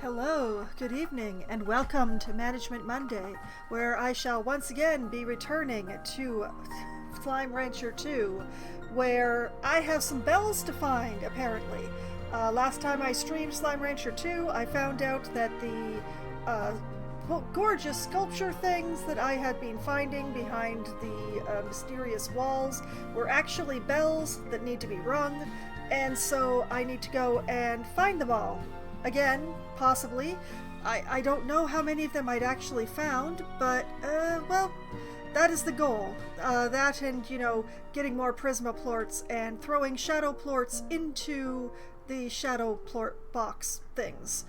Hello, good evening, and welcome to Management Monday, where I shall once again be returning to Slime Rancher 2, where I have some bells to find, apparently. Last time I streamed Slime Rancher 2, I found out that the gorgeous sculpture things that I had been finding behind the mysterious walls were actually bells that need to be rung, and so I need to go and find them all. Again, possibly. I don't know how many of them I'd actually found, but, well, that is the goal. That and, getting more Prisma plorts and throwing shadow plorts into the shadow plort box things.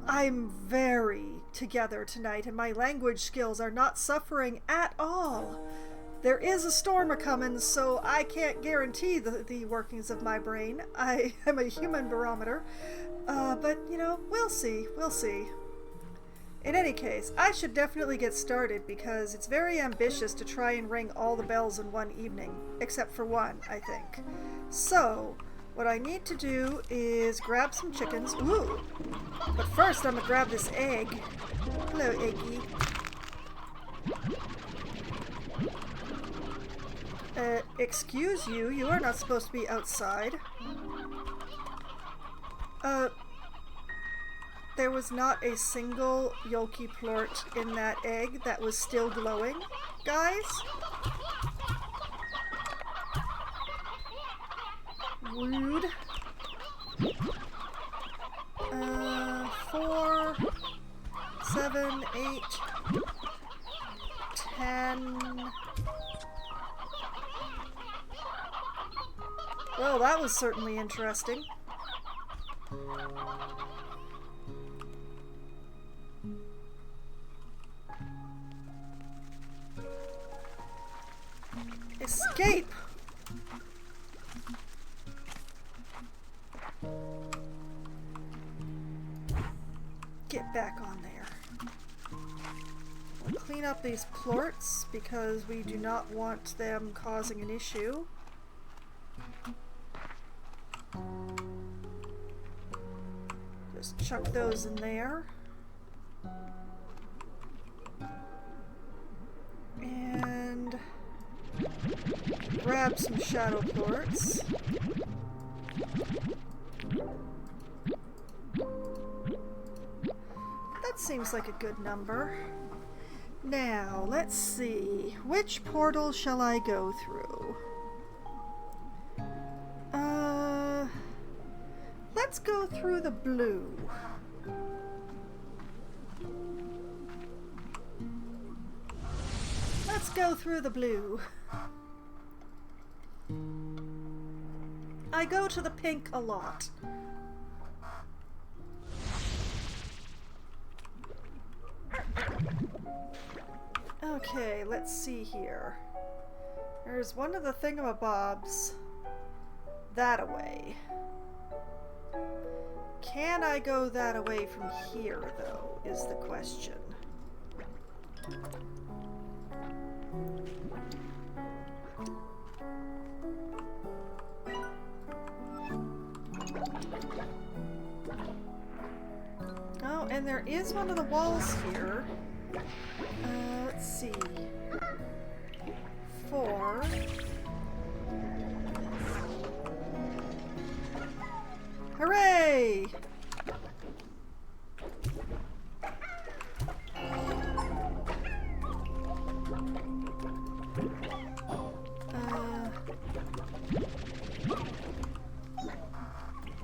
I'm very together tonight, and my language skills are not suffering at all. There is a storm a-comin', so I can't guarantee the workings of my brain. I am a human barometer. But, we'll see. In any case, I should definitely get started because it's very ambitious to try and ring all the bells in one evening, except for one, I think. So, what I need to do is grab some chickens. Ooh! But first, I'm gonna grab this egg. Hello, Eggy. Excuse you, you are not supposed to be outside. There was not a single Yolki plort in that egg that was still glowing, guys. Rude. 4, 7, 8, 10. Well, that was certainly interesting. Escape! Get back on there. We'll clean up these plorts because we do not want them causing an issue. Just chuck those in there. And grab some shadow plorts. That seems like a good number. Now, let's see. Which portal shall I go through? Let's go through the blue. Let's go through the blue. I go to the pink a lot. Okay, let's see here. There's one of the thingamabobs that-a-way. Can I go that-a-way from here, though, is the question. Oh, and there is one of the walls here. Let's see. 4. Hooray!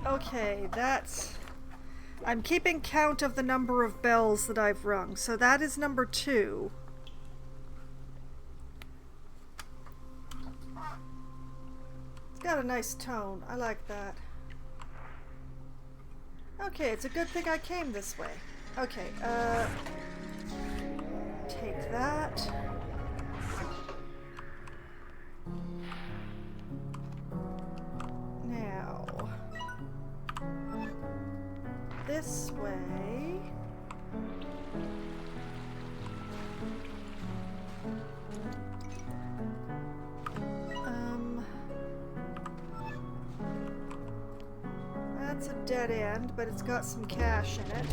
Okay, that's... I'm keeping count of the number of bells that I've rung, so that is number 2. It's got a nice tone. I like that. Okay, it's a good thing I came this way. Okay, take that. Now, this way. That's a dead end, but it's got some cash in it.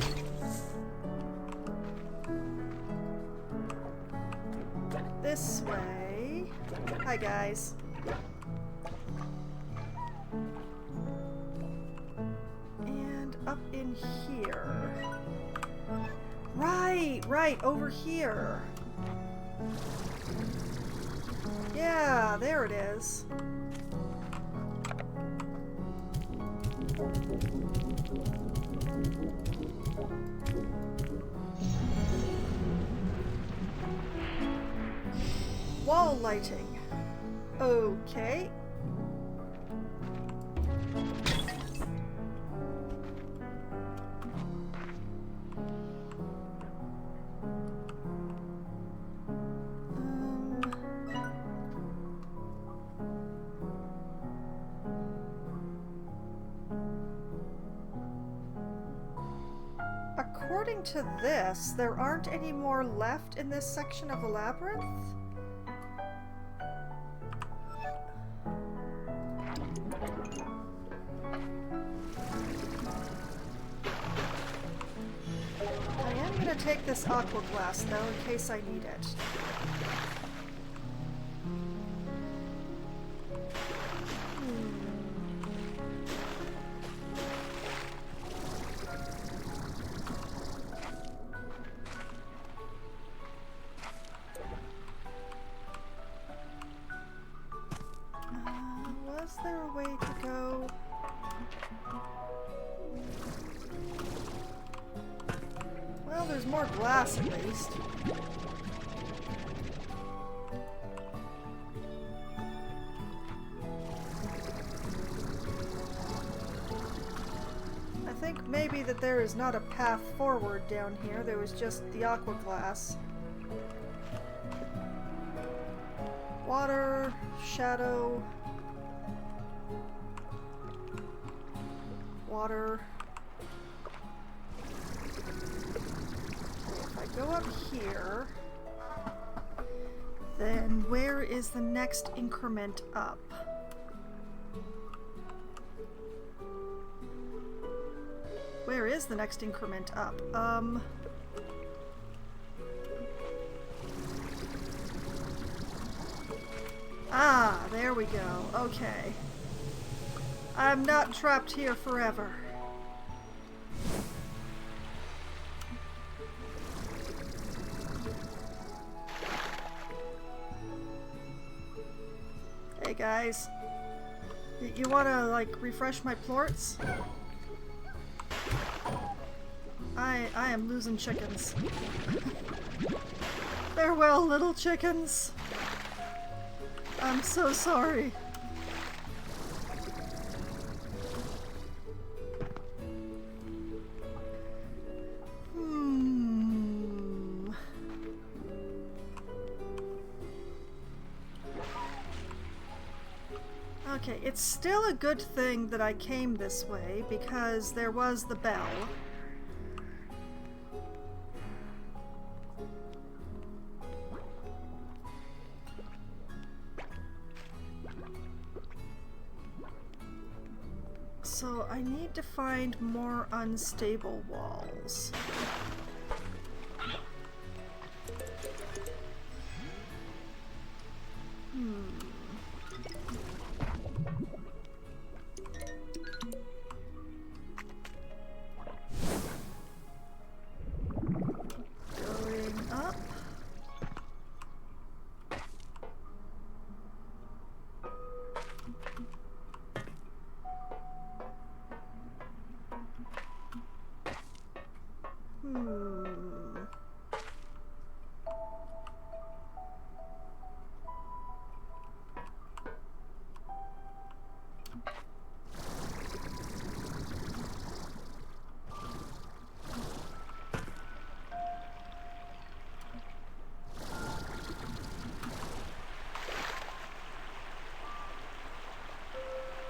This way. Hi, guys. And up in here. Right, over here. Yeah, there it is. Wall lighting. Okay. According to this, there aren't any more left in this section of the labyrinth? I am going to take this aqua glass, though, in case I need it. Was there a way to go? Well, there's more glass at least. I think maybe that there is not a path forward down here. There was just the aqua glass. Water, shadow, water. If I go up here, then where is the next increment up? Where is the next increment up? Ah, there we go. Okay. I'm not trapped here forever. Hey guys. You wanna, like, refresh my plorts? I am losing chickens. Farewell, little chickens. I'm so sorry. Okay, it's still a good thing that I came this way because there was the bell. So I need to find more unstable walls. Going up.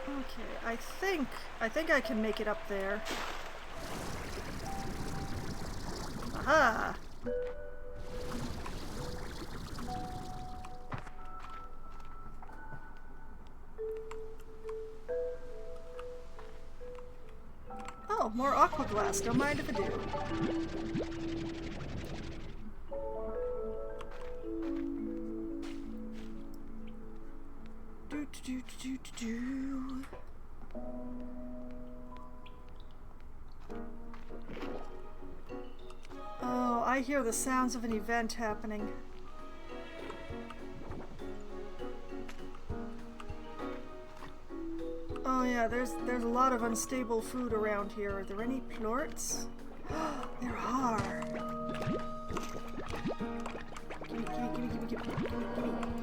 Okay, I think I can make it up there. Aha! fast. Don't mind if I do. Do. Oh, I hear the sounds of an event happening. Oh yeah, there's a lot of unstable food around here. Are there any plorts? There are.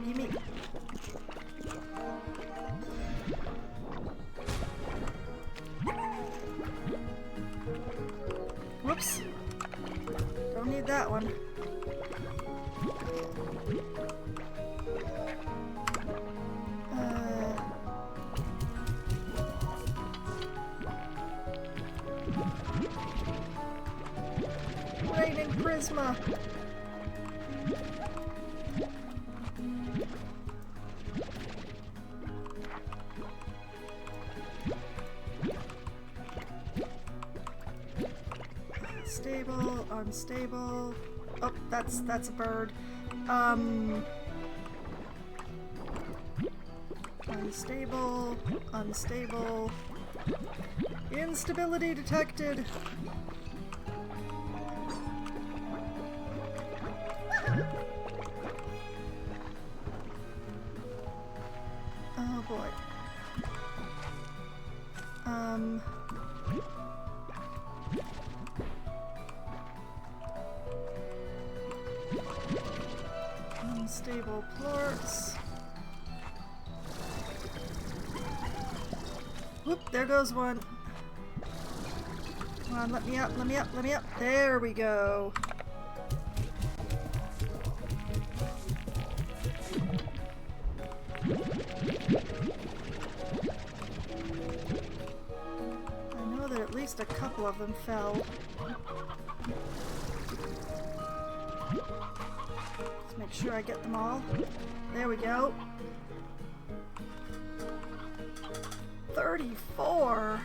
Gimme. Whoops. Don't need that one. Raining Prisma. Stable, unstable. Oh, that's a bird. Unstable, unstable. Instability detected. Oh boy. Unstable plorts. Whoop, there goes one. Come on, let me up, let me up, let me up. There we go. I know that at least a couple of them fell. Let's make sure I get them all. There we go. 34.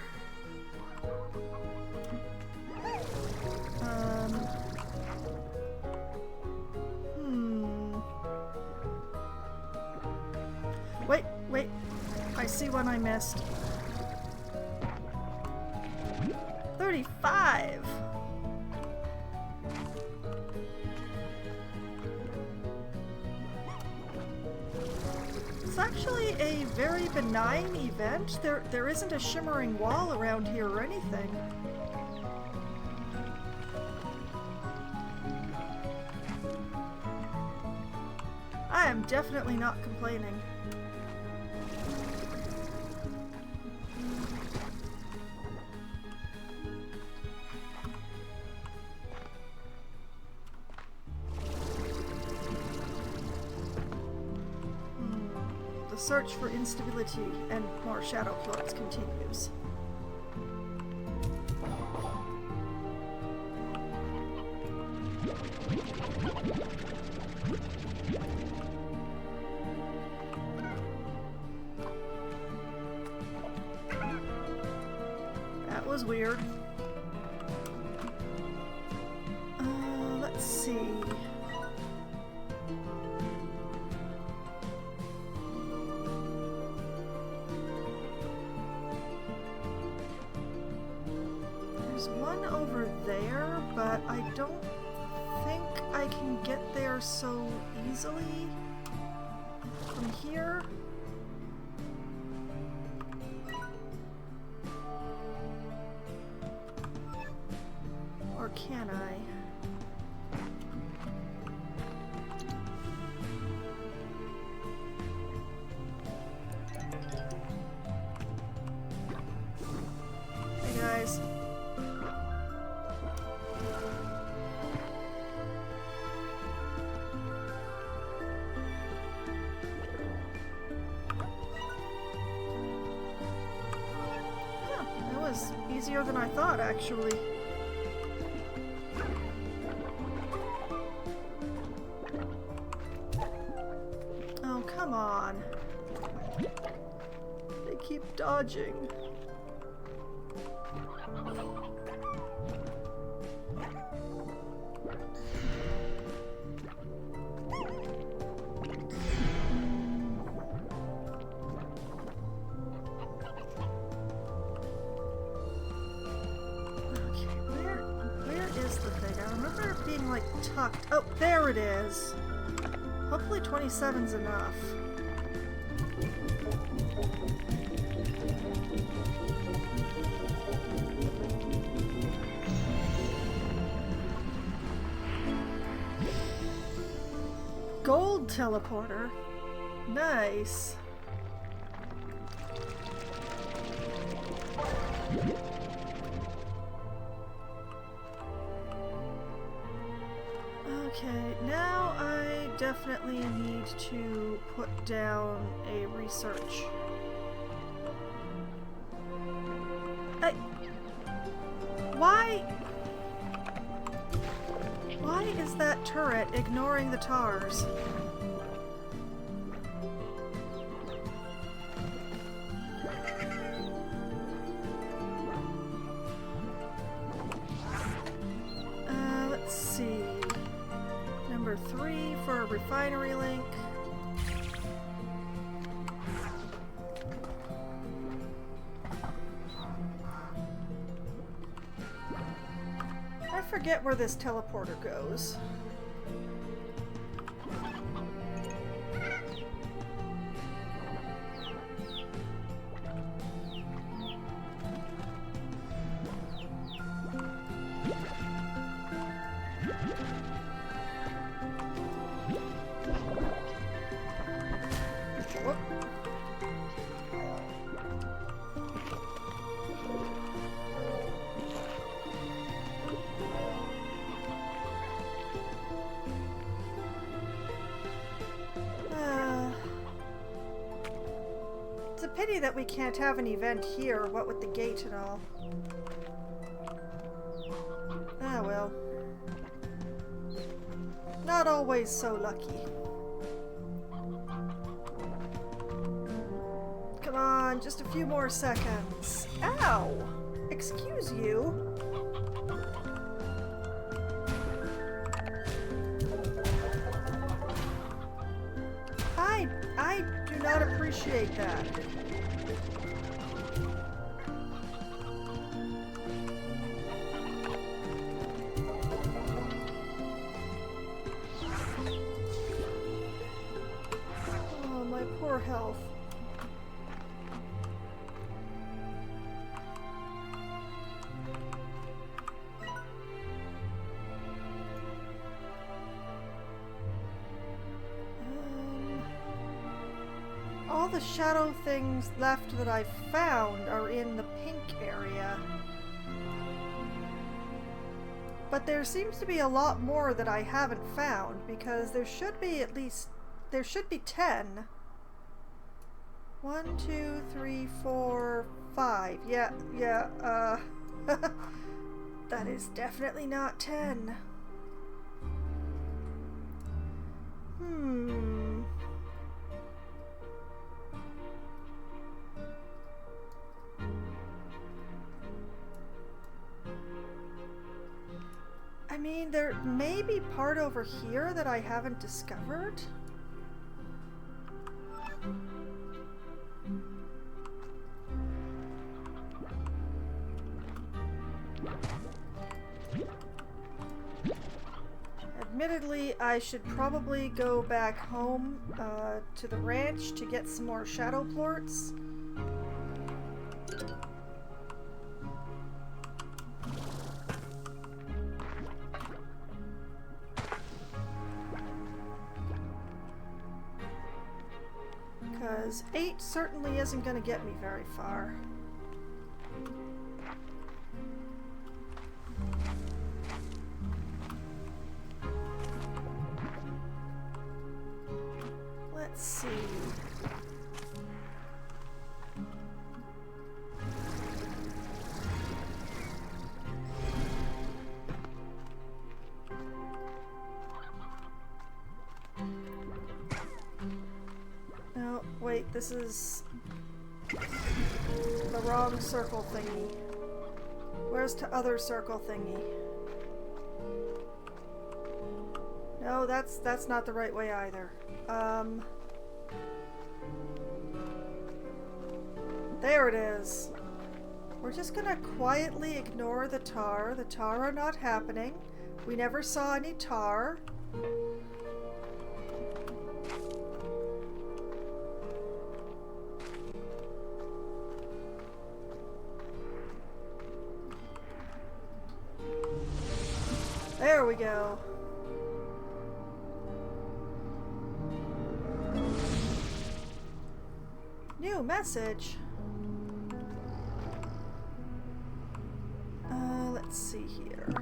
Wait. I see one I missed. 35. It's actually a very benign event. There isn't a shimmering wall around here or anything. I am definitely not complaining. The search for instability and more shadow plorts continues. That was weird. Let's see. There's one over there, but I don't think I can get there so easily from here. Or can I? Hey guys. Huh, that was easier than I thought, actually. Oh, come on. They keep dodging. like tucked. Oh, there it is. Hopefully 27's enough. Gold teleporter. Nice. Okay, now I definitely need to put down a research. Why is that turret ignoring the TARS? Let's see. Number 3 for a refinery link. I forget where this teleporter goes. Whoop. It's a pity that we can't have an event here, what with the gate and all. Ah well. Not always so lucky. Come on, just a few more seconds. Ow! Excuse you? I do not appreciate that. Oh, my poor health. All the shadow things left that I found are in the pink area. But there seems to be a lot more that I haven't found, because there should be 10. 1, 2, 3, 4, 5. Yeah, that is definitely not 10. I mean, there may be part over here that I haven't discovered. Admittedly, I should probably go back home to the ranch to get some more shadow plorts. Because 8 certainly isn't going to get me very far. Let's see. No, wait, this is the wrong circle thingy. Where's the other circle thingy? No, that's not the right way either. There it is. We're just gonna quietly ignore the tar. The tar are not happening. We never saw any tar. There we go. New message. Let's see here.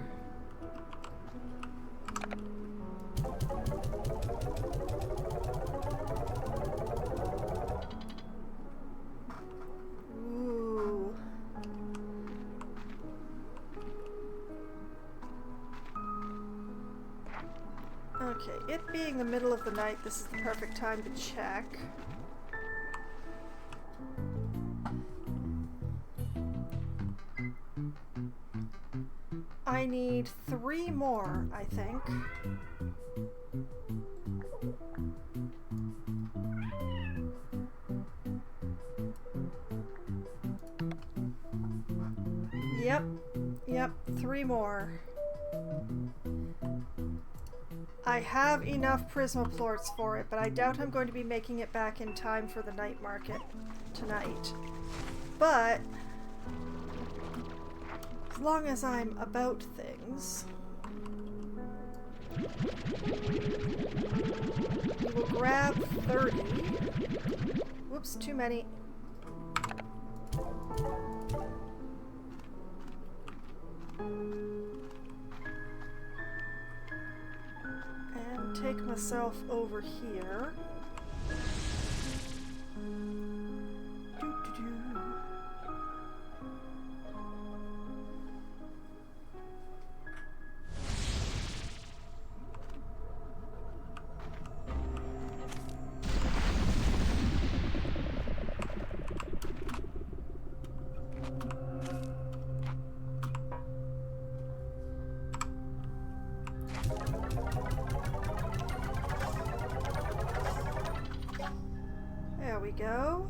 Ooh. Okay, it being the middle of the night, this is the perfect time to check. I need 3 more, I think. Yep, 3 more. I have enough Prismaplorts for it, but I doubt I'm going to be making it back in time for the night market tonight. But as long as I'm about things, we will grab 30. Whoops, too many. And take myself over here. Doo-doo-doo. There we go.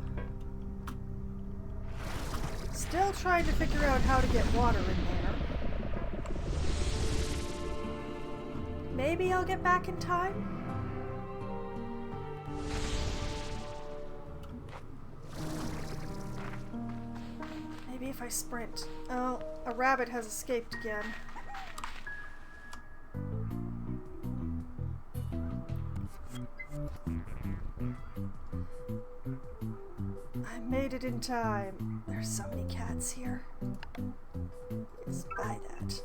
Still trying to figure out how to get water in there. Maybe I'll get back in time? Maybe if I sprint. Oh, a rabbit has escaped again. I made it in time. There's so many cats here. Yes, buy that.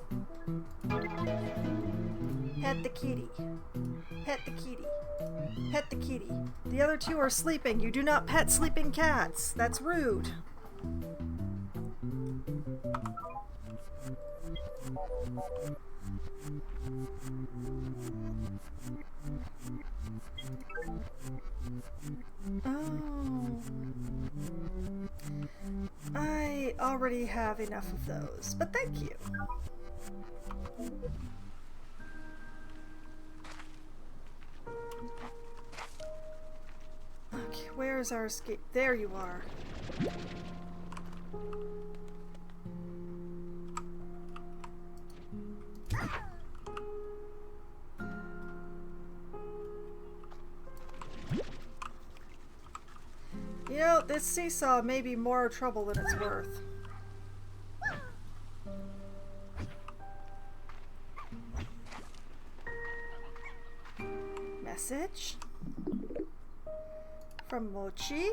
Pet the kitty. Pet the kitty. Pet the kitty. The other 2 are sleeping. You do not pet sleeping cats. That's rude. Oh. I already have enough of those, but thank you. Okay, where's our escape? There you are. You know, this seesaw may be more trouble than it's worth. Message from Mochi.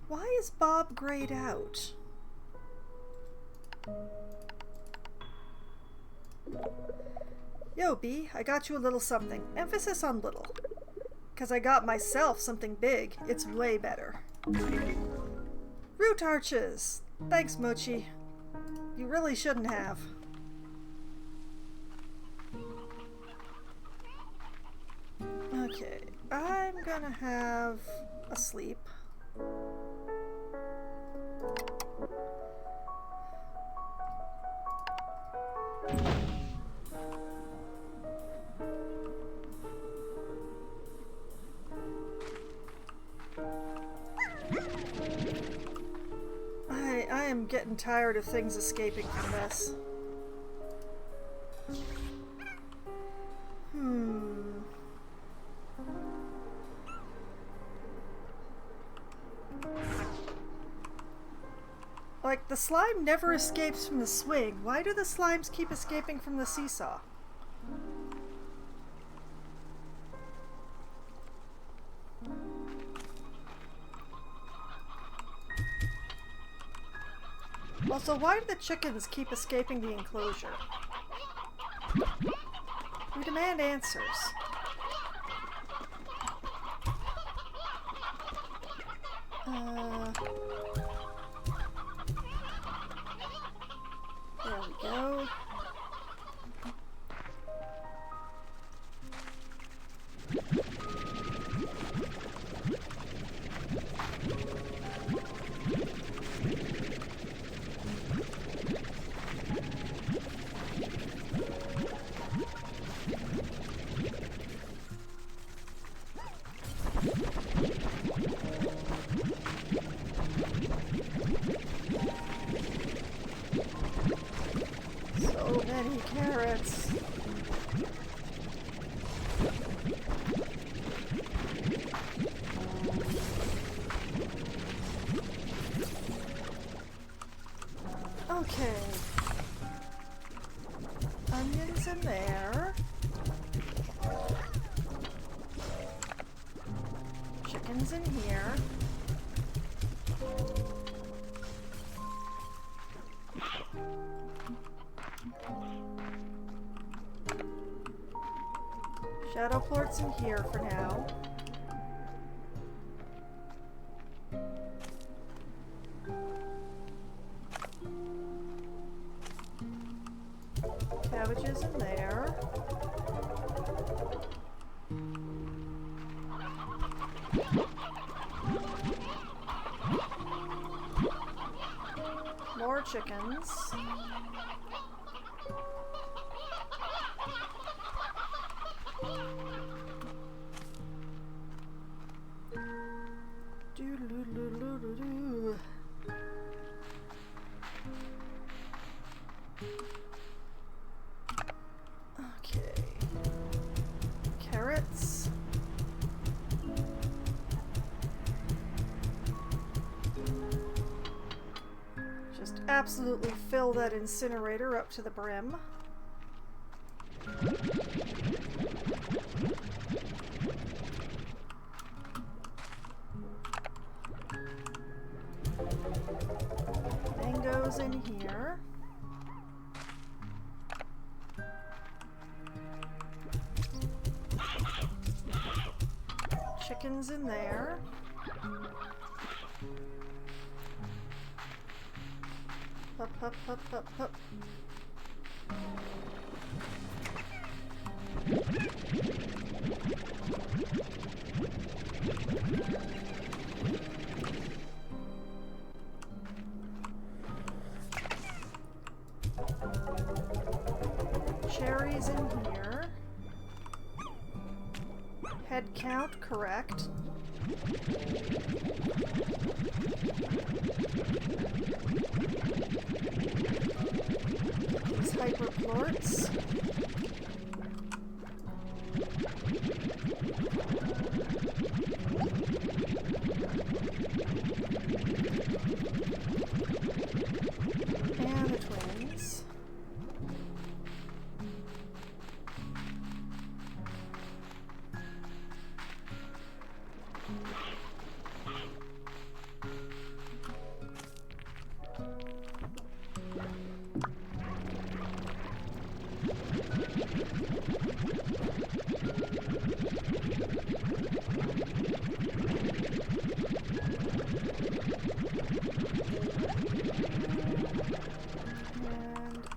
Why is Bob grayed out? Yo, B, I got you a little something. Emphasis on little. Because I got myself something big. It's way better. Root arches! Thanks, Mochi. You really shouldn't have. Okay, I'm gonna have a sleep. I am getting tired of things escaping from this. Like, the slime never escapes from the swing. Why do the slimes keep escaping from the seesaw? Also, why do the chickens keep escaping the enclosure? We demand answers. There we go. So many carrots. Okay. Onions in there. Chickens in here. Shadow plorts in here for now. Cabbages in there. More chickens. Doo-doo-doo-doo-doo-doo. Okay. Carrots. Just absolutely fill that incinerator up to the brim. Mangoes in here. Chickens in there. Hup, hup, hup, hup, hup. Cherries in here. Head count correct. These hyperplorts. And the twins.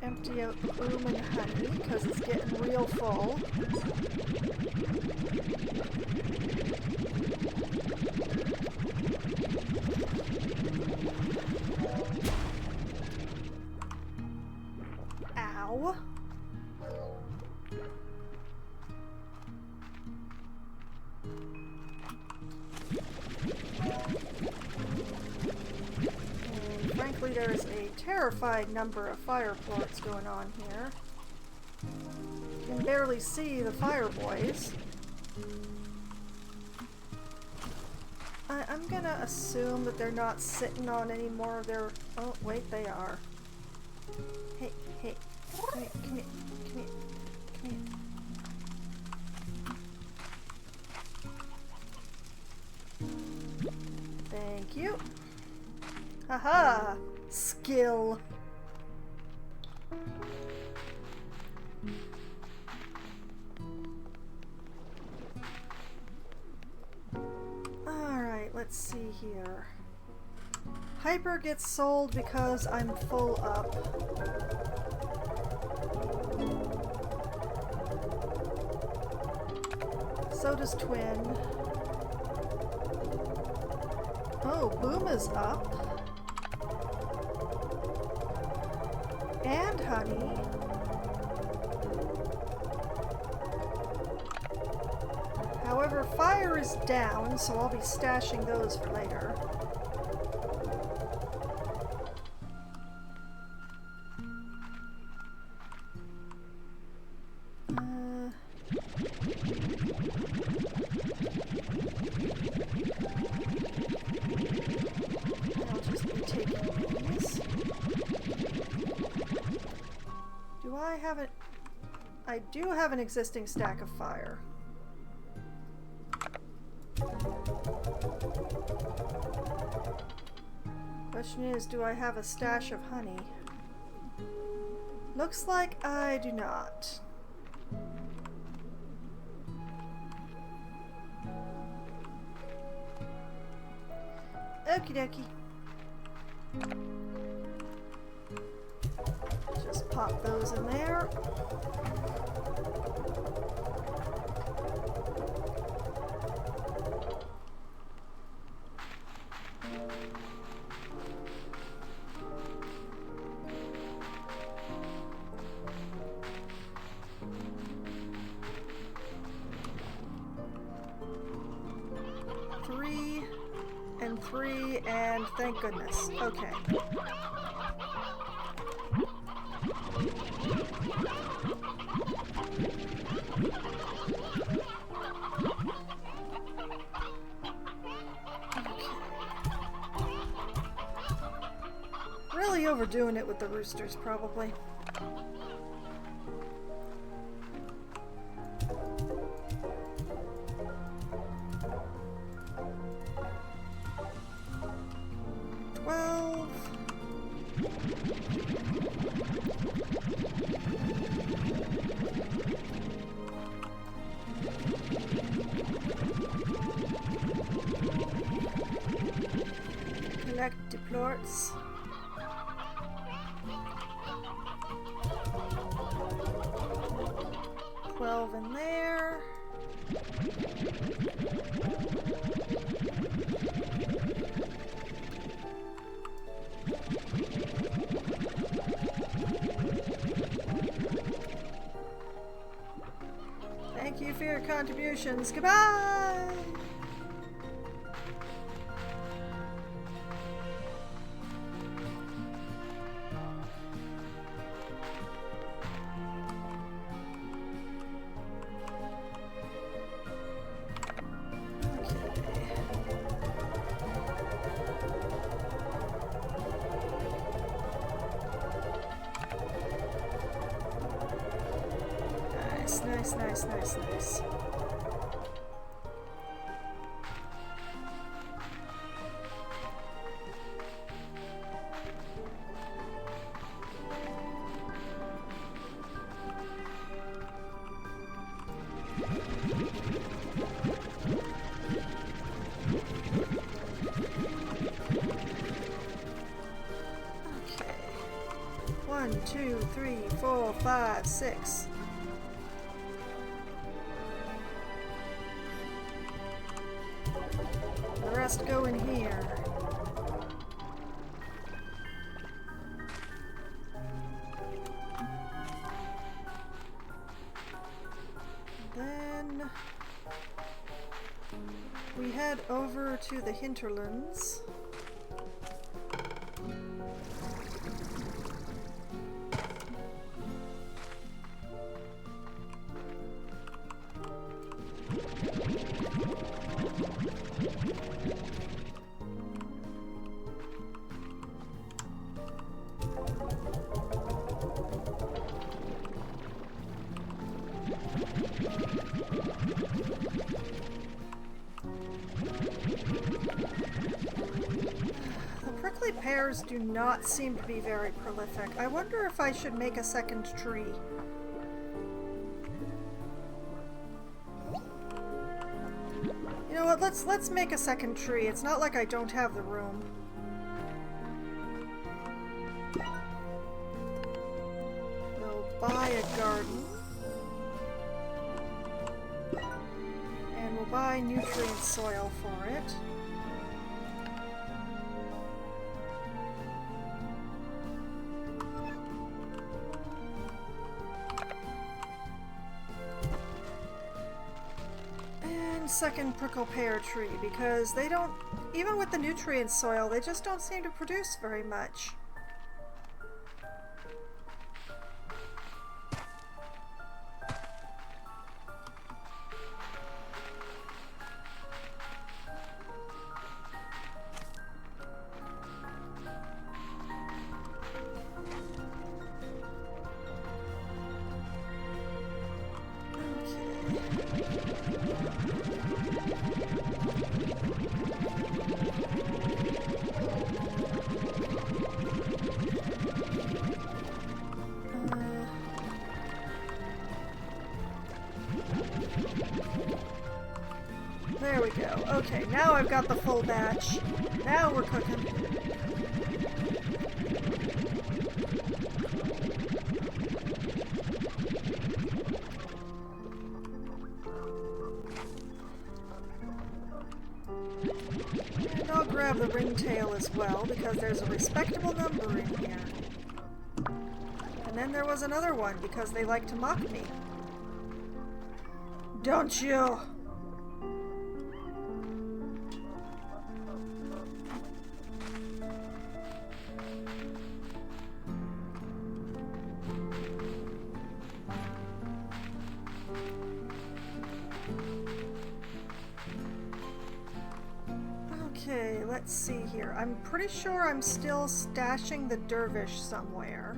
Empty out the bloom and honey because it's getting real full. Ow. And frankly, there's a terrifying number of fire plorts going on here. Can barely see the fire boys. I'm gonna assume that they're not sitting on any more of their... Oh, wait, they are. Hey, hey, come here, come here, come here, come here. Thank you. Haha! Skill. Alright, let's see here. Hyper gets sold because I'm full up. So does Twin. Oh, Boom is up. And Honey. However, Fire is down, so I'll be stashing those for later. I'll just be taking these. Do I have it? I do have an existing stack of Fire. Question is, do I have a stash of honey? Looks like I do not. Okie dokie. Just pop those in there. Three, and thank goodness. Okay. Really overdoing it with the roosters, probably. Collect deplorts. $12 in there. Thank you for your contributions. Goodbye! Nice. Okay. 1, 2, 3, 4, 5, 6. The rest go in here. Then we head over to the hinterlands. flowers do not seem to be very prolific. I wonder if I should make a second tree. You know what, let's make a second tree. It's not like I don't have the room. We'll buy a garden. And we'll buy nutrient soil for it. Second prickle pear tree, because they don't, even with the nutrient soil, they just don't seem to produce very much. There we go. Okay, now I've got the full batch. Now we're cooking. And I'll grab the ringtail as well, because there's a respectable number in here. And then there was another one, because they like to mock me. Don't you? Okay, let's see here. I'm pretty sure I'm still stashing the dervish somewhere.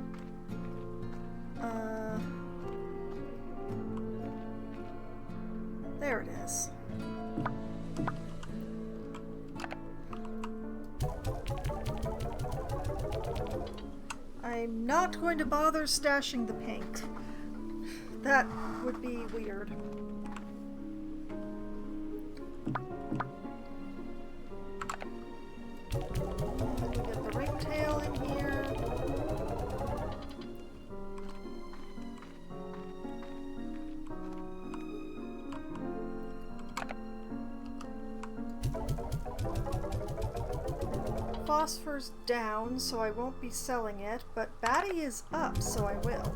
There it is. I'm not going to bother stashing the pink. That would be weird. Get the ringtail in here. Phosphor's down, so I won't be selling it, but Batty is up, so I will.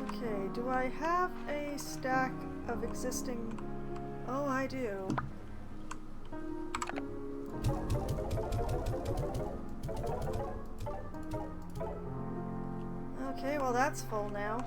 Okay, do I have a stack of existing... Oh, I do. Okay, well that's full now.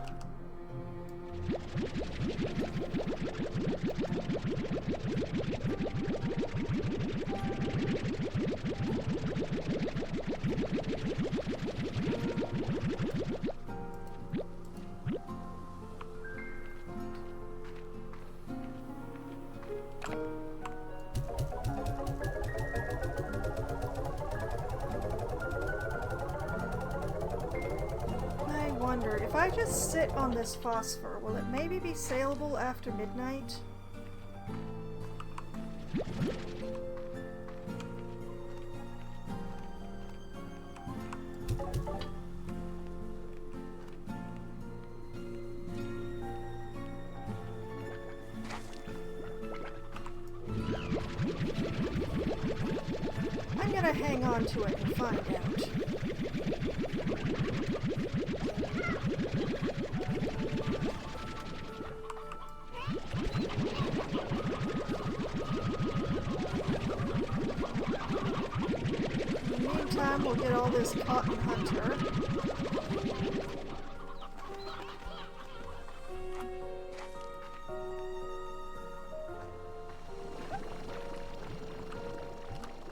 If I just sit on this phosphor, will it maybe be saleable after midnight? I'm gonna hang on to it and find out. We'll get all this cotton hunter.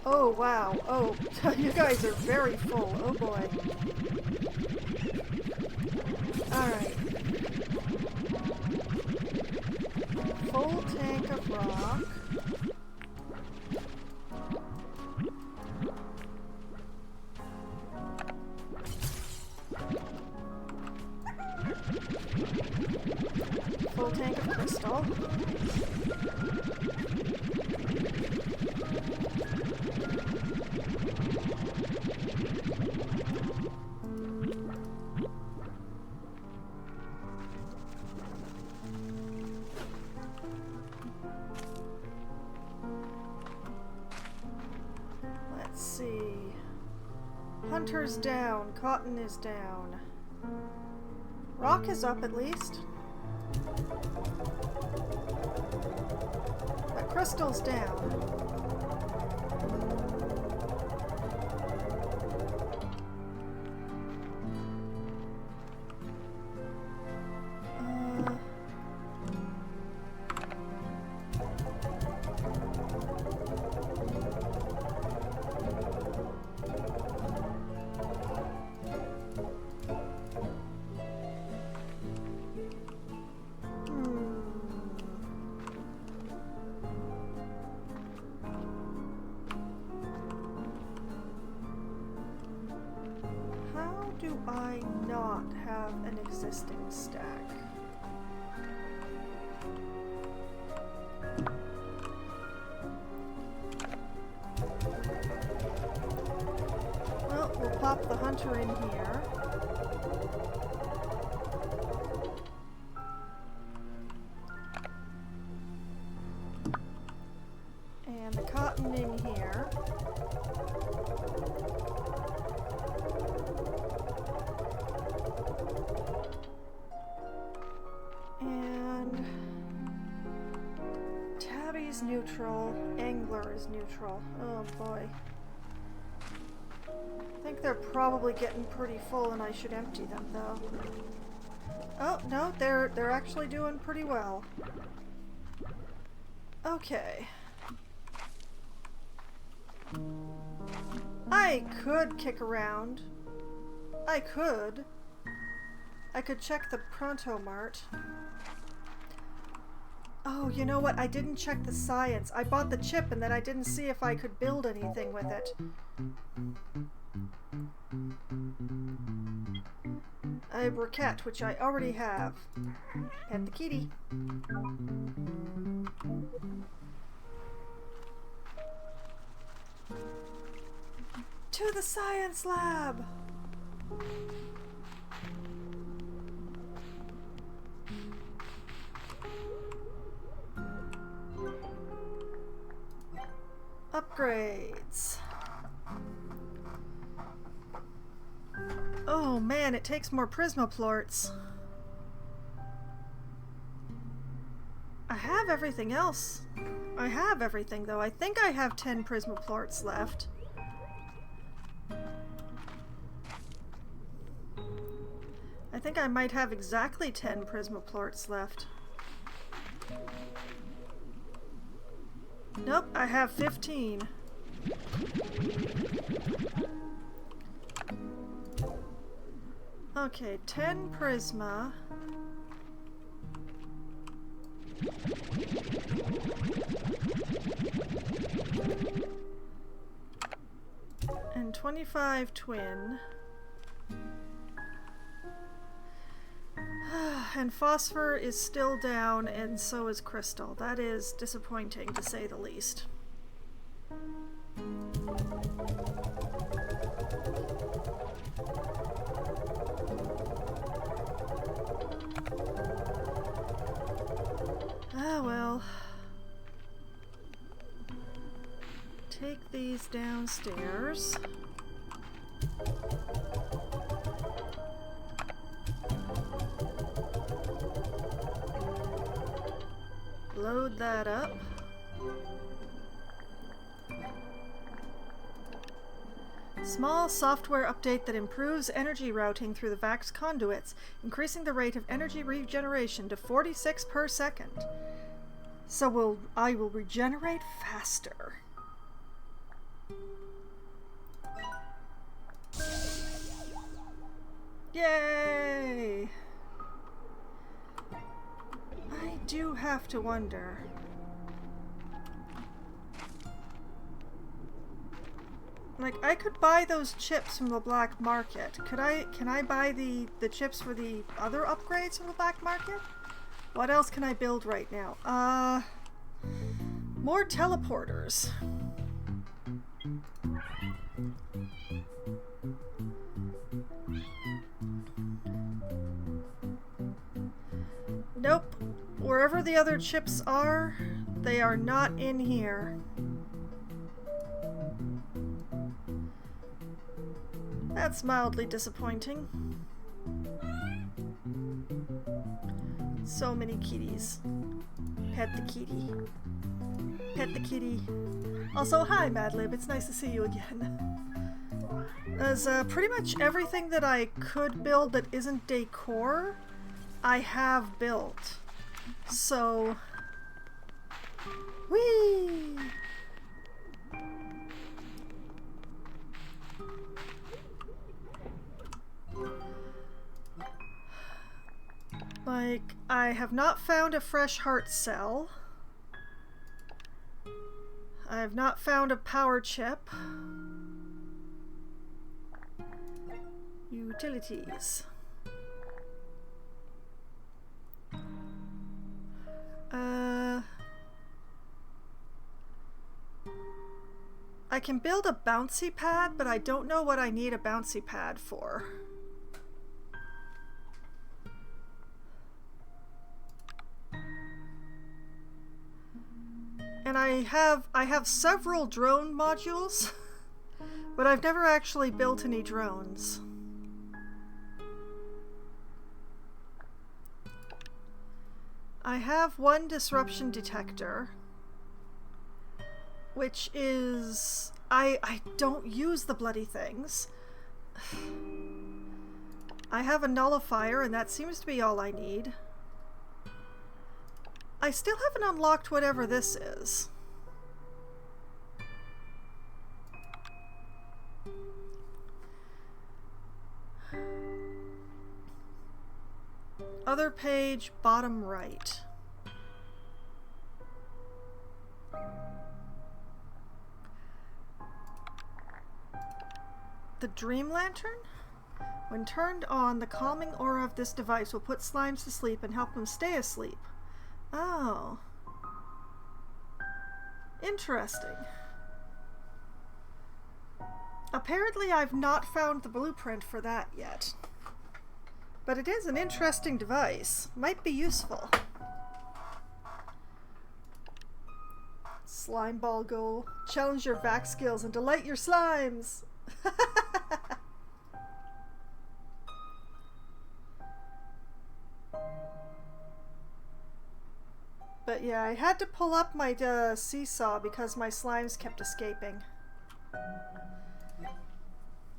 Oh, wow. Oh, you guys are very full. Oh, boy. Alright. Full tank of rock. Full tank of crystal. Let's see. Hunter's down. Cotton is down. Rock is up at least. But crystal's down. Do I not have an existing stack? Well, we'll pop the hunter in here. And the cotton in here. And Tabby's neutral, Angler is neutral. Oh boy. I think they're probably getting pretty full and I should empty them though. Oh no, they're actually doing pretty well. Okay. I could kick around. I could check the Pronto Mart. Oh, you know what? I didn't check the science. I bought the chip and then I didn't see if I could build anything with it. A briquette, which I already have. Pet the kitty. To the science lab! Upgrades. Oh man, it takes more prismoplorts. I have everything else. I have everything though. I think I have 10 prismoplorts left. I think I might have exactly 10 prismoplorts left. Nope, I have 15. Okay, 10 prisma. And 25 twin. And phosphor is still down, and so is crystal. That is disappointing, to say the least. Ah, well. Take these downstairs. Load that up. Small software update that improves energy routing through the VAX conduits, increasing the rate of energy regeneration to 46 per second. So I will regenerate faster. Yay! I do have to wonder. Like, I could buy those chips from the black market. Can I buy the chips for the other upgrades from the black market? What else can I build right now? More teleporters. Nope. Wherever the other chips are, they are not in here. That's mildly disappointing. So many kitties. Pet the kitty. Pet the kitty. Also, hi Madlib, it's nice to see you again. There's pretty much everything that I could build that isn't decor, I have built. So... Whee! Like, I have not found a fresh heart cell. I have not found a power chip. Utilities. I can build a bouncy pad, but I don't know what I need a bouncy pad for. And I have several drone modules, but I've never actually built any drones. I have one disruption detector, which is... I don't use the bloody things. I have a nullifier, and that seems to be all I need. I still haven't unlocked whatever this is. Other page, bottom right. The Dream Lantern? When turned on, the calming aura of this device will put slimes to sleep and help them stay asleep. Oh. Interesting. Apparently I've not found the blueprint for that yet. But it is an interesting device. Might be useful. Slime ball goal. Challenge your vac skills and delight your slimes! But yeah, I had to pull up my seesaw because my slimes kept escaping.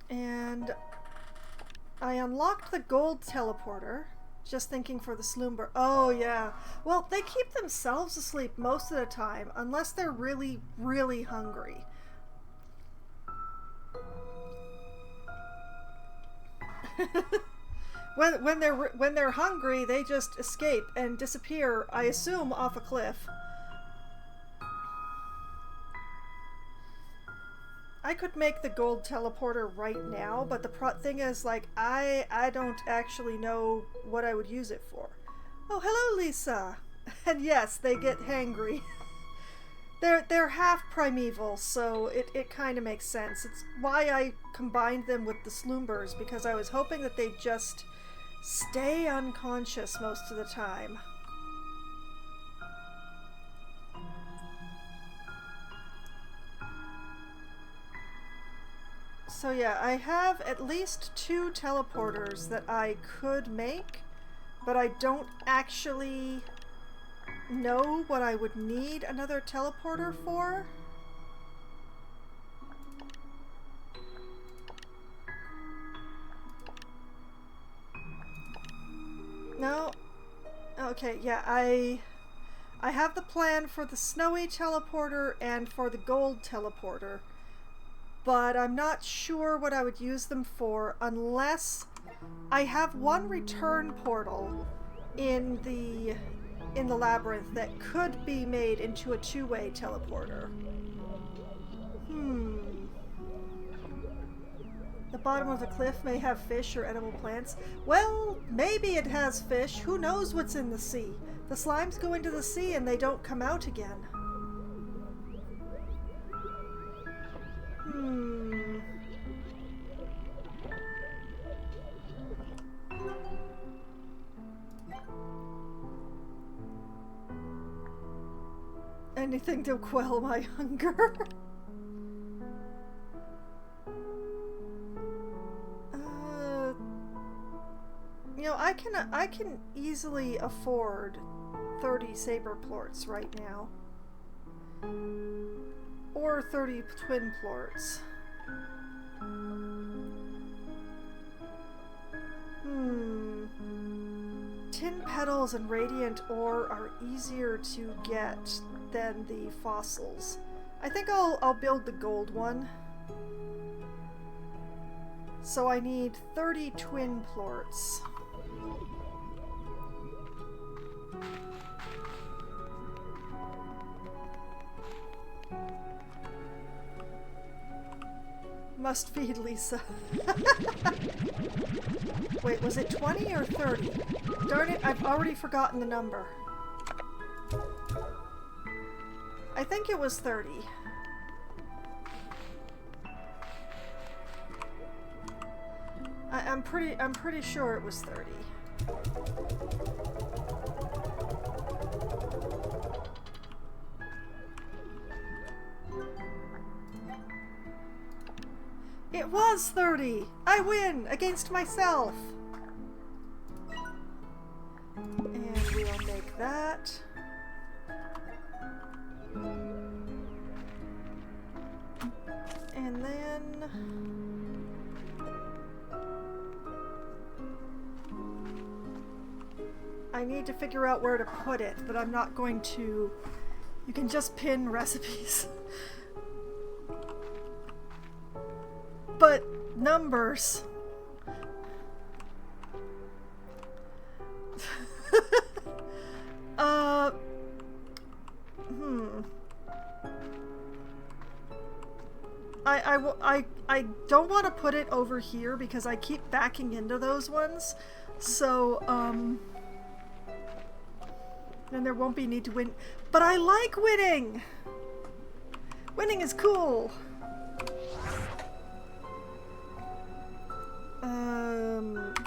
And I unlocked the gold teleporter, just thinking for the Sloomber. Oh yeah, well they keep themselves asleep most of the time, unless they're really, really hungry. When they're hungry, they just escape and disappear, I assume, off a cliff. I could make the gold teleporter right now, but the thing is, like, I don't actually know what I would use it for. Oh, hello, Lisa! And yes, they get hangry. They're half primeval, so it kind of makes sense. It's why I combined them with the Sloombers, because I was hoping that they'd just stay unconscious most of the time. So yeah, I have at least 2 teleporters that I could make, but I don't actually know what I would need another teleporter for. No. Okay, yeah, I have the plan for the snowy teleporter and for the gold teleporter. but I'm not sure what I would use them for unless I have one return portal in the labyrinth that could be made into a two-way teleporter. The bottom of the cliff may have fish or edible plants. Well, maybe it has fish. Who knows what's in the sea? The slimes go into the sea and they don't come out again. Anything to quell my hunger. You know, I can easily afford 30 saber plorts right now. Or 30 twin plorts. Tin petals and radiant ore are easier to get than the fossils. I think I'll build the gold one. So I need 30 twin plorts. Must feed Lisa. Wait, was it 20 or 30? Darn it, I've already forgotten the number. I think it was 30. I'm pretty sure it was 30. It was 30! I win! Against myself! And we'll make that. And then... I need to figure out where to put it, but I'm not going to... You can just pin recipes. But numbers. I don't want to put it over here because I keep backing into those ones. So, then there won't be need to win. But I like winning! Winning is cool!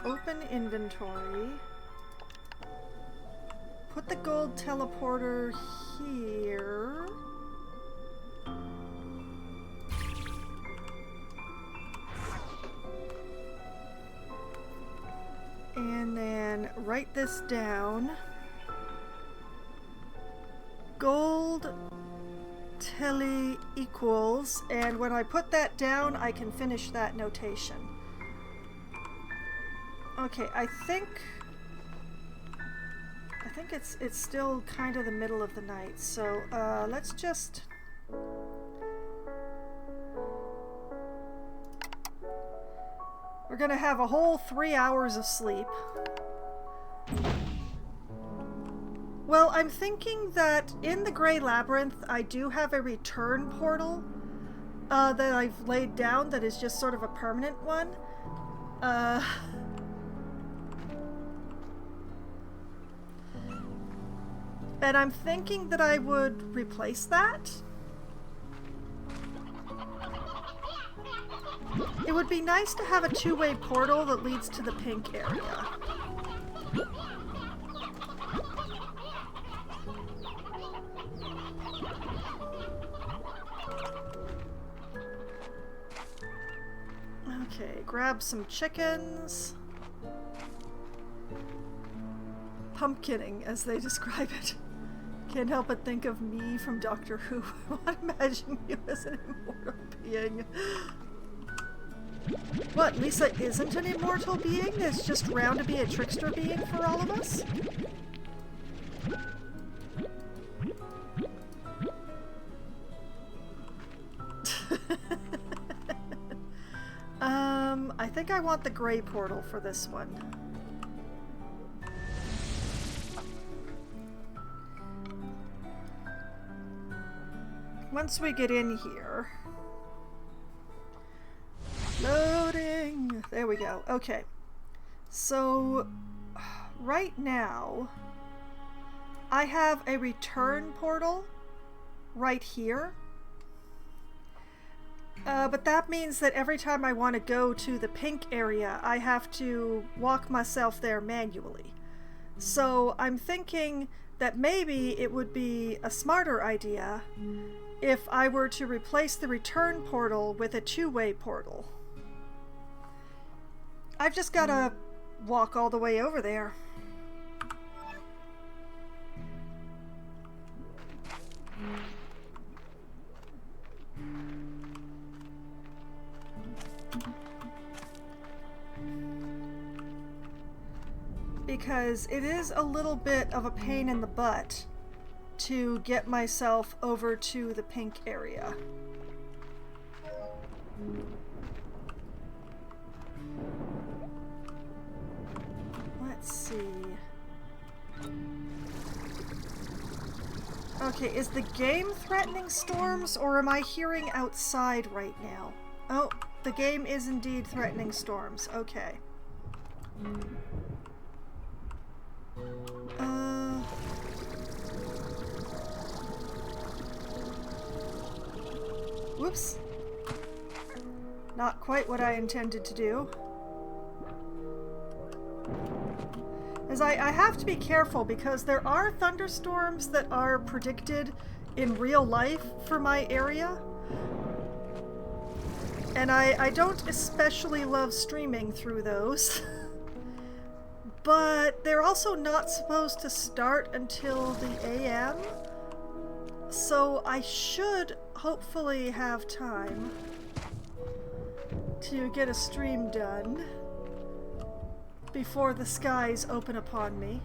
Open inventory. Put the gold teleporter here. And then write this down. Gold tele equals, and when I put that down, I can finish that notation. Okay, I think it's still kind of the middle of the night, so let's just... We're gonna have a whole 3 hours of sleep. Well, I'm thinking that in the Grey Labyrinth, I do have a return portal that I've laid down that is just sort of a permanent one. And I'm thinking that I would replace that. It would be nice to have a two-way portal that leads to the pink area. Okay, grab some chickens. Pumpkining, as they describe it. Can't help but think of me from Doctor Who. I want to imagine you as an immortal being. What, Lisa isn't an immortal being that's just round to be a trickster being for all of us? I think I want the gray portal for this one. Once we get in here... Loading! There we go. Okay. So, right now, I have a return portal right here. But that means that every time I want to go to the pink area, I have to walk myself there manually. So I'm thinking that maybe it would be a smarter idea if I were to replace the return portal with a two-way portal. I've just got to walk all the way over there. Because it is a little bit of a pain in the butt to get myself over to the pink area. Let's see. Okay, is the game threatening storms, or am I hearing outside right now? Oh, the game is indeed threatening storms. Okay. Whoops. Not quite what I intended to do. As I have to be careful because there are thunderstorms that are predicted in real life for my area. And I don't especially love streaming through those. But they're also not supposed to start until the AM. So I should hopefully have time to get a stream done before the skies open upon me.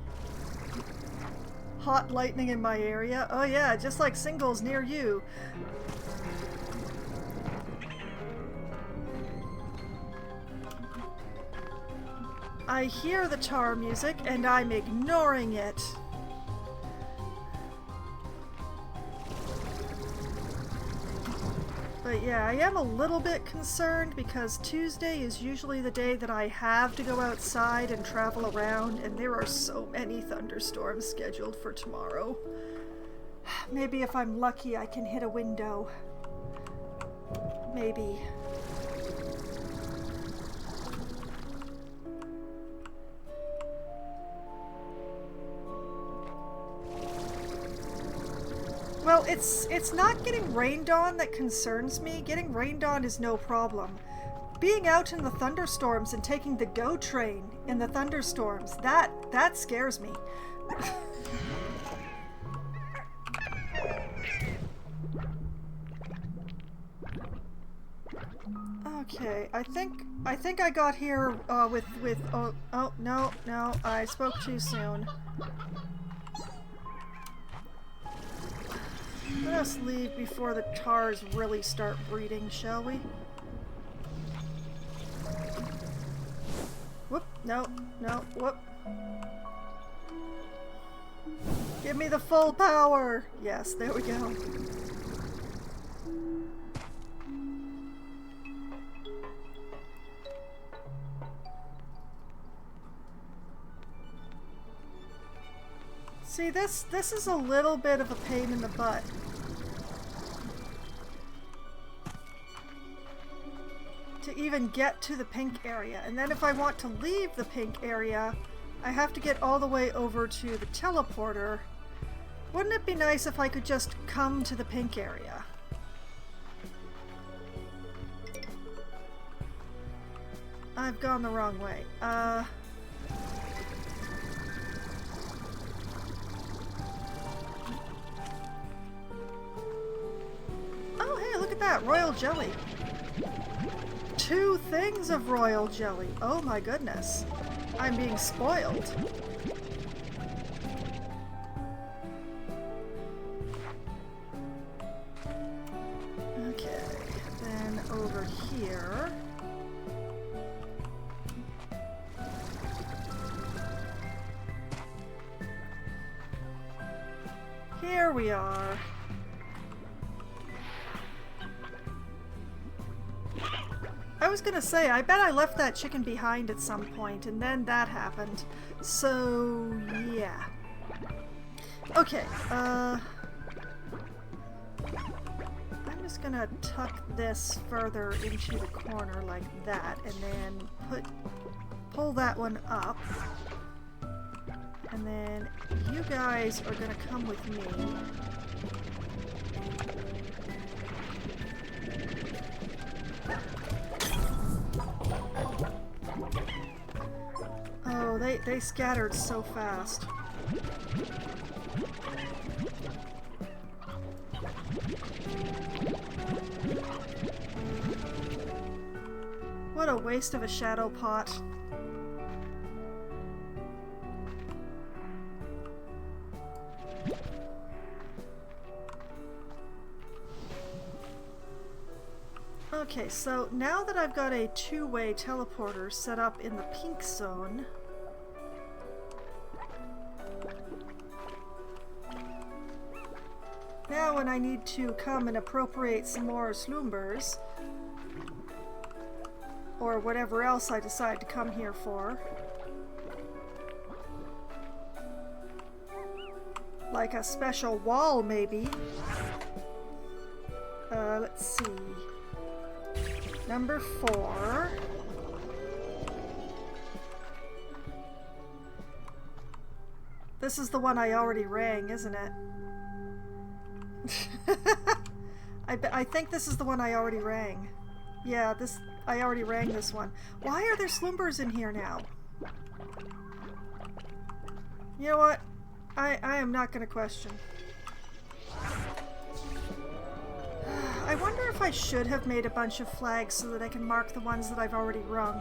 Hot lightning in my area. Oh yeah, just like singles near you. I hear the tar music and I'm ignoring it. But yeah, I am a little bit concerned because Tuesday is usually the day that I have to go outside and travel around, and there are so many thunderstorms scheduled for tomorrow. Maybe if I'm lucky I can hit a window. Maybe. Well, it's not getting rained on that concerns me. Getting rained on is no problem. Being out in the thunderstorms and taking the GO train in the thunderstorms, that scares me. Okay, I think I got here with oh no, I spoke too soon. Let us leave before the tars really start breeding, shall we? Whoop, no, whoop. Give me the full power! Yes, there we go. See, this is a little bit of a pain in the butt. To even get to the pink area. And then if I want to leave the pink area, I have to get all the way over to the teleporter. Wouldn't it be nice if I could just come to the pink area? I've gone the wrong way. Oh, hey, look at that! Royal jelly! 2 things of royal jelly! Oh my goodness. I'm being spoiled. Okay, then over here. we are. I was gonna say, I bet I left that chicken behind at some point, and then that happened. So, yeah. Okay, I'm just gonna tuck this further into the corner like that, and then pull that one up. And then you guys are gonna come with me. Oh, they scattered so fast. What a waste of a shadow pot. Okay, so now that I've got a two-way teleporter set up in the pink zone, now when I need to come and appropriate some more slumbers, or whatever else I decide to come here for, like a special wall maybe, let's see. Number 4. This is the one I already rang, isn't it? I think this is the one I already rang. Yeah, I already rang this one. Why are there slumbers in here now? You know what? I am not going to question. I wonder if I should have made a bunch of flags so that I can mark the ones that I've already rung.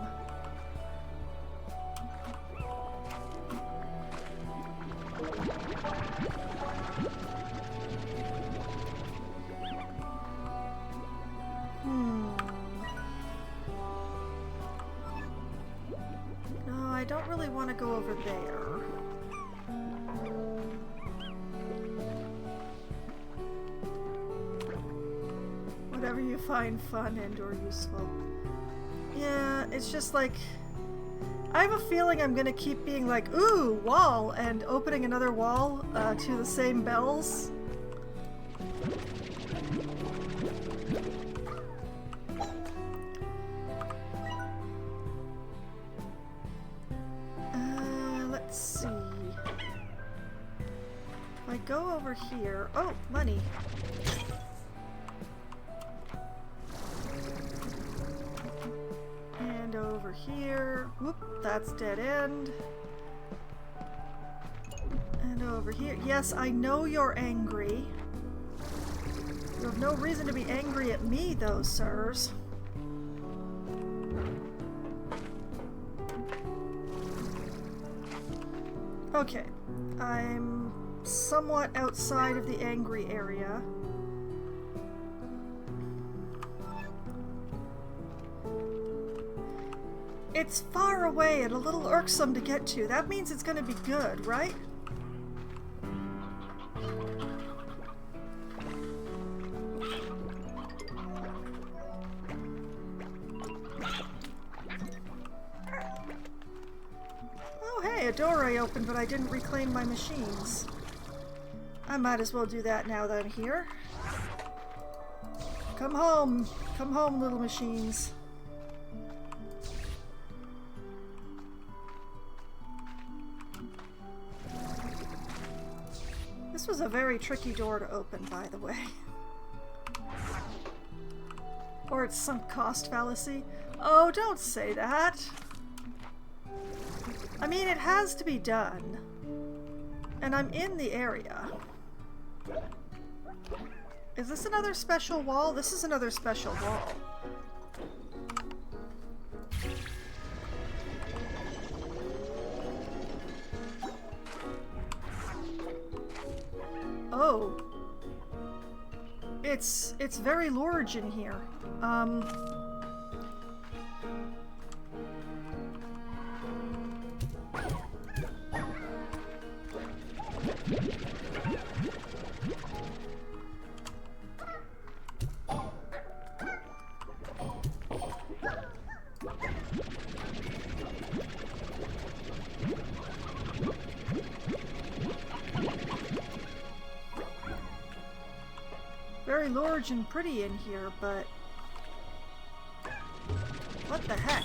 No, I don't really want to go over there. Whatever you find fun and or useful. Yeah, it's just like, I have a feeling I'm gonna keep being like, ooh, wall, and opening another wall to the same bells. Let's see. If I go over here, oh, money. And over here, whoop, that's dead end. And over here, yes, I know you're angry. You have no reason to be angry at me, though, sirs. Okay, I'm somewhat outside of the angry area. It's far away and a little irksome to get to. That means it's going to be good, right? Oh, hey, a door I opened, but I didn't reclaim my machines. I might as well do that now that I'm here. Come home, little machines. This was a very tricky door to open, by the way. Or it's sunk cost fallacy. Oh, don't say that. I mean, it has to be done. And I'm in the area. Is this another special wall? This is another special wall. Oh. It's very large in here. very large and pretty in here, but... What the heck?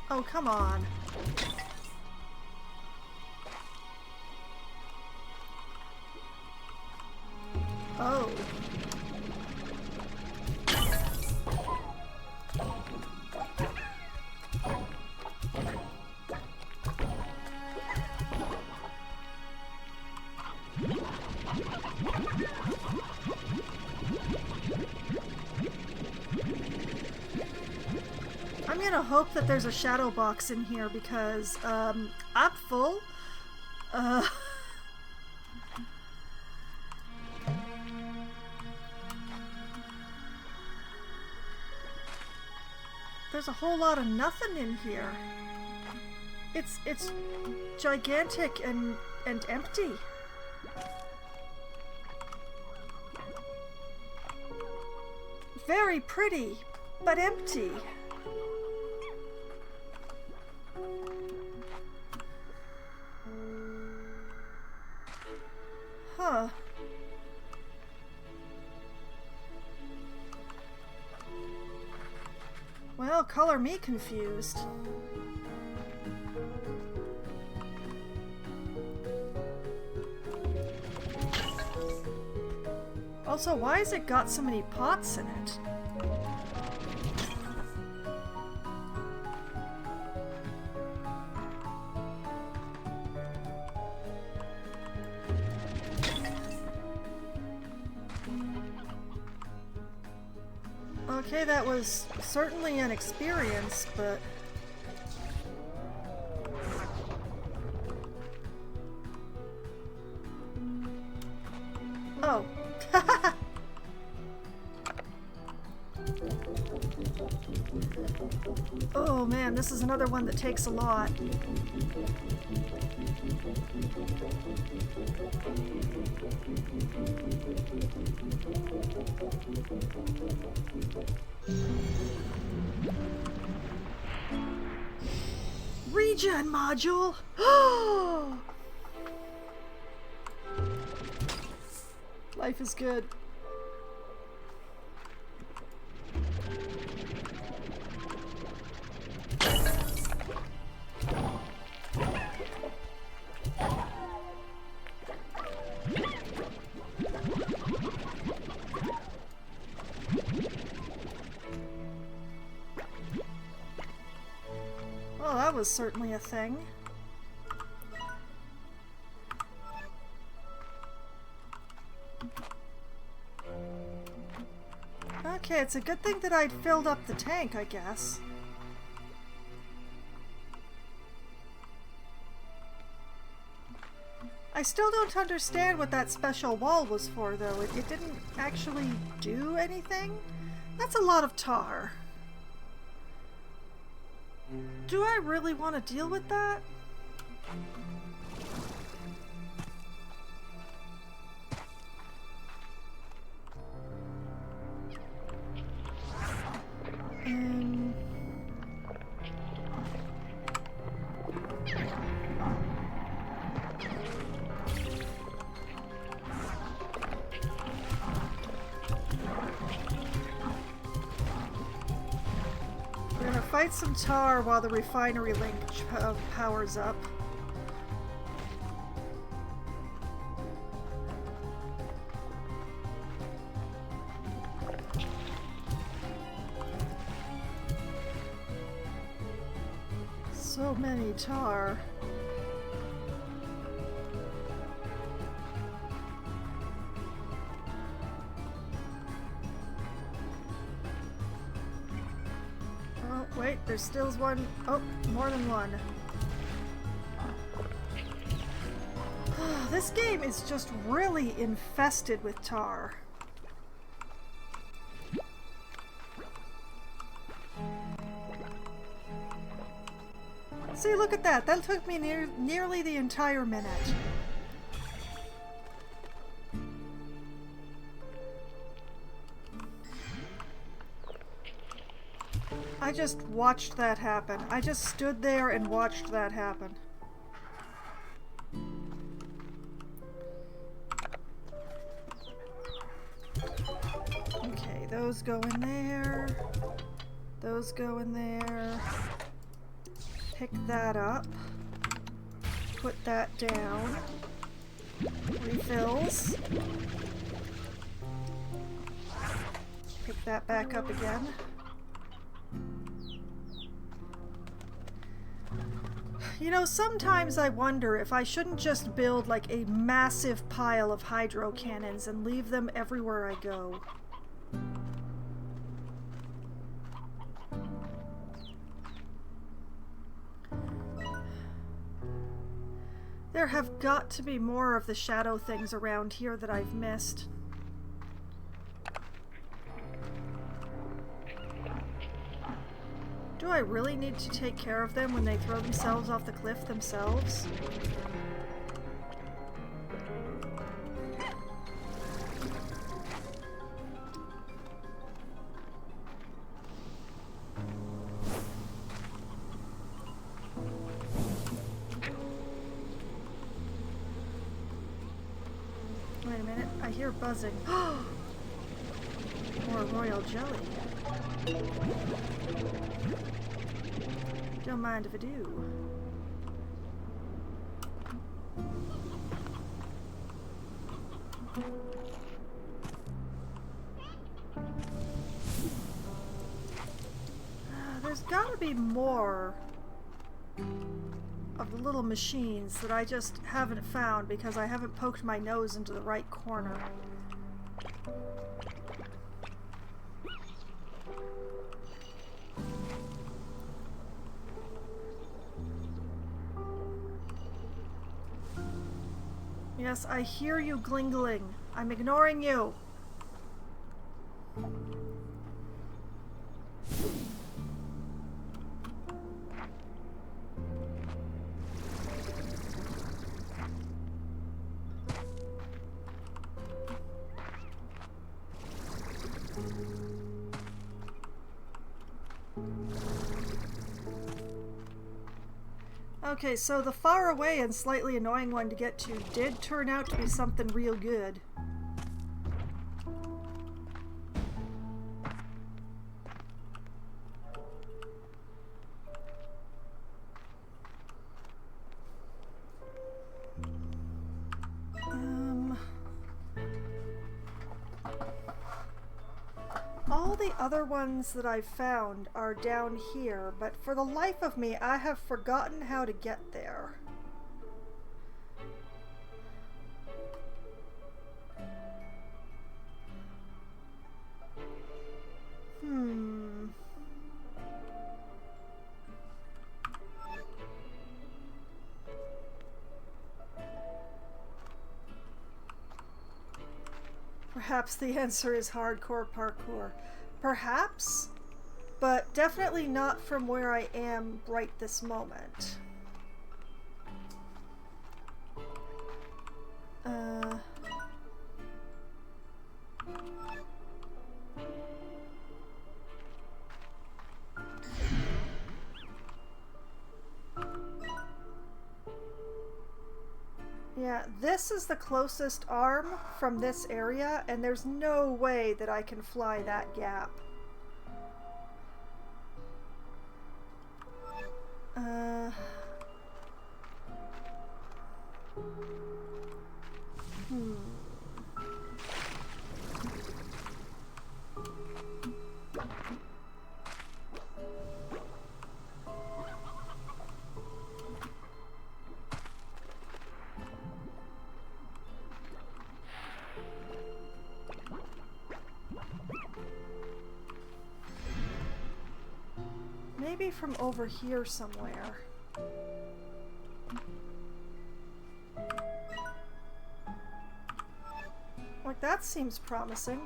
Oh, come on. Oh. I'm gonna hope that there's a shadow box in here because, I'm full. There's a whole lot of nothing in here. It's gigantic and empty. Very pretty, but empty. Huh. Well, color me confused. Also, why has it got so many pots in it? Okay, that was certainly an experience, but... Oh. Oh man, this is another one that takes a lot. Regen module! Life is good. Well, that was certainly a thing. Okay, it's a good thing that I'd filled up the tank, I guess. I still don't understand what that special wall was for, though. It didn't actually do anything? That's a lot of tar. Do I really want to deal with that? We're gonna fight some tar while the refinery link powers up. So many tar. Oh, wait, there's still one. Oh, more than one. This game is just really infested with tar. See, look at that. That took me nearly the entire minute. I just watched that happen. I just stood there and watched that happen. Okay, those go in there. Those go in there. Pick that up. Put that down. Refills. Pick that back up again. You know, sometimes I wonder if I shouldn't just build like a massive pile of hydro cannons and leave them everywhere I go. There have got to be more of the shadow things around here that I've missed. Do I really need to take care of them when they throw themselves off the cliff themselves? Wait a minute, I hear buzzing. More royal jelly. Don't mind if I do. There's gotta be more of the little machines that I just haven't found because I haven't poked my nose into the right corner. Yes, I hear you glingling. I'm ignoring you. Okay, so the far away and slightly annoying one to get to did turn out to be something real good. All the other ones that I've found are down here, but for the life of me, I have forgotten how to get there. Perhaps the answer is hardcore parkour. Perhaps, but definitely not from where I am right this moment. Yeah, this is the closest arm from this area, and there's no way that I can fly that gap. Maybe from over here somewhere. Like, that seems promising.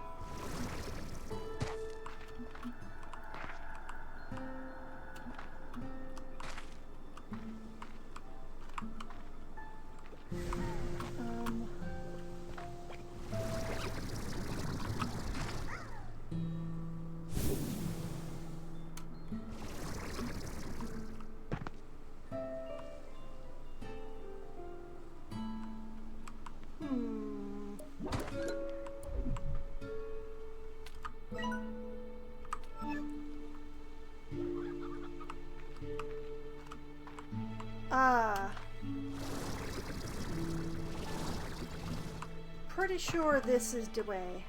pretty sure this is the way.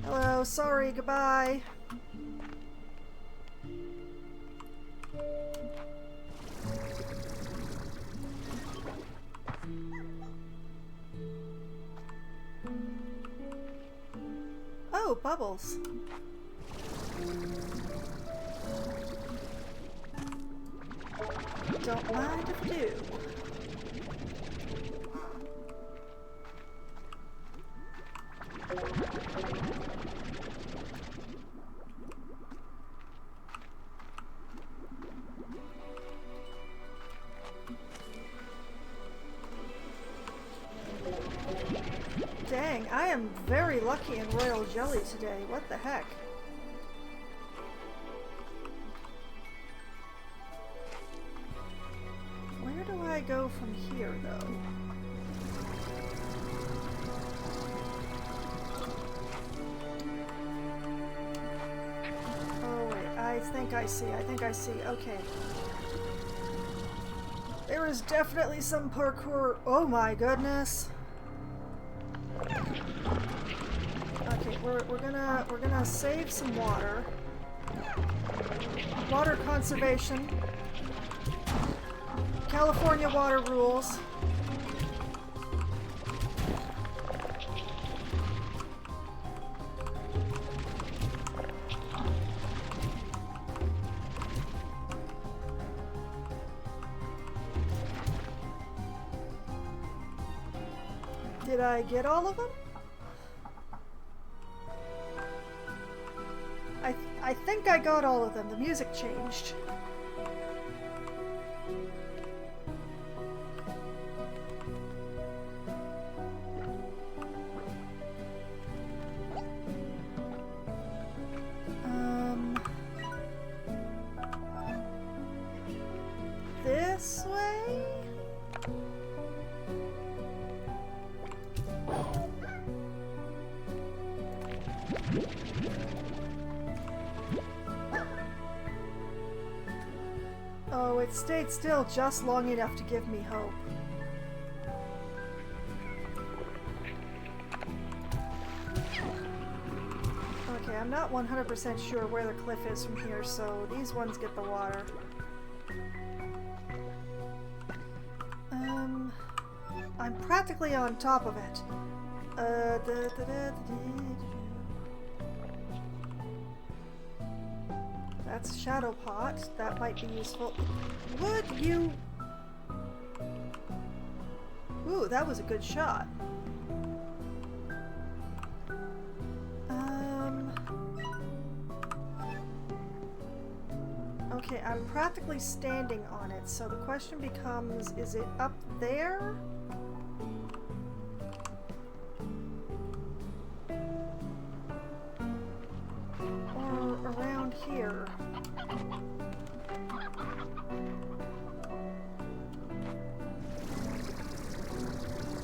Hello, sorry, goodbye. Oh, bubbles. Don't mind if I do. Dang, I am very lucky in royal jelly today. What the heck? Where do I go from here, though? Oh, wait. I think I see. Okay. There is definitely some parkour. Oh my goodness. Okay, we're gonna save some water. Water conservation. California water rules. Did I get all of them? I think I got all of them. The music changed. This way? Oh, it stayed still just long enough to give me hope. Okay, I'm not 100% sure where the cliff is from here, so these ones get the water. I'm practically on top of it. That's Shadow Pot. That might be useful. Would you... Ooh, that was a good shot. Okay, I'm practically standing on it, so the question becomes, is it up there? Or around here?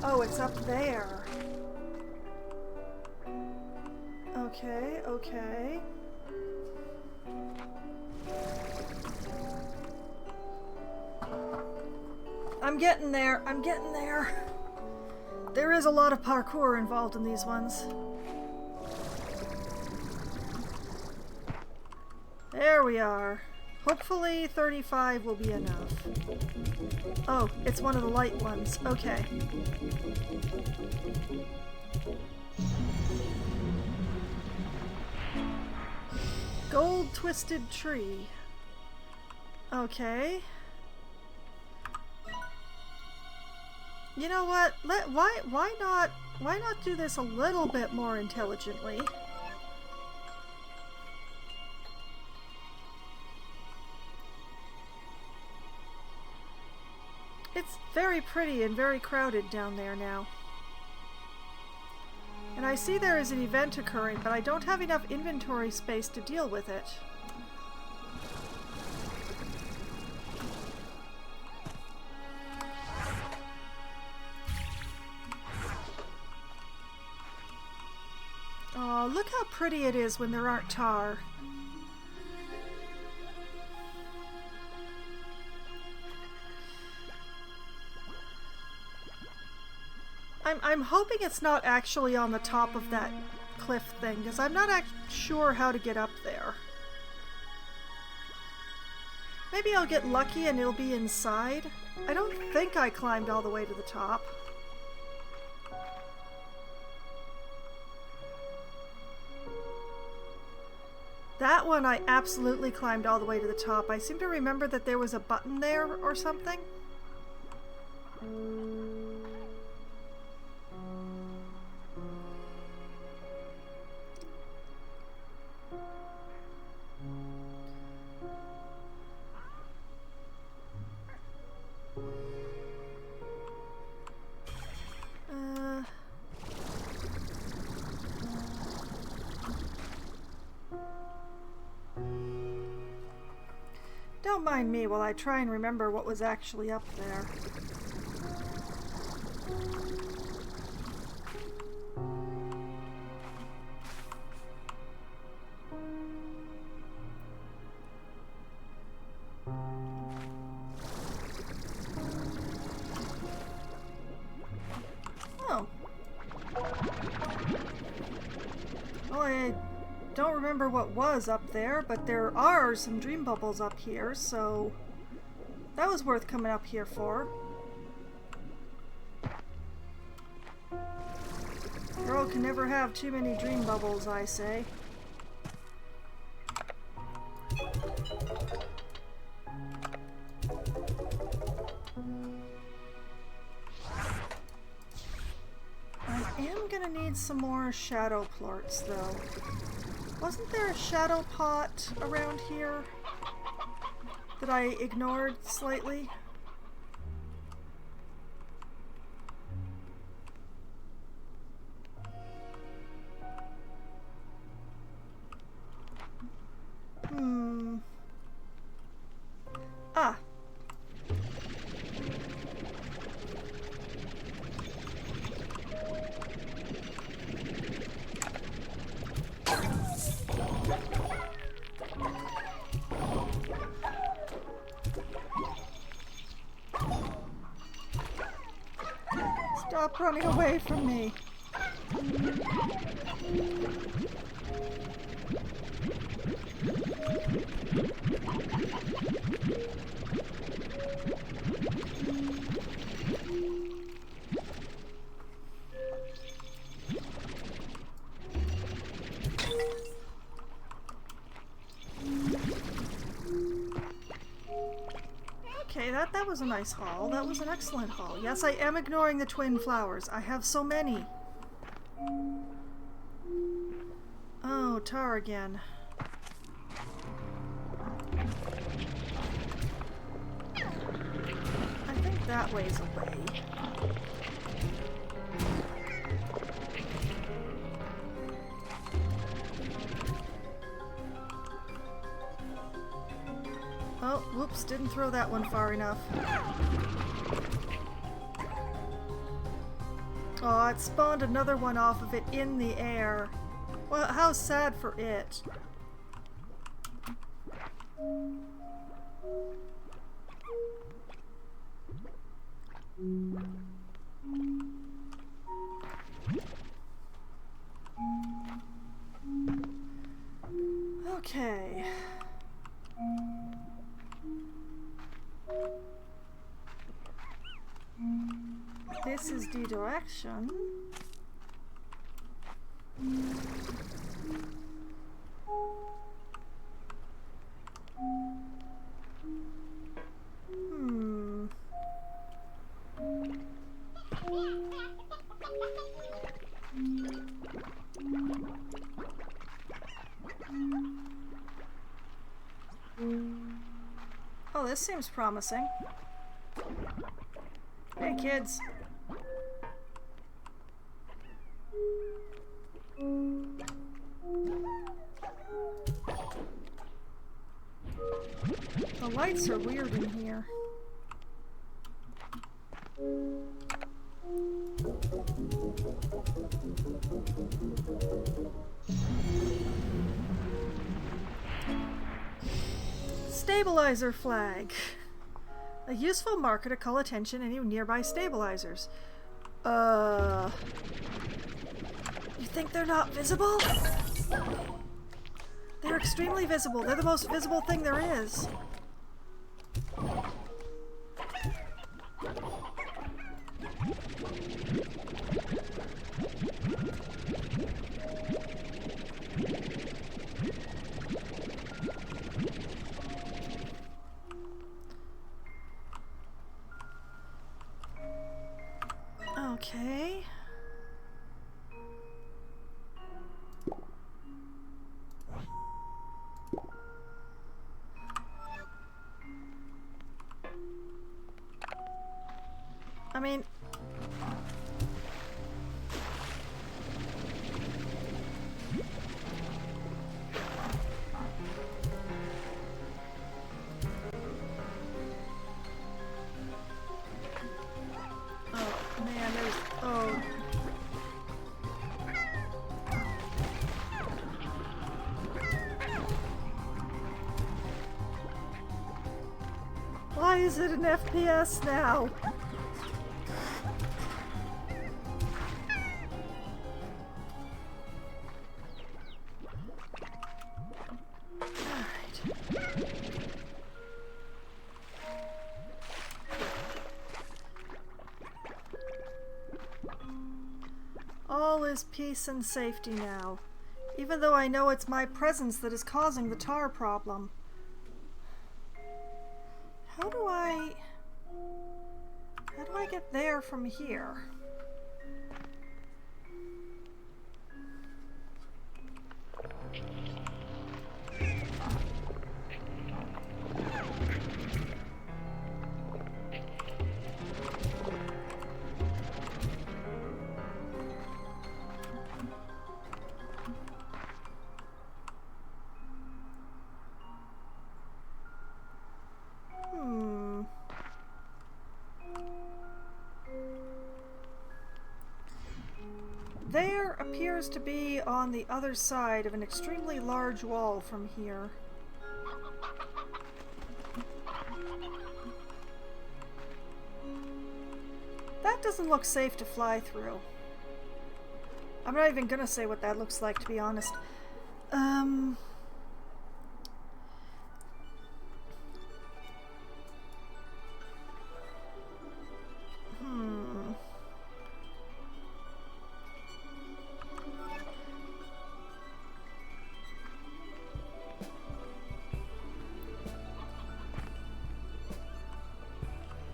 Oh, it's up there. Okay, okay. I'm getting there. I'm getting there. There is a lot of parkour involved in these ones. There we are. Hopefully 35 will be enough. Oh, it's one of the light ones. Okay. Gold twisted tree. Okay. You know what? Why not do this a little bit more intelligently? It's very pretty and very crowded down there now. And I see there is an event occurring, but I don't have enough inventory space to deal with it. Oh, look how pretty it is when there aren't tar. I'm hoping it's not actually on the top of that cliff thing, because I'm not sure how to get up there. Maybe I'll get lucky and it'll be inside. I don't think I climbed all the way to the top. That one I absolutely climbed all the way to the top. I seem to remember that there was a button there or something. Don't mind me while I try and remember what was actually up there. Oh. Well, I don't remember what was up there, but there are some dream bubbles up here, so that was worth coming up here for. Girl can never have too many dream bubbles, I say. I am gonna need some more shadow plorts, though. Wasn't there a shadow pot around here that I ignored slightly? Ah. Stop running away from me. Okay, that was a nice haul. That was an excellent haul. Yes, I am ignoring the twin flowers. I have so many. Oh, tar again. I think that way's away. Oh, whoops, didn't throw that one far enough. Oh, it spawned another one off of it in the air. Well, how sad for it. Okay. This is the direction. Oh, this seems promising. Hey, kids. The lights are weird in here. Stabilizer flag. A useful marker to call attention to any nearby stabilizers. You think they're not visible? They're extremely visible. They're the most visible thing there is. Okay. I mean, oh man, there's, oh. Why is it an FPS now? All is peace and safety now, even though I know it's my presence that is causing the tar problem. How do I get there from here? There appears to be on the other side of an extremely large wall from here. That doesn't look safe to fly through. I'm not even gonna say what that looks like, to be honest.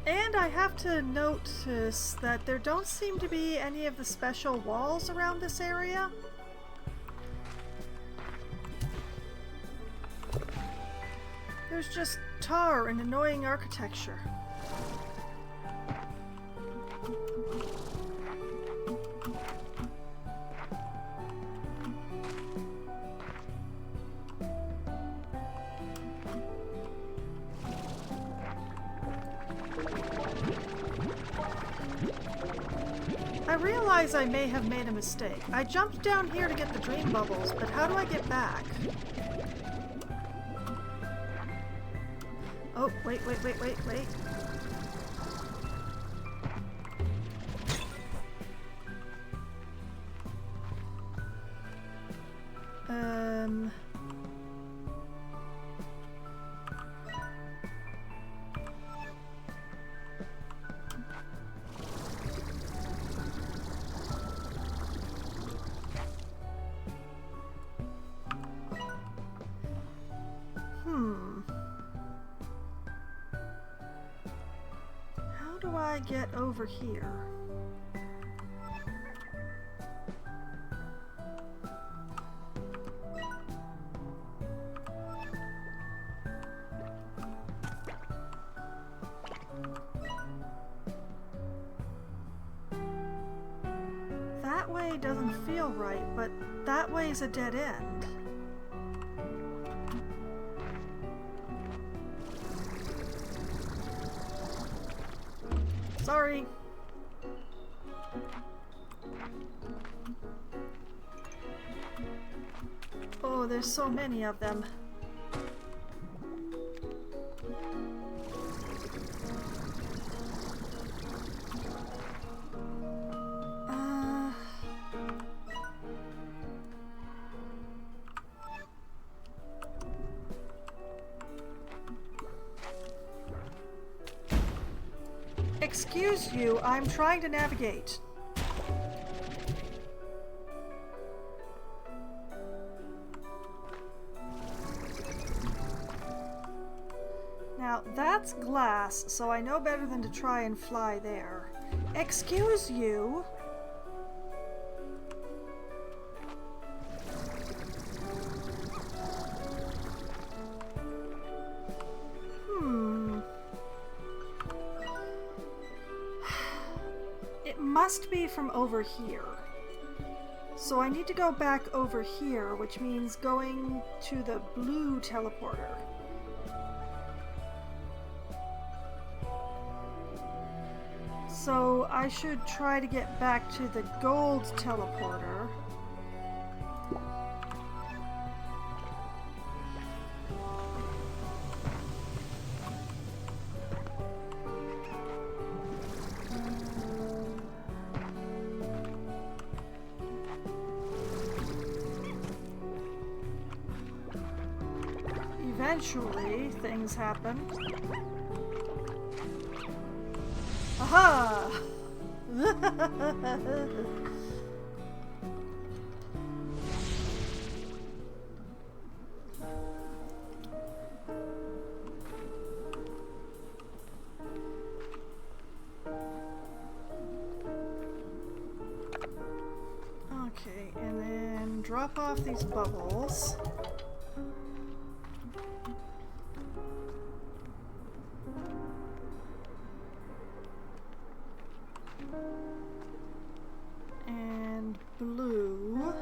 And I have to notice that there don't seem to be any of the special walls around this area. There's just tar and annoying architecture. I realize I may have made a mistake. I jumped down here to get the dream bubbles, but how do I get back? Oh, wait. How do I get over here? That way doesn't feel right, but that way's a dead end. Sorry. Oh, there's so many of them. Excuse you, I'm trying to navigate. Now, that's glass, so I know better than to try and fly there. Excuse you? It must be from over here. So I need to go back over here, which means going to the blue teleporter. So I should try to get back to the gold teleporter. Eventually, things happen. Aha! Okay, and then drop off these bubbles. And blue.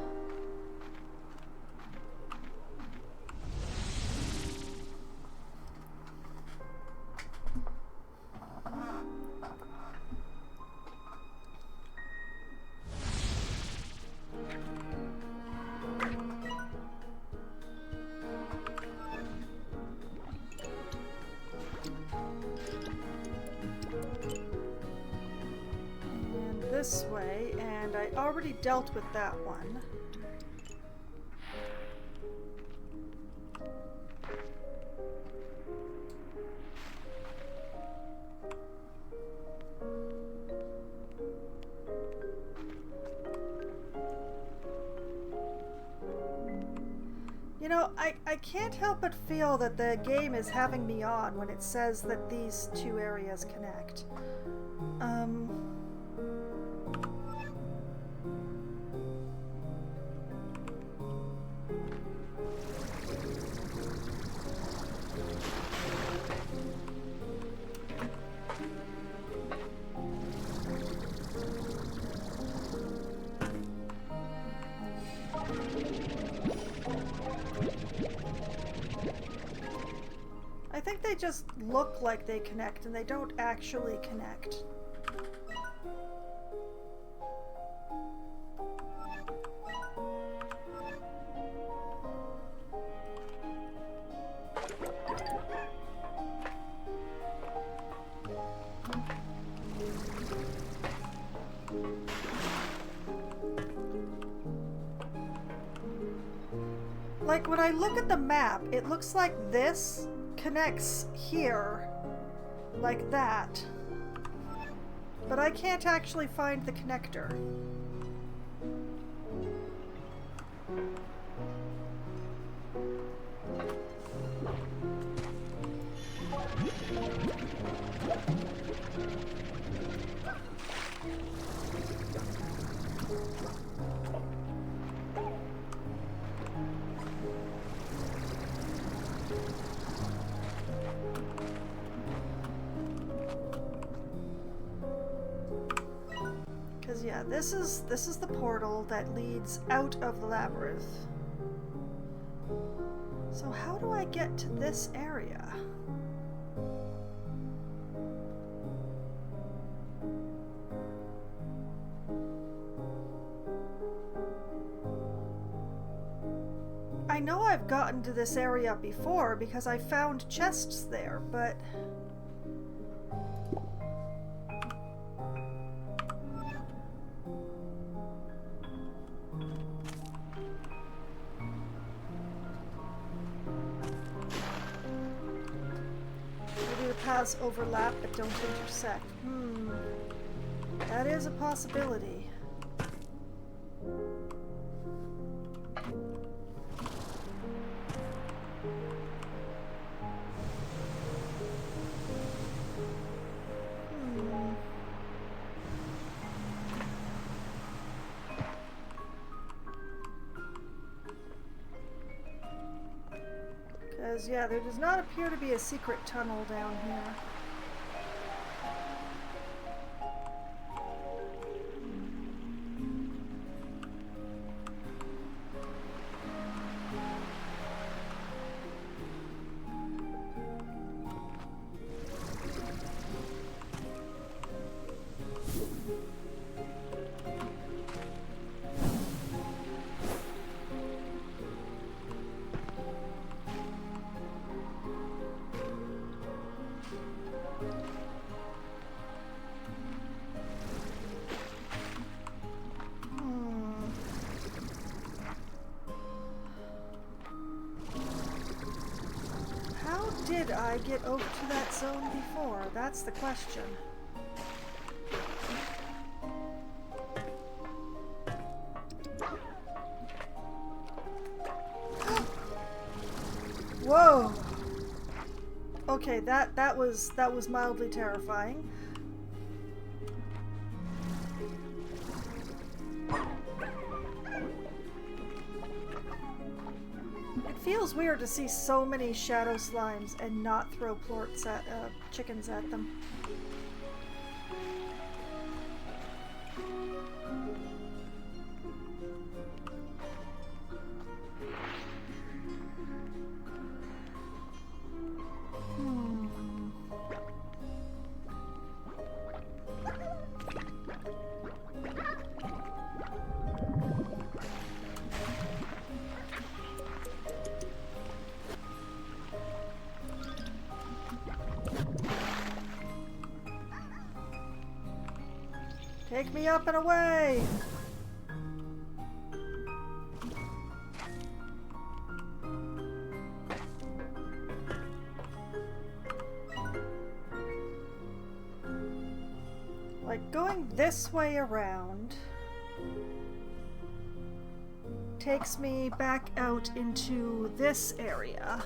This way, and I already dealt with that one. You know, I can't help but feel that the game is having me on when it says that these two areas connect. I think they just look like they connect and they don't actually connect. Like, when I look at the map, it looks like this connects here, like that. But I can't actually find the connector. Yeah, this is the portal that leads out of the labyrinth. So how do I get to this area? I know I've gotten to this area before because I found chests there, but paths overlap but don't intersect. That is a possibility. Because, yeah, there does not appear to be a secret tunnel down here. Did I get over to that zone before? That's the question. Whoa! Okay, that was mildly terrifying. Feels weird to see so many shadow slimes and not throw plorts at chickens at them. Take me up and away! Like, going this way around takes me back out into this area.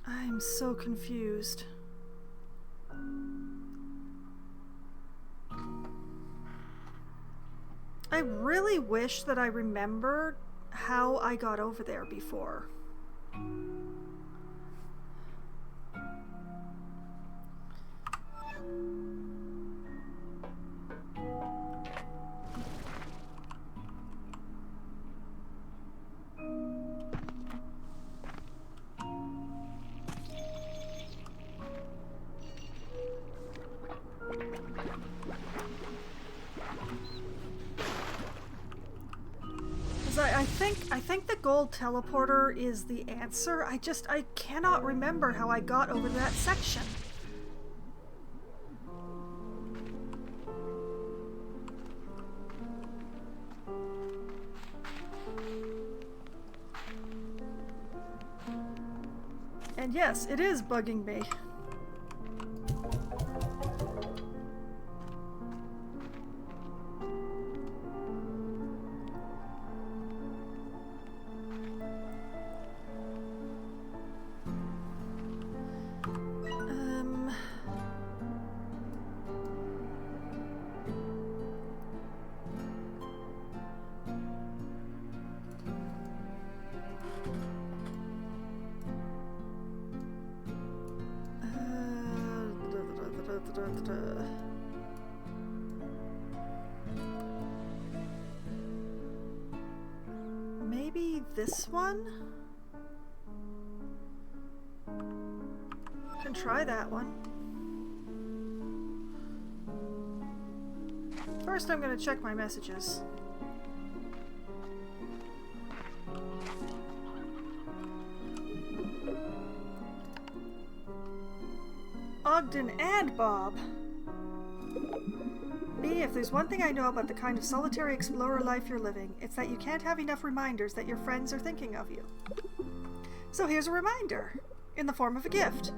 I'm so confused. I really wish that I remembered how I got over there before. I think the gold teleporter is the answer. I cannot remember how I got over that section. And yes, it is bugging me. Maybe this one? Can try that one. First, I'm gonna check my messages. Ogden and Bob. B, if there's one thing I know about the kind of solitary explorer life you're living, it's that you can't have enough reminders that your friends are thinking of you. So here's a reminder, in the form of a gift.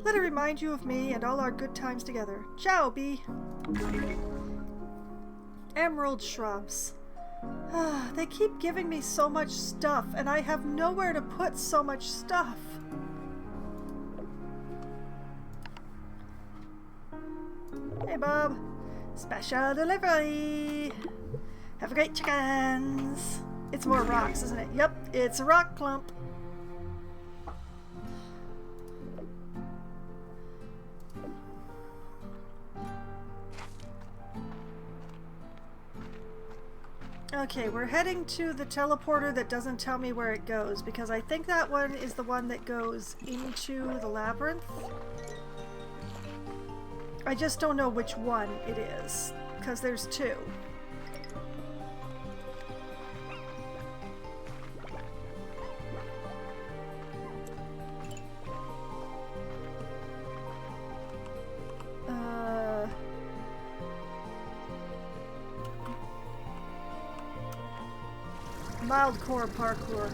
Let it remind you of me and all our good times together. Ciao, B. Emerald shrubs. They keep giving me so much stuff, and I have nowhere to put so much stuff. Hey, Bob. Special delivery. Have a great chickens. It's more rocks, isn't it? Yep, it's a rock clump. Okay, we're heading to the teleporter that doesn't tell me where it goes, because I think that one is the one that goes into the labyrinth. I just don't know which one it is, because there's two. Mildcore parkour.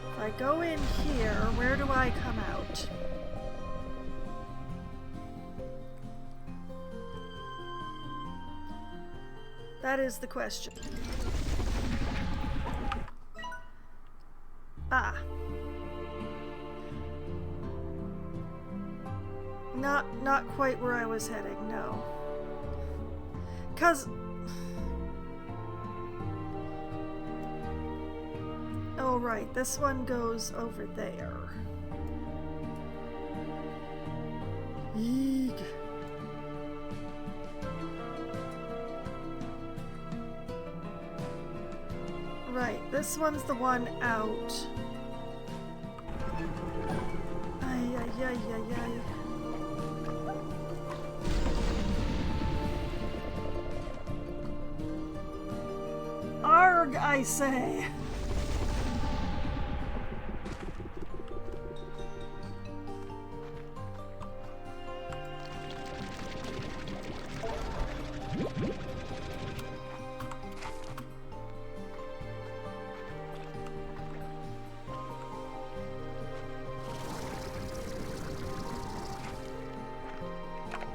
If I go in here, where do I come out? That is the question. Ah. Not quite where I was heading, no. 'Cause... Oh, right, this one goes over there. Eek. Right, this one's the one out. Ay, ay, ay, ay, ay. Arg, I say.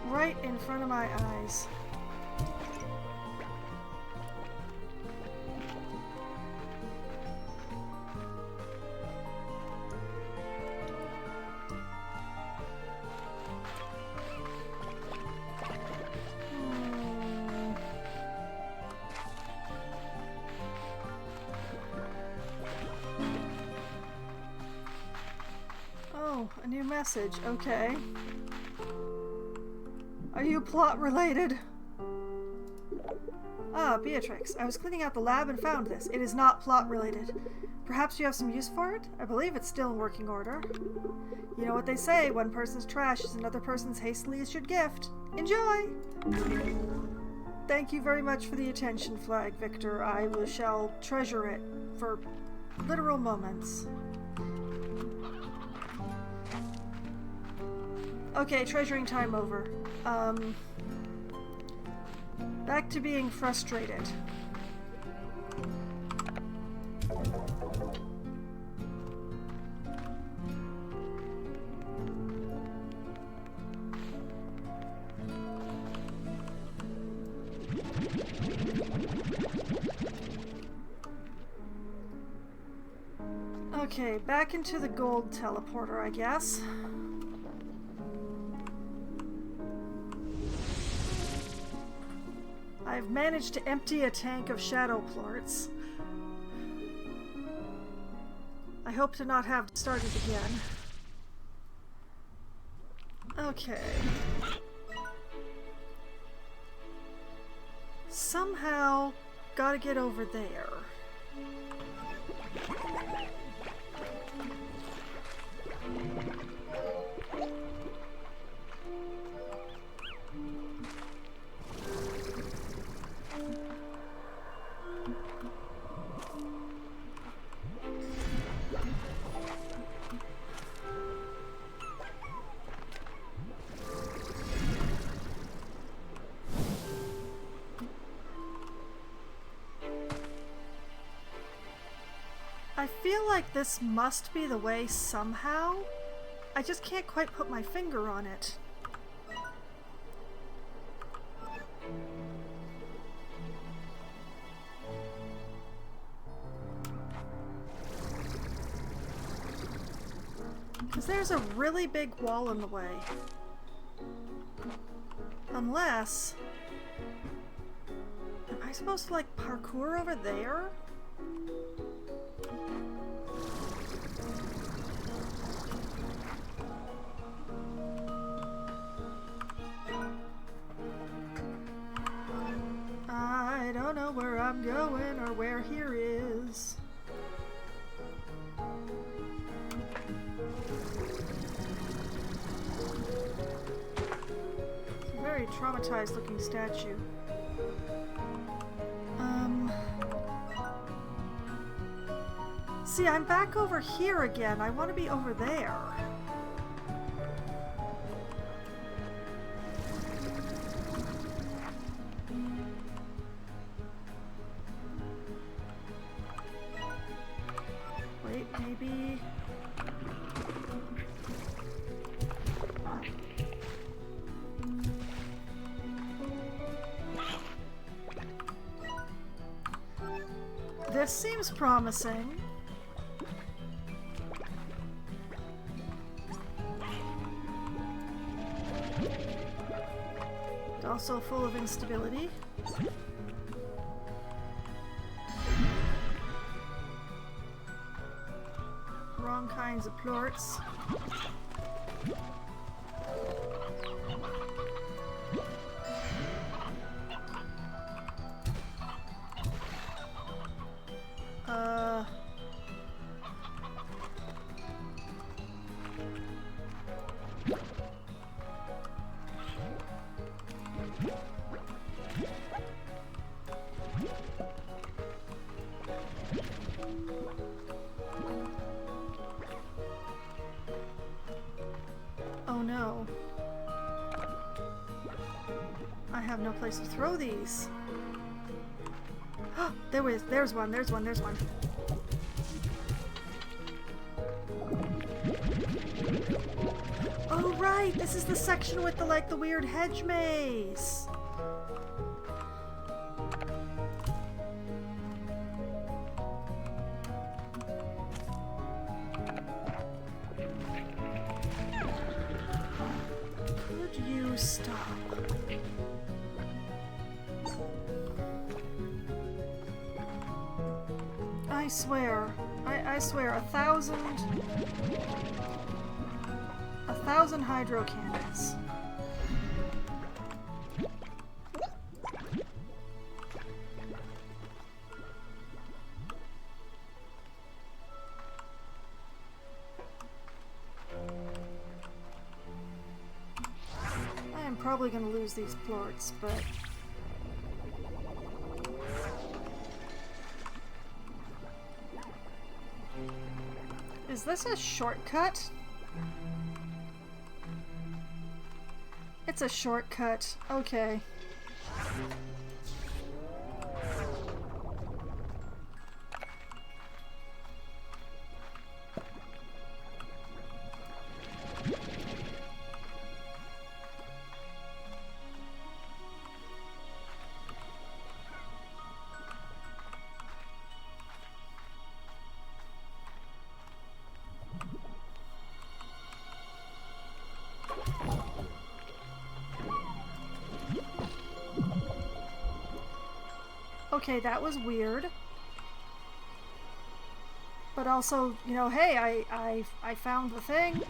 Right in front of my eyes. Oh, a new message. Okay. Are you plot related? Ah, Beatrix. I was cleaning out the lab and found this. It is not plot related. Perhaps you have some use for it? I believe it's still in working order. You know what they say, one person's trash is another person's hastily issued gift. Enjoy! Thank you very much for the attention, Flag Victor. I shall treasure it for literal moments. Okay, treasuring time over. Back to being frustrated. Okay, back into the gold teleporter, I guess. I've managed to empty a tank of shadow plorts. I hope to not have to start it again. Okay. Somehow, gotta get over there. I feel like this must be the way somehow. I just can't quite put my finger on it. Because there's a really big wall in the way. Unless... Am I supposed to, like, parkour over there? I don't know where I'm going or where here is. It's a very traumatized looking statue. See, I'm back over here again. I want to be over there. Wait, maybe... This seems promising. Also full of instability. Wrong kinds of plorts. Oh no. I have no place to throw these. There's one. Oh right, this is the section with the weird hedge maze. Could you stop? I swear, 1,000 hydro cannons. I am probably going to lose these plorts, but... Is this a shortcut? It's a shortcut. Okay. Okay, that was weird. But also, you know, hey, I found the thing.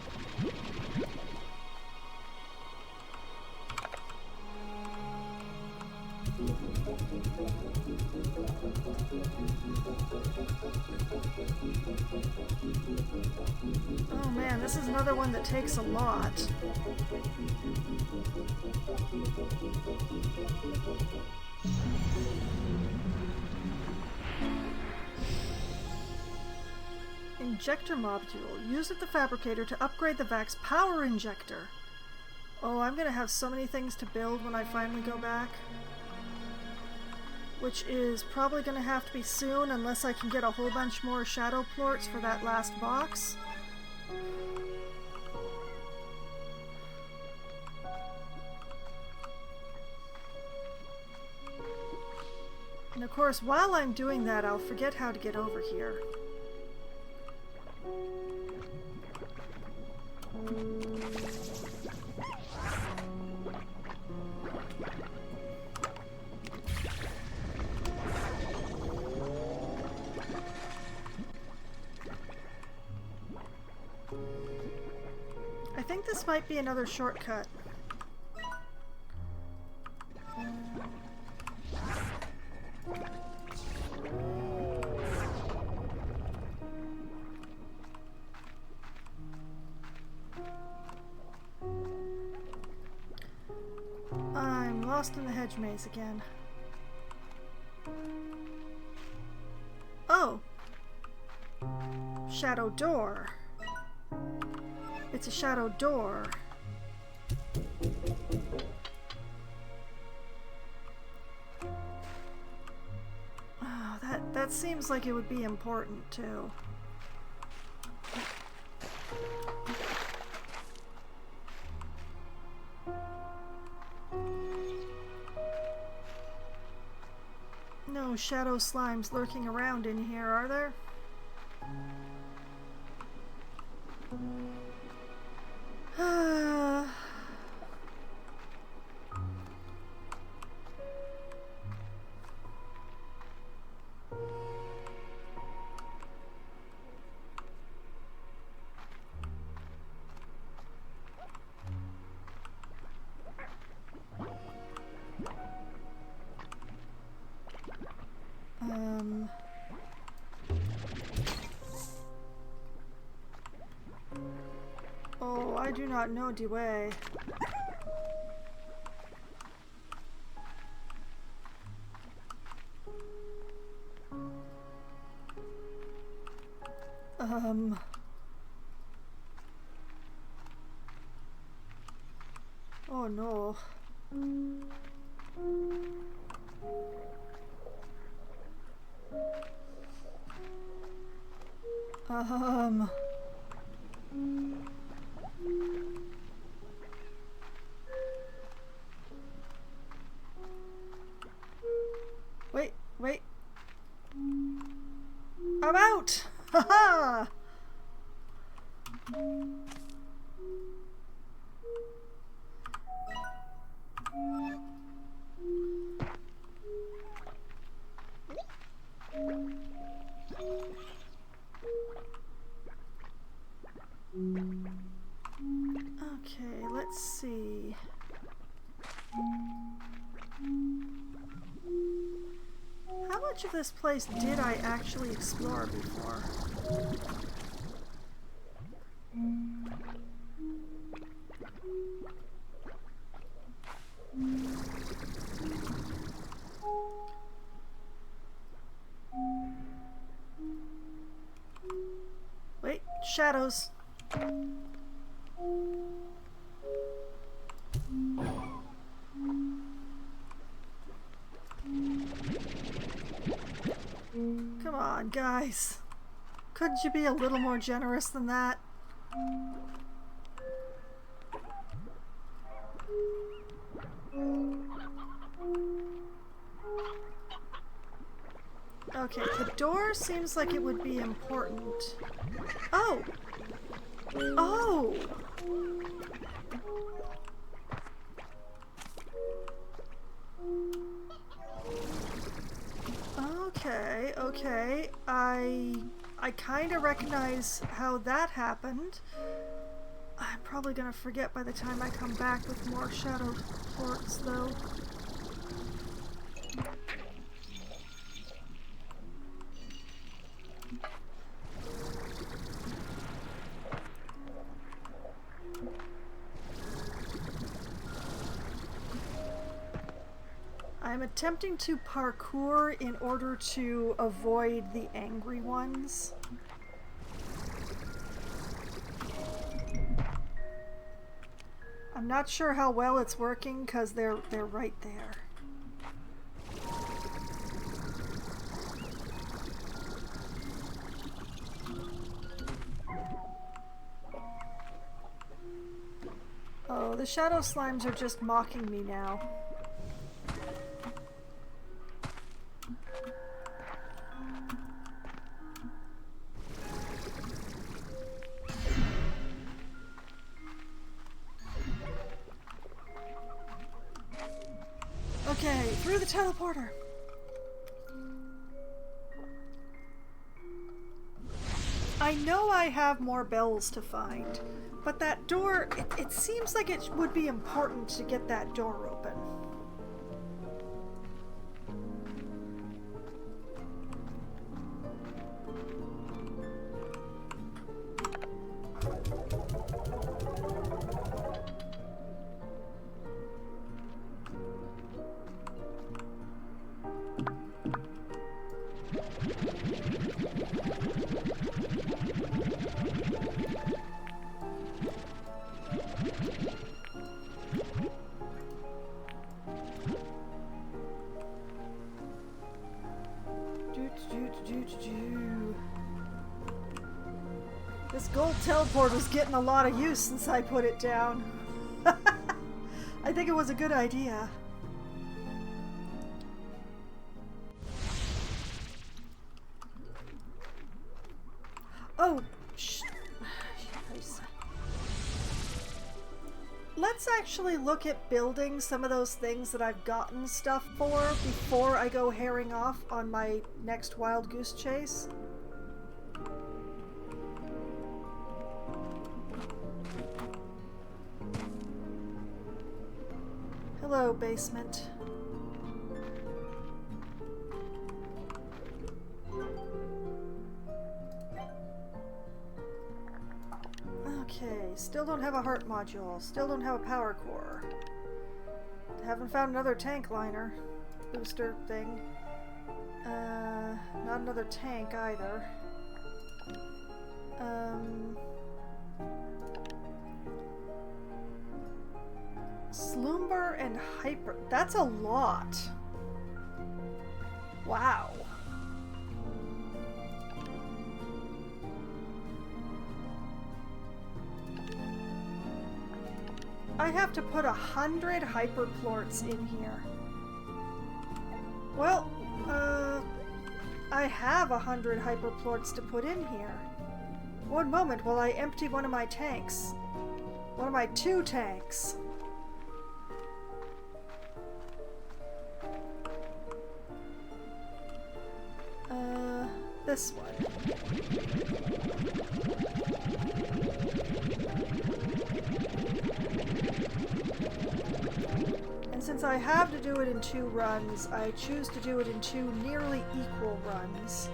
Oh man, this is another one that takes a lot. Injector module. Used at the fabricator to upgrade the VAC's power injector. Oh, I'm gonna have so many things to build when I finally go back. which is probably going to have to be soon unless I can get a whole bunch more shadow plorts for that last box. And of course, while I'm doing that, I'll forget how to get over here. I think this might be another shortcut. I'm lost in the hedge maze again. Oh! Shadow door. It's a shadow door. Oh, that seems like it would be important too. No shadow slimes lurking around in here, are there? Oh, I do not know the way. Oh no. Wait. I'm out! Haha! Okay, let's see. How much of this place did I actually explore before? Wait, shadows. Come on, guys. Couldn't you be a little more generous than that? Okay, the door seems like it would be important. Oh! Oh! Okay. I kind of recognize how that happened. I'm probably gonna forget by the time I come back with more shadow ports, though. I'm attempting to parkour in order to avoid the angry ones. I'm not sure how well it's working because they're right there. Oh, the shadow slimes are just mocking me now. Okay, through the teleporter. I know I have more bells to find, but that door, it seems like it would be important to get that door open. This gold teleporter's getting a lot of use since I put it down. I think it was a good idea. Oh, let's actually look at building some of those things that I've gotten stuff for before I go herring off on my next wild goose chase. Hello, basement. Okay, still don't have a heart module. Still don't have a power core. Haven't found another tank liner booster thing. Not another tank either. Slumber and Hyper. That's a lot. Wow. I have to put 100 hyperplorts in here. Well, I have 100 hyperplorts to put in here. One moment while I empty one of my tanks. One of my 2 tanks. This one. And since I have to do it in 2 runs, I choose to do it in 2 nearly equal runs.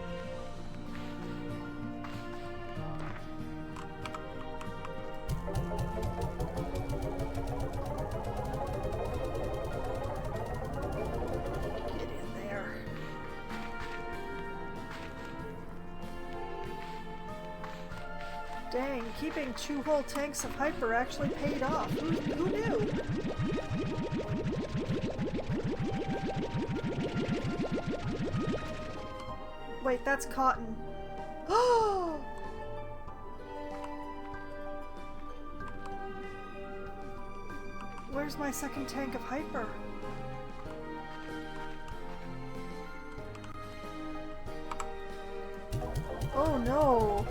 Dang, keeping 2 whole tanks of hyper actually paid off. Who knew? Wait, that's cotton. Oh! Where's my second tank of hyper? Oh no!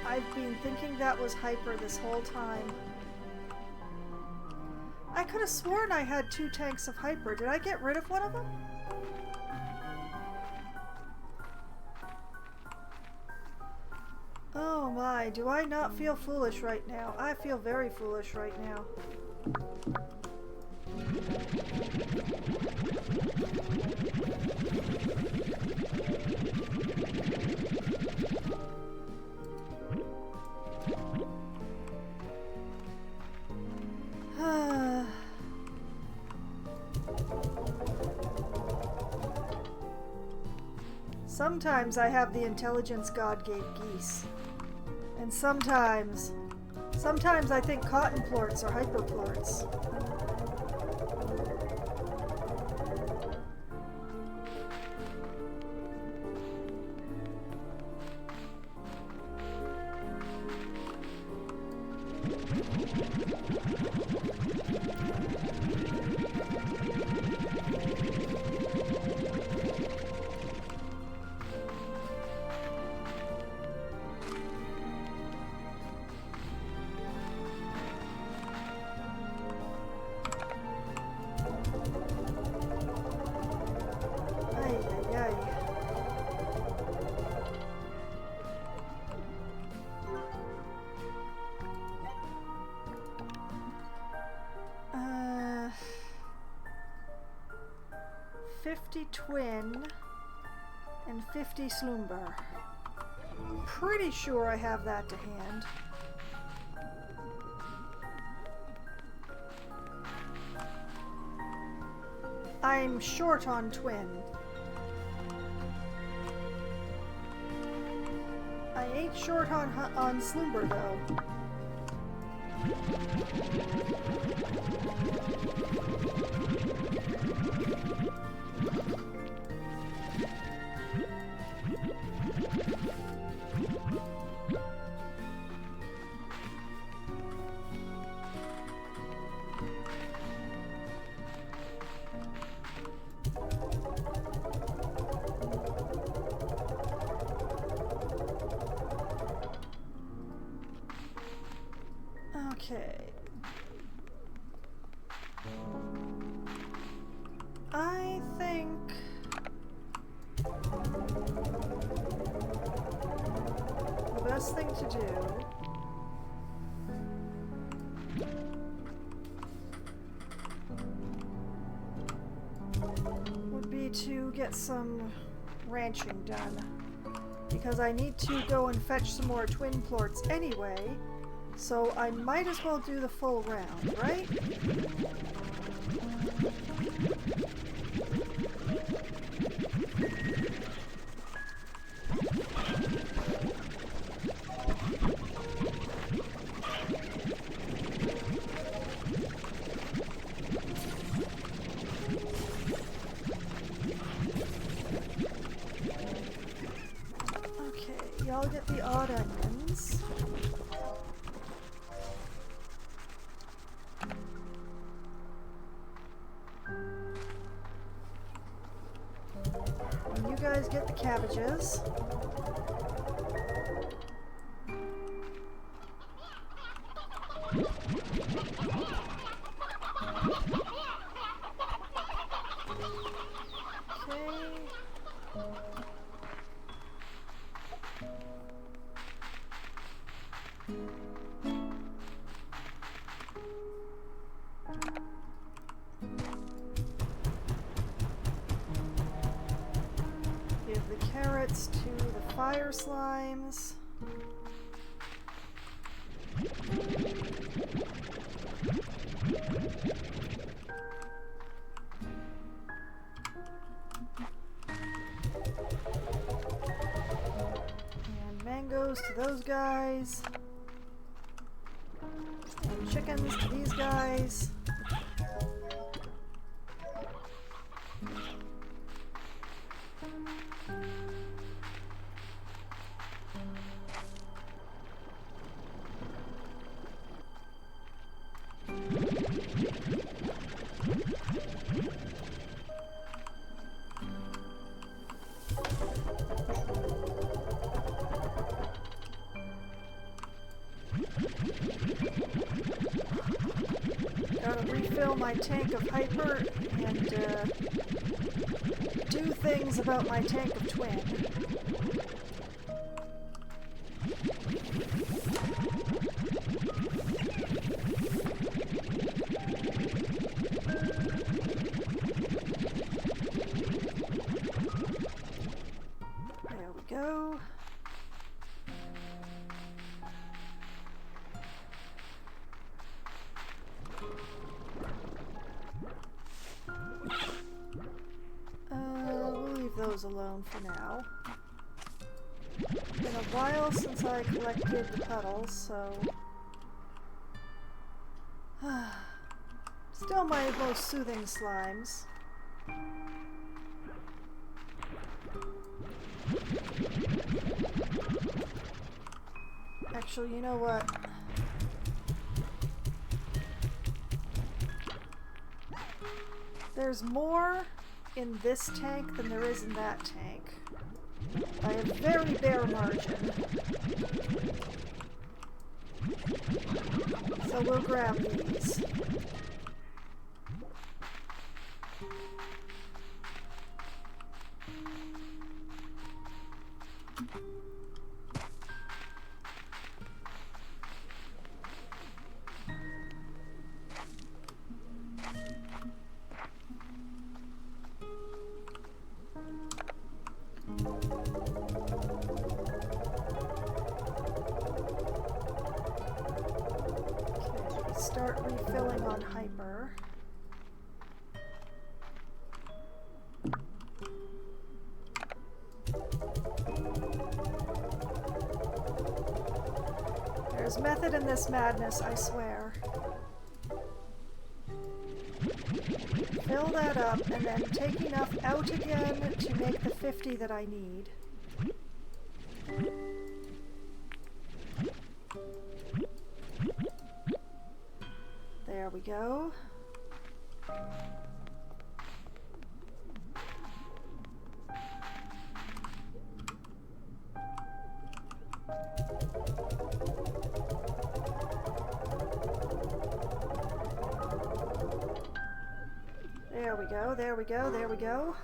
I've been thinking that was hyper this whole time. I could have sworn I had 2 tanks of hyper. Did I get rid of one of them? Oh my, do I not feel foolish right now? I feel very foolish right now. Sometimes I have the intelligence God gave geese. And sometimes I think cotton plorts are hyperplorts. Uh, 50 twin and 50 slumber. Pretty sure I have that to hand. I'm short on twin. I ain't short on slumber though. Okay. I think the best thing to do would be to get some ranching done, because I need to go and fetch some more twin plorts anyway. So I might as well do the full round, right? Okay, y'all get the odd onions. You guys get the cabbages. Okay. Give the carrots to the fire slimes. And mangoes to those guys. And chickens to these guys. Gotta refill my tank of hyper and do things about my tank of twin. There we go. We'll leave those alone for now. Been a while since I collected the petals, so still my most soothing slimes. Actually, you know what? there's more in this tank than there is in that tank. By a very bare margin. So we'll grab these. Start refilling on hyper. There's method in this madness, I swear. Fill that up and then take enough out again to make the 50 that I need. There we go. There we go, there we go, there we go.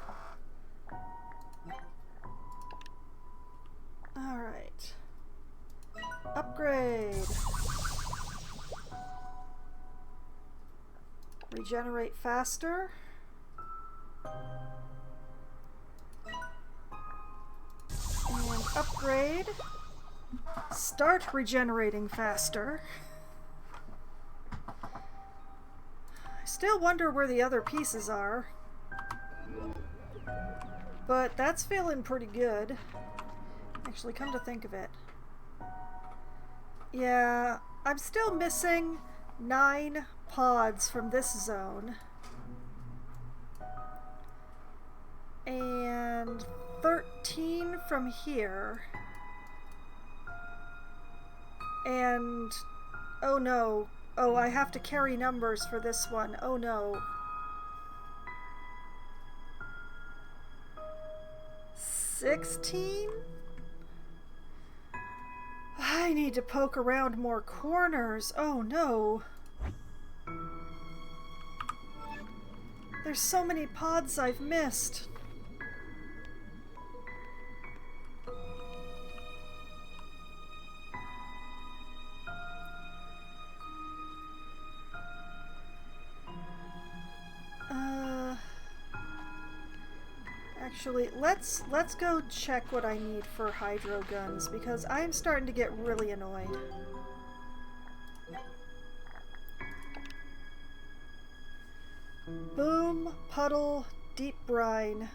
All right. Upgrade. Regenerate faster. And upgrade. Start regenerating faster. I still wonder where the other pieces are. But that's feeling pretty good. Actually, come to think of it. Yeah, I'm still missing 9 pods from this zone. And 13 from here. And oh no. Oh, I have to carry numbers for this one. Oh no. 16? I need to poke around more corners. Oh no. There's so many pods I've missed. Actually, let's go check what I need for hydro guns because I'm starting to get really annoyed. Boom, puddle, deep brine.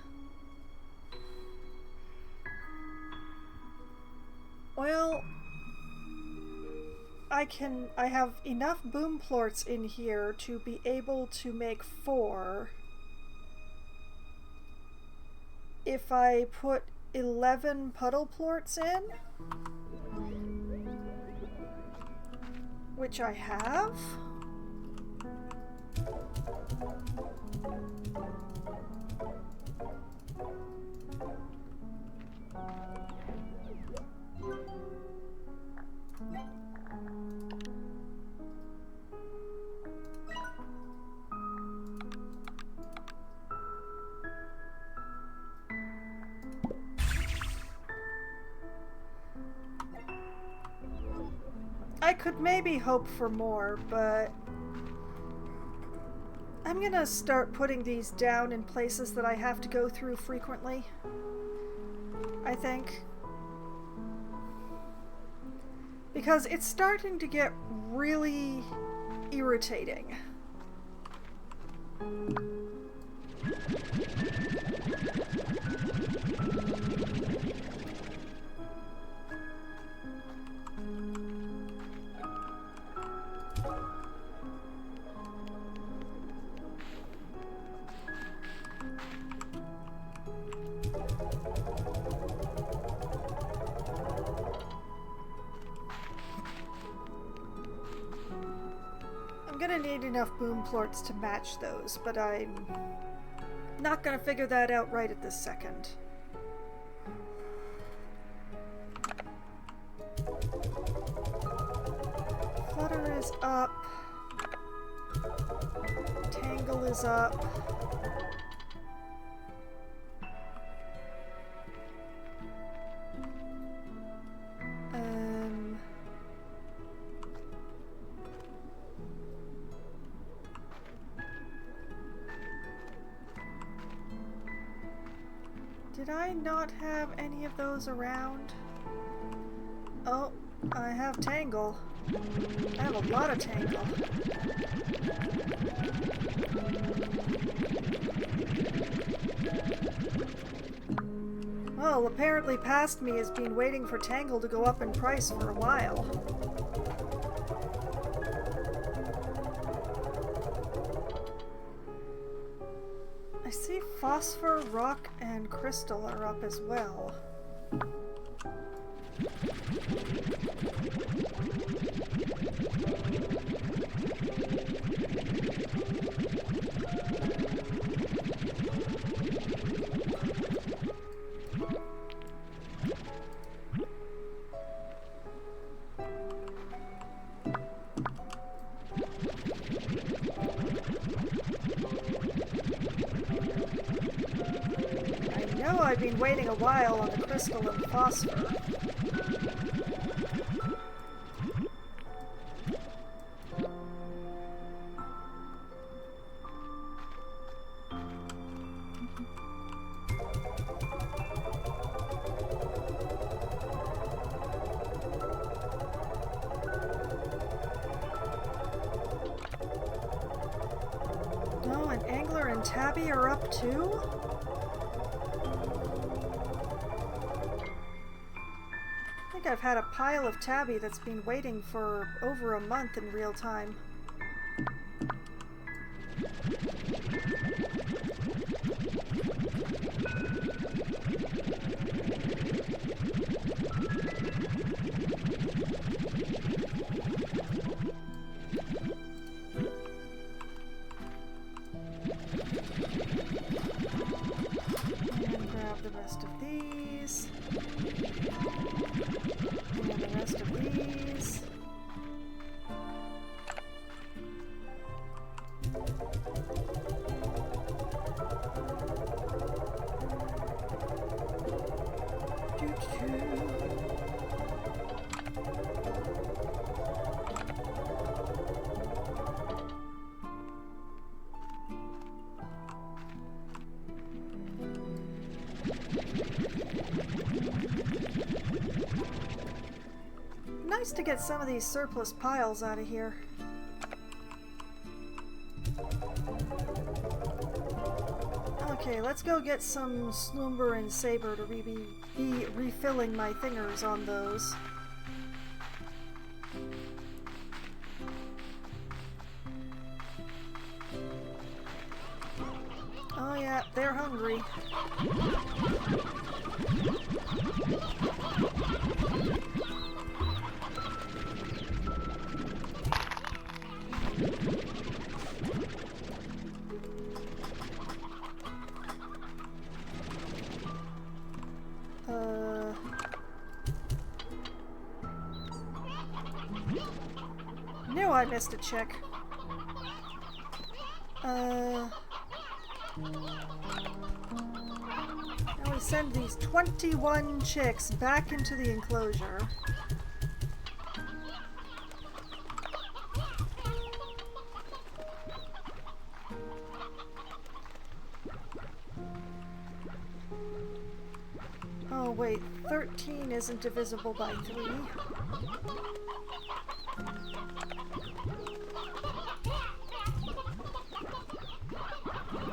Well, I have enough boom plorts in here to be able to make 4. If I put 11 puddle plorts in, which I have. I could maybe hope for more, but I'm gonna start putting these down in places that I have to go through frequently, I think. Because it's starting to get really irritating. I'm gonna need enough boom plorts to match those, but I'm Not gonna figure that out right at this second. Flutter is up. Tangle is up. Did I not have any of those around? Oh, I have Tangle. I have a lot of Tangle. Well, apparently past me has been waiting for Tangle to go up in price for a while. I see Phosphor, Rock, and Crystal are up as well. I've been waiting a while on the Crystal and Phosphor. Oh, and Angler and Tabby are up too? I think I've had a pile of Tabby that's been waiting for over a month in real time. And grab the rest of these. And the rest of these. Nice to get some of these surplus piles out of here. Okay, let's go get some Slumber and Saber to be refilling my fingers on those. Oh yeah, they're hungry. Knew I missed a chick. Now we send these 21 chicks back into the enclosure. Oh wait, 13 isn't divisible by 3.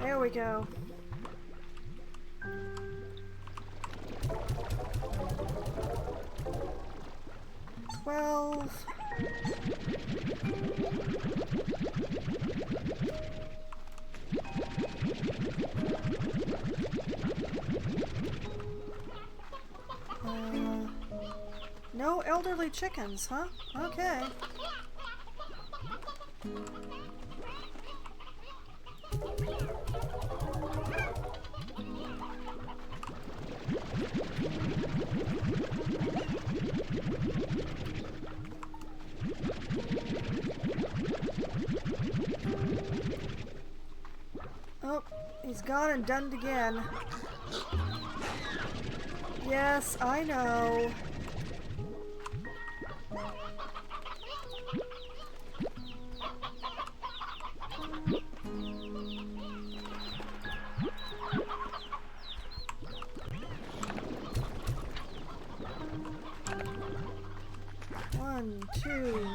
There we go. $12. No elderly chickens, huh? Okay. gone and done it again. Yes, I know. One, two.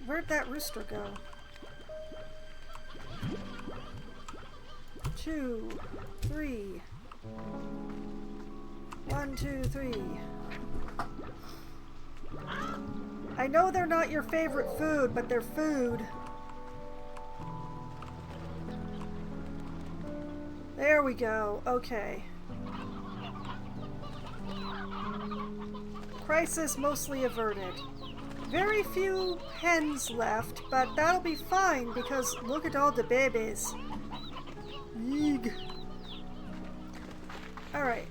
Where'd that rooster go? 2, 3. 1, 2, 3. I know they're not your favorite food, but they're food. There we go. Okay. Crisis mostly averted. Very few hens left, but that'll be fine because look at all the babies. Yeeg. Alright.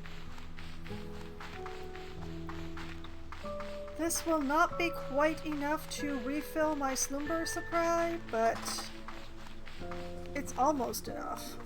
This will not be quite enough to refill my slumber supply, but it's almost enough.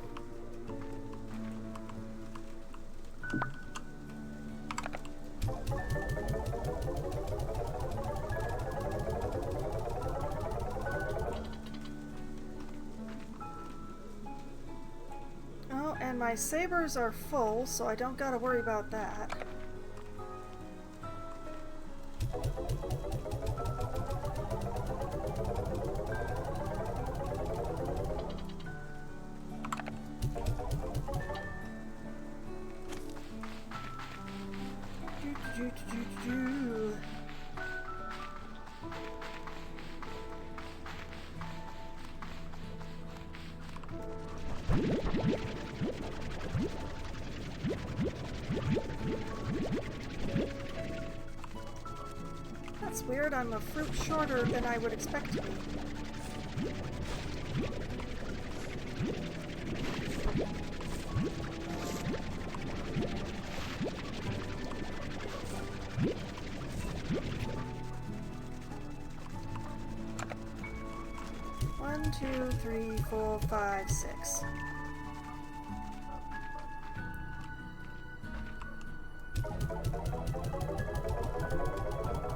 Oh, and my sabers are full, so I don't gotta worry about that. That's weird, I'm a fruit shorter than I would expect to be. One, 2, 3, 4, 5, 6.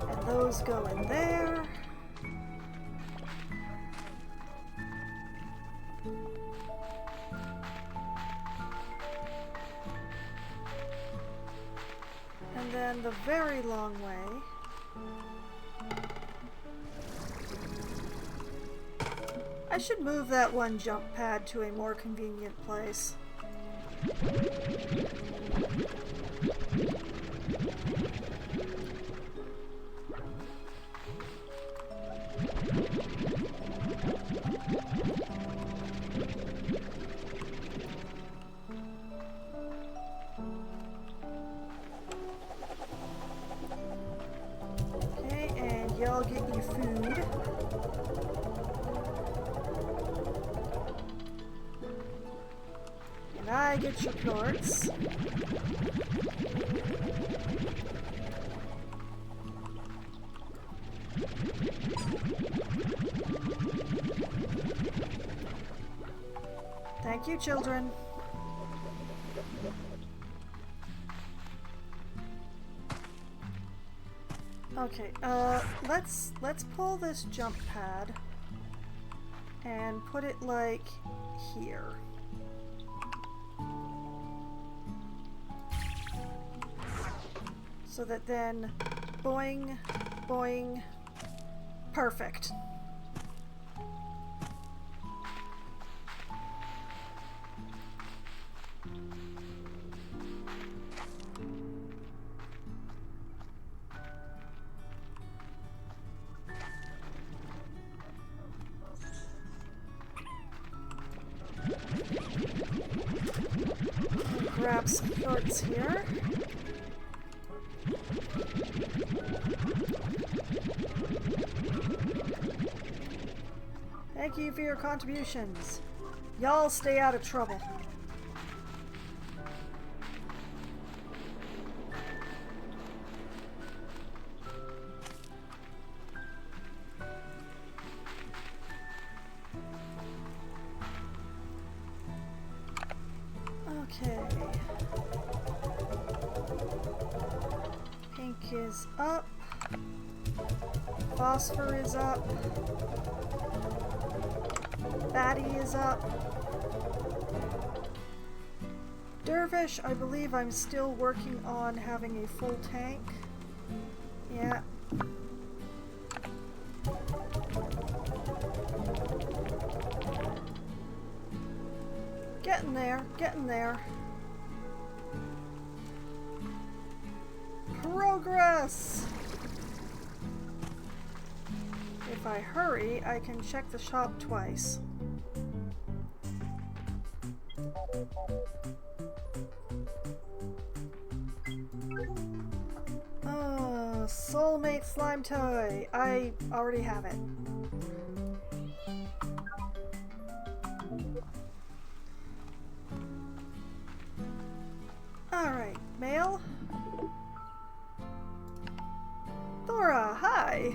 And those go in there. And then the very long way. I should move that one jump pad to a more convenient place. Okay, and y'all get you food. And I get your plorts. Thank you, children. Okay, let's pull this jump pad and put it like here. So that then boing, boing, perfect. Grab some plorts here. Thank you for your contributions. Y'all stay out of trouble. Okay. Pink is up. Phosphor is up. Batty is up. Dervish, I believe I'm still working on having a full tank. Yeah. Getting there, getting there. Progress! If I hurry, I can check the shop twice. Oh, soulmate slime toy. I already have it. Alright, mail. Thora, hi!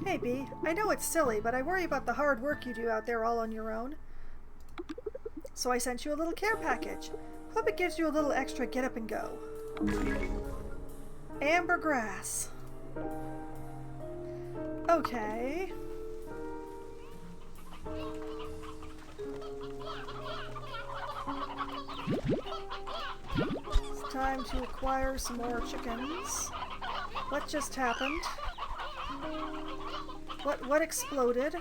Hey Bee, I know it's silly, but I worry about the hard work you do out there all on your own. So I sent you a little care package. Hope it gives you a little extra get up and go. Amber grass. Okay. It's time to acquire some more chickens. What just happened? What exploded?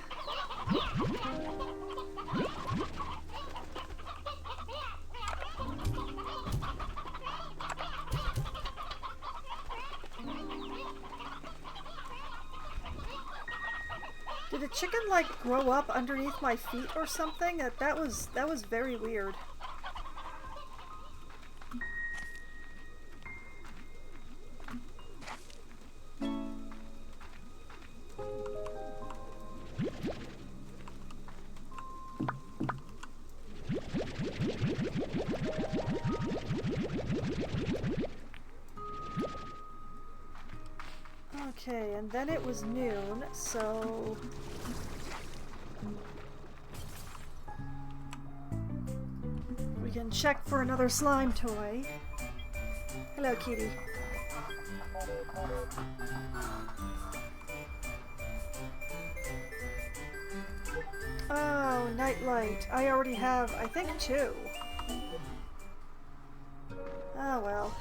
Did a chicken like grow up underneath my feet or something? That was very weird. Okay, and then it was noon, so we can check for another slime toy. Hello, kitty. Oh, nightlight. I already have, I think, 2. Oh well.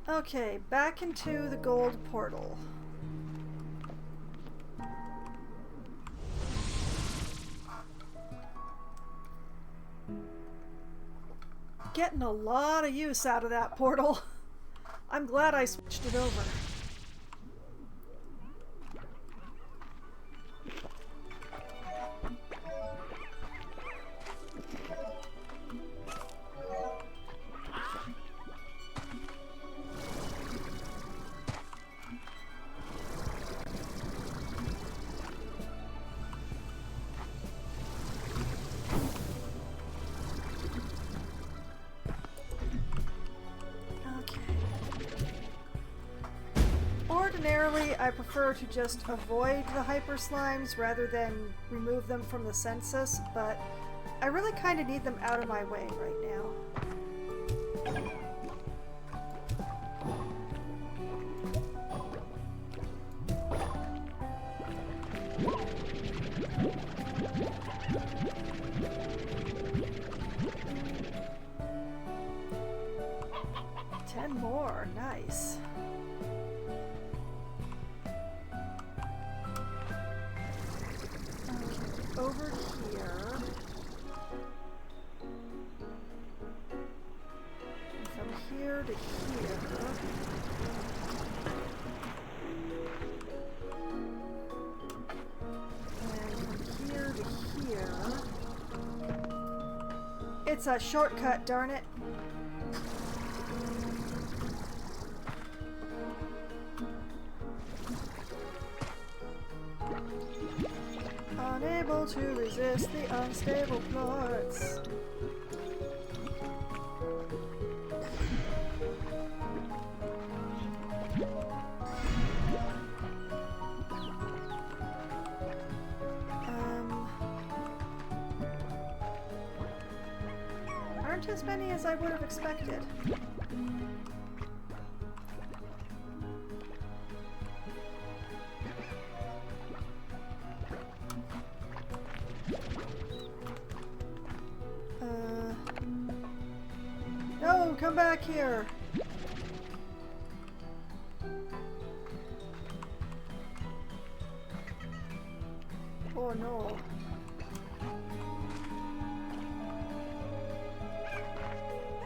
Okay, back into the gold portal. Getting a lot of use out of that portal. I'm glad I switched it over. Ordinarily, I prefer to just avoid the hyper slimes rather than remove them from the census, but I really kind of need them out of my way right now. 10 more, nice. Over here. And from here to here. And from here to here. It's a shortcut, darn it. Unable to resist the unstable plots. aren't as many as I would have expected. No, come back here! Oh no.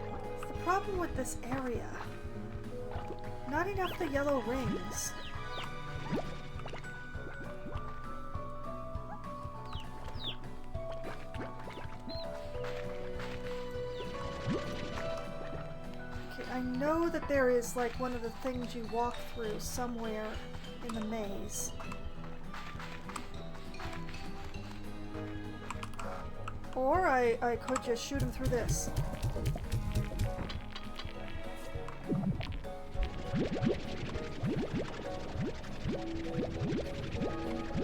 What's the problem with this area? Not enough the yellow rings. Okay, I know that there is like one of the things you walk through somewhere in the maze. Or I could just shoot him through this.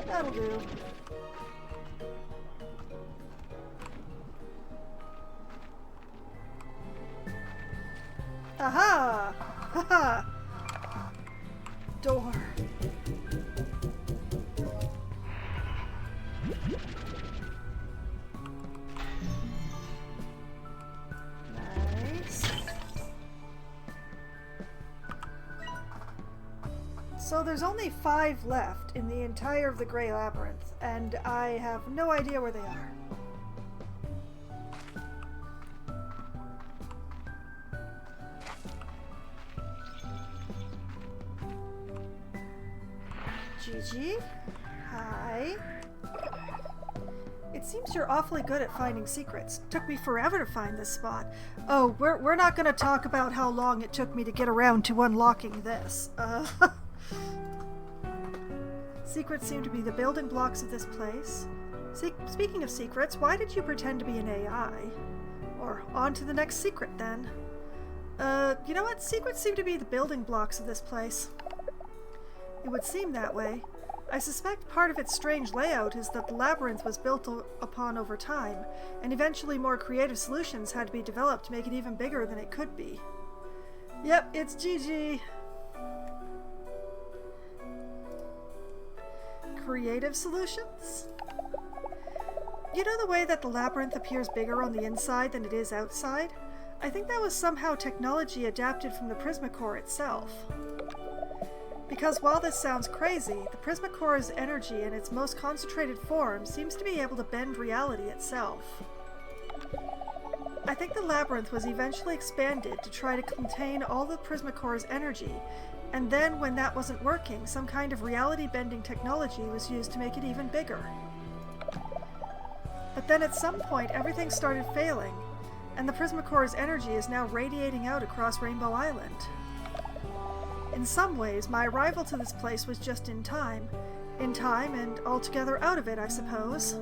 That'll do. Aha! Haha! Door. Nice. So there's only 5 left in the entire of the Grey Labyrinth, and I have no idea where they are. Gigi? Hi. It seems you're awfully good at finding secrets. Took me forever to find this spot. Oh, we're not going to talk about how long it took me to get around to unlocking this. Secrets seem to be the building blocks of this place. Speaking of secrets, why did you pretend to be an AI? Or on to the next secret, then. You know what? Secrets seem to be the building blocks of this place. It would seem that way. I suspect part of its strange layout is that the labyrinth was built upon over time, and eventually more creative solutions had to be developed to make it even bigger than it could be. Yep, it's Gigi. Creative solutions? You know the way that the labyrinth appears bigger on the inside than it is outside? I think that was somehow technology adapted from the Prismacore itself. Because while this sounds crazy, the Prismacore's energy in its most concentrated form seems to be able to bend reality itself. I think the labyrinth was eventually expanded to try to contain all the Prismacore's energy, and then when that wasn't working, some kind of reality-bending technology was used to make it even bigger. But then at some point everything started failing, and the Prismacore's energy is now radiating out across Rainbow Island. In some ways, my arrival to this place was just in time. In time and altogether out of it, I suppose.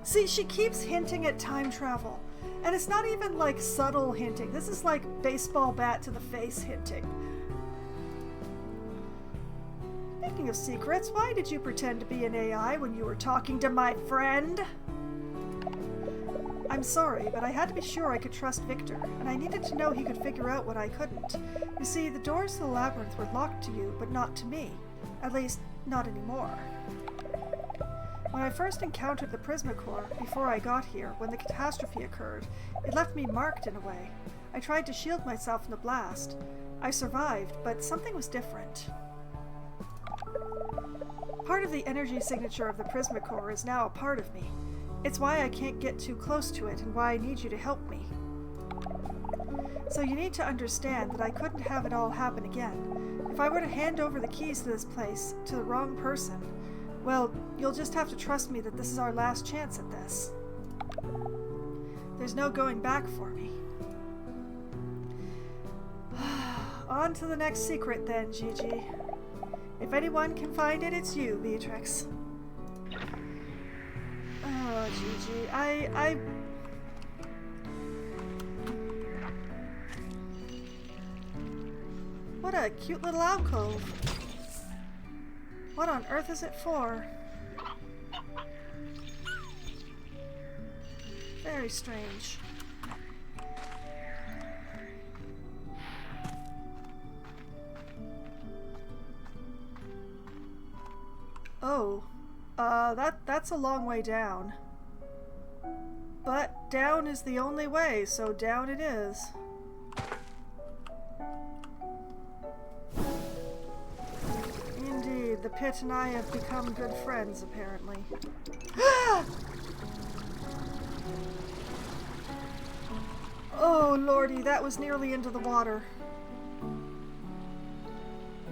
See, she keeps hinting at time travel. And it's not even like subtle hinting. This is like baseball bat to the face hinting. Speaking of secrets, why did you pretend to be an AI when you were talking to my friend? I'm sorry, but I had to be sure I could trust Victor, and I needed to know he could figure out what I couldn't. You see, the doors to the labyrinth were locked to you, but not to me. At least, not anymore. When I first encountered the Prismacore, before I got here, when the catastrophe occurred, it left me marked in a way. I tried to shield myself from the blast. I survived, but something was different. Part of the energy signature of the Prismacore is now a part of me. It's why I can't get too close to it and why I need you to help me. So you need to understand that I couldn't have it all happen again. If I were to hand over the keys to this place to the wrong person, well, you'll just have to trust me that this is our last chance at this. There's no going back for me. On to the next secret then, Gigi. If anyone can find it, it's you, Beatrix. Oh, Gigi, I... What a cute little alcove. What on earth is it for? Very strange. Oh, that's a long way down. But down is the only way, so down it is. Indeed, the pit and I have become good friends, apparently. Oh, lordy, that was nearly into the water.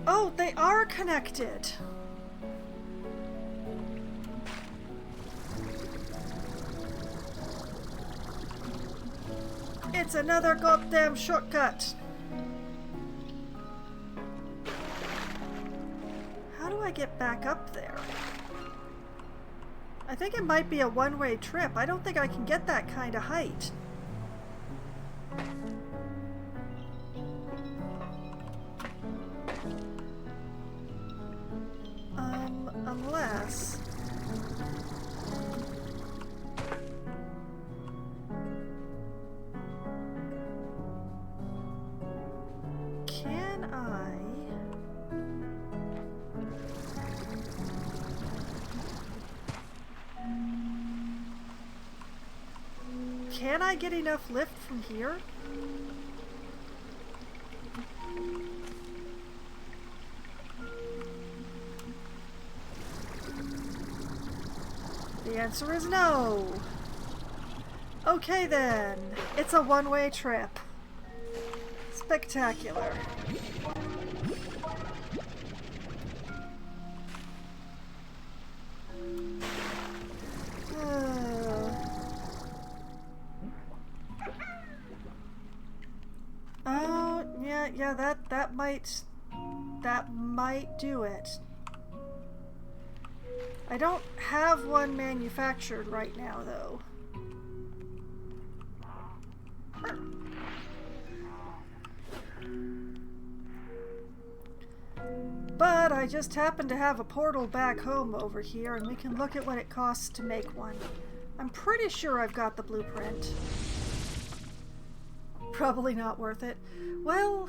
Oh, they are connected. It's another goddamn shortcut. How do I get back up there? I think it might be a one-way trip. I don't think I can get that kind of height. Unless... Can I... Can I get enough lift from here? The answer is no. Okay then, it's a one-way trip. Spectacular. Oh, yeah, that might do it. I don't have one manufactured right now, though. But I just happen to have a portal back home over here, and we can look at what it costs to make one. I'm pretty sure I've got the blueprint. Probably not worth it. Well,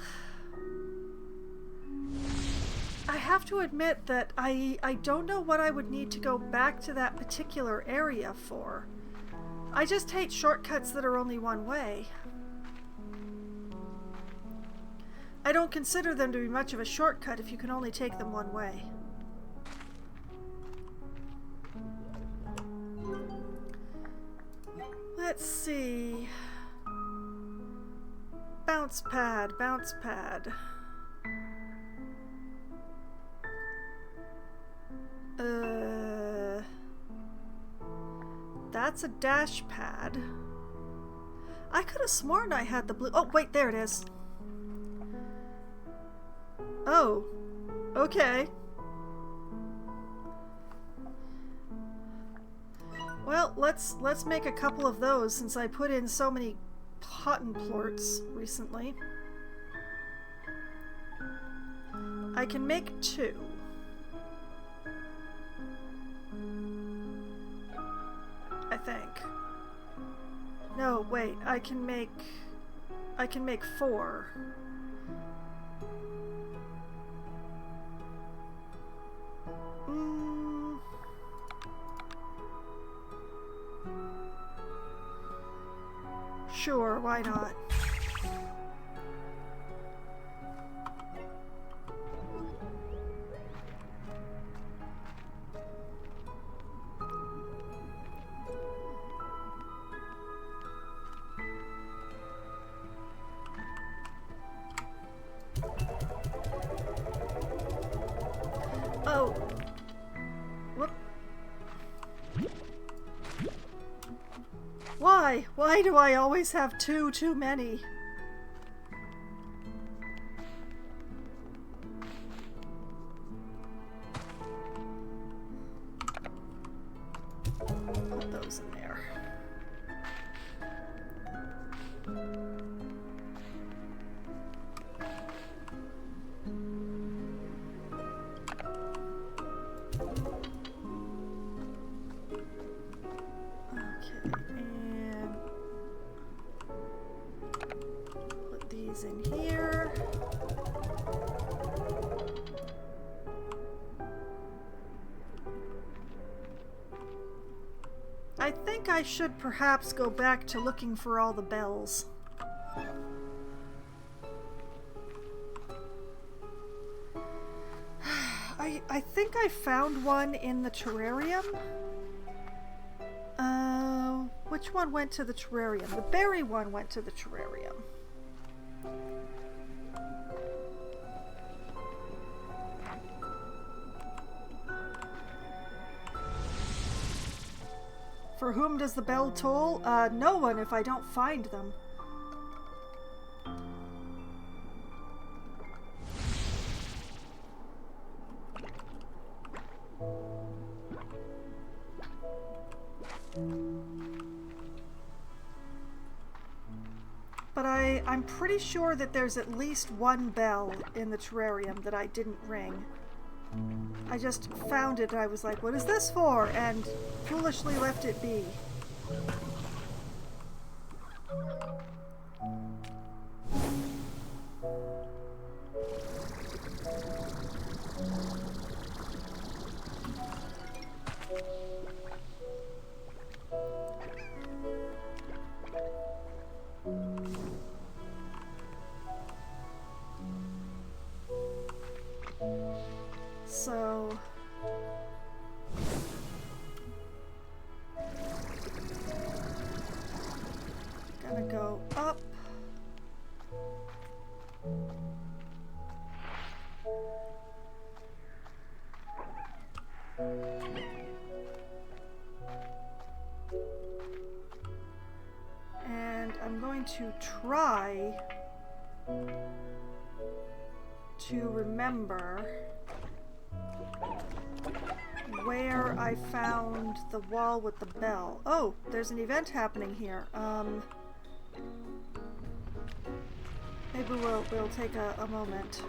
I have to admit that I don't know what I would need to go back to that particular area for. I just hate shortcuts that are only one way. I don't consider them to be much of a shortcut if you can only take them one way. Let's see. Bounce pad, bounce pad. That's a dash pad. I could have sworn I had the blue. Oh, wait, there it is. Oh, okay. Well, let's make a couple of those since I put in so many cotton plorts recently. I can make 2. I think. No, wait, I can make 4. Sure, why not? Oh. Whoop. Why? Why do I always have too many? Put those in there. In here. I think I should perhaps go back to looking for all the bells. I think I found one in the terrarium. Which one went to the terrarium? The berry one went to the terrarium. For whom does the bell toll? No one if I don't find them. But I'm pretty sure that there's at least one bell in the terrarium that I didn't ring. I just found it and I was like, what is this for? And foolishly left it be. So gonna go up. And I'm going to try to remember where I found the wall with the bell. Oh, there's an event happening here. Maybe we'll take a moment.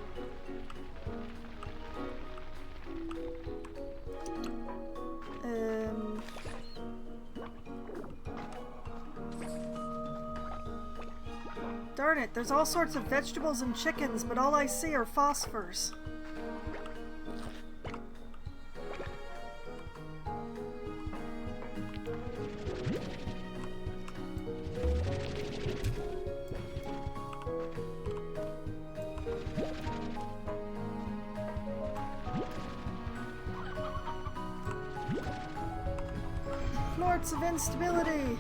Darn it, there's all sorts of vegetables and chickens, but all I see are phosphors. Florts of instability.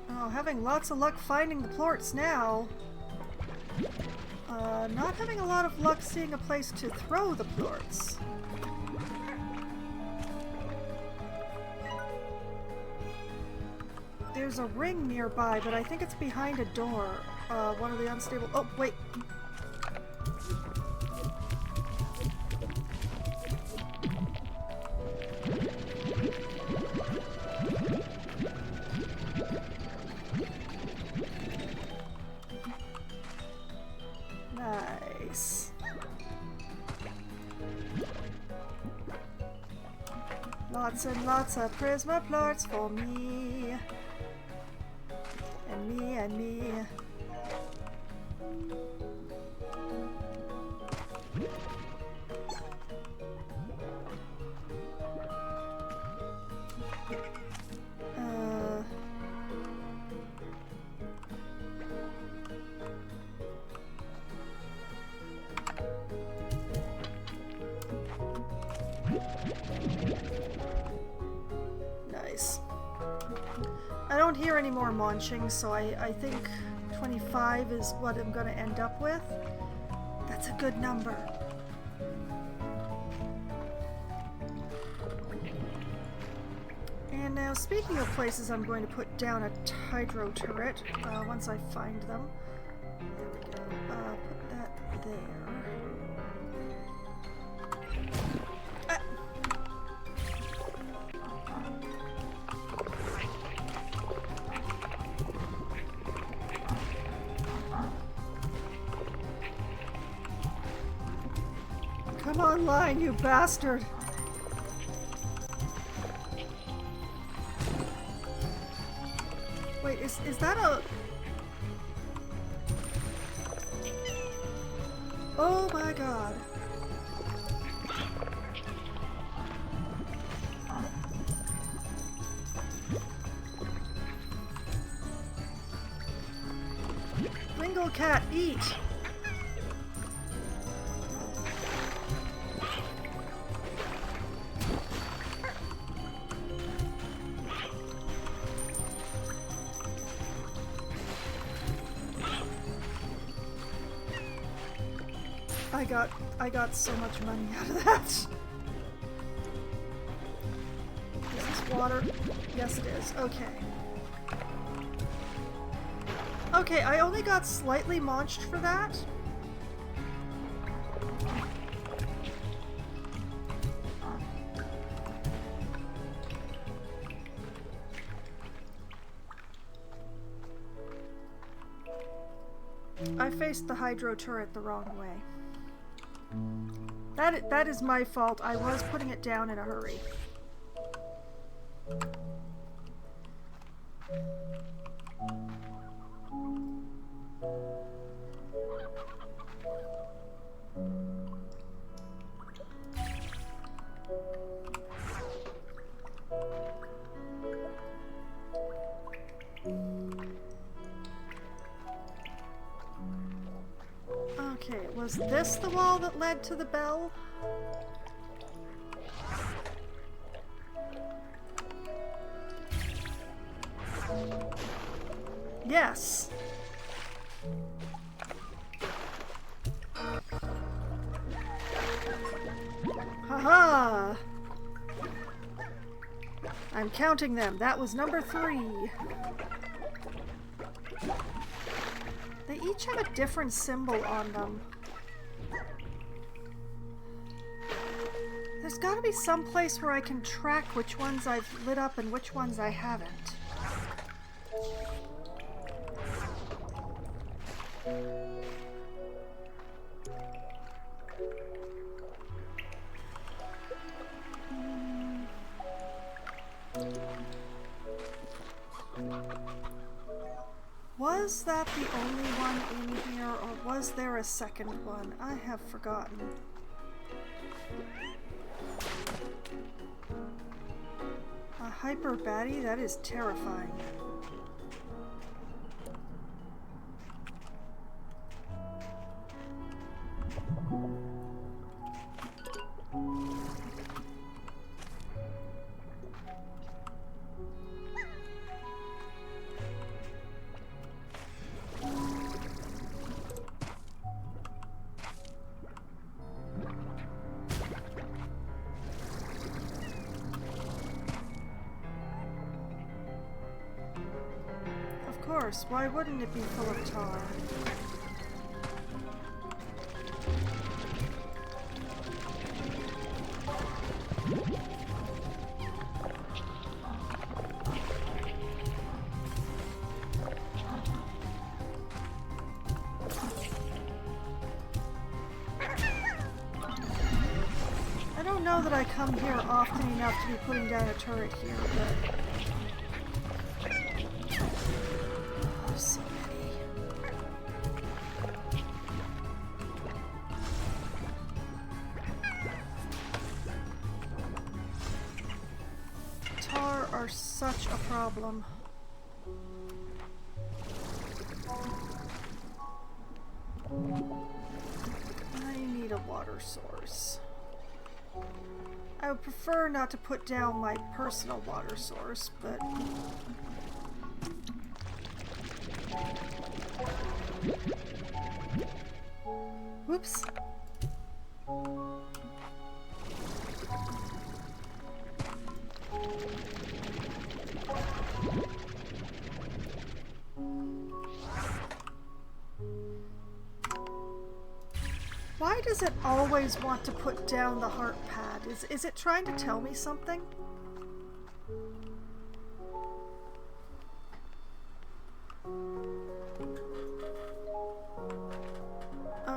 Oh, having lots of luck finding the plorts now. Not having a lot of luck seeing a place to throw the plorts. There's a ring nearby, but I think it's behind a door. One of the unstable... Oh, wait! Nice. Lots and lots of Prisma plorts for me. And me and me. Nice. I don't hear any more munching, so I think 25 is what I'm going to end up with. That's a good number. And now, speaking of places I'm going to put down a hydro turret once I find them. There we go. Put that there. Come online, you bastard! Wait, is that a... Oh my god. Wingle cat, eat! I got so much money out of that. Is this water? Yes, it is. Okay. Okay, I only got slightly launched for that. I faced the hydro turret the wrong way. That is my fault. I was putting it down in a hurry. Okay, was this the wall that led to the bell? Yes. Haha! I'm counting them. That was number 3. They each have a different symbol on them. There's gotta be some place where I can track which ones I've lit up and which ones I haven't. Was that the only one in here, or was there a second one? I have forgotten. A hyper baddie? That is terrifying. Of course, why wouldn't it be full of tar? I don't know that I come here often enough to be putting down a turret here, but... so many. Tar are such a problem. I need a water source. I would prefer not to put down my personal water source, but... Whoops. Why does it always want to put down the heart pad? Is it trying to tell me something?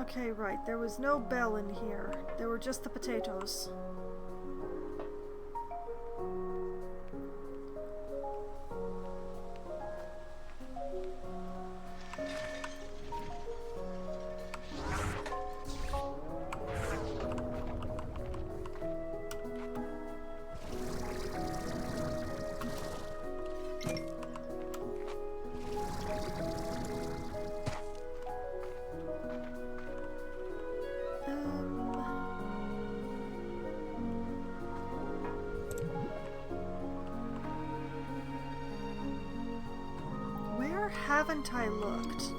Okay, right. There was no bell in here. There were just the potatoes. Where haven't I looked?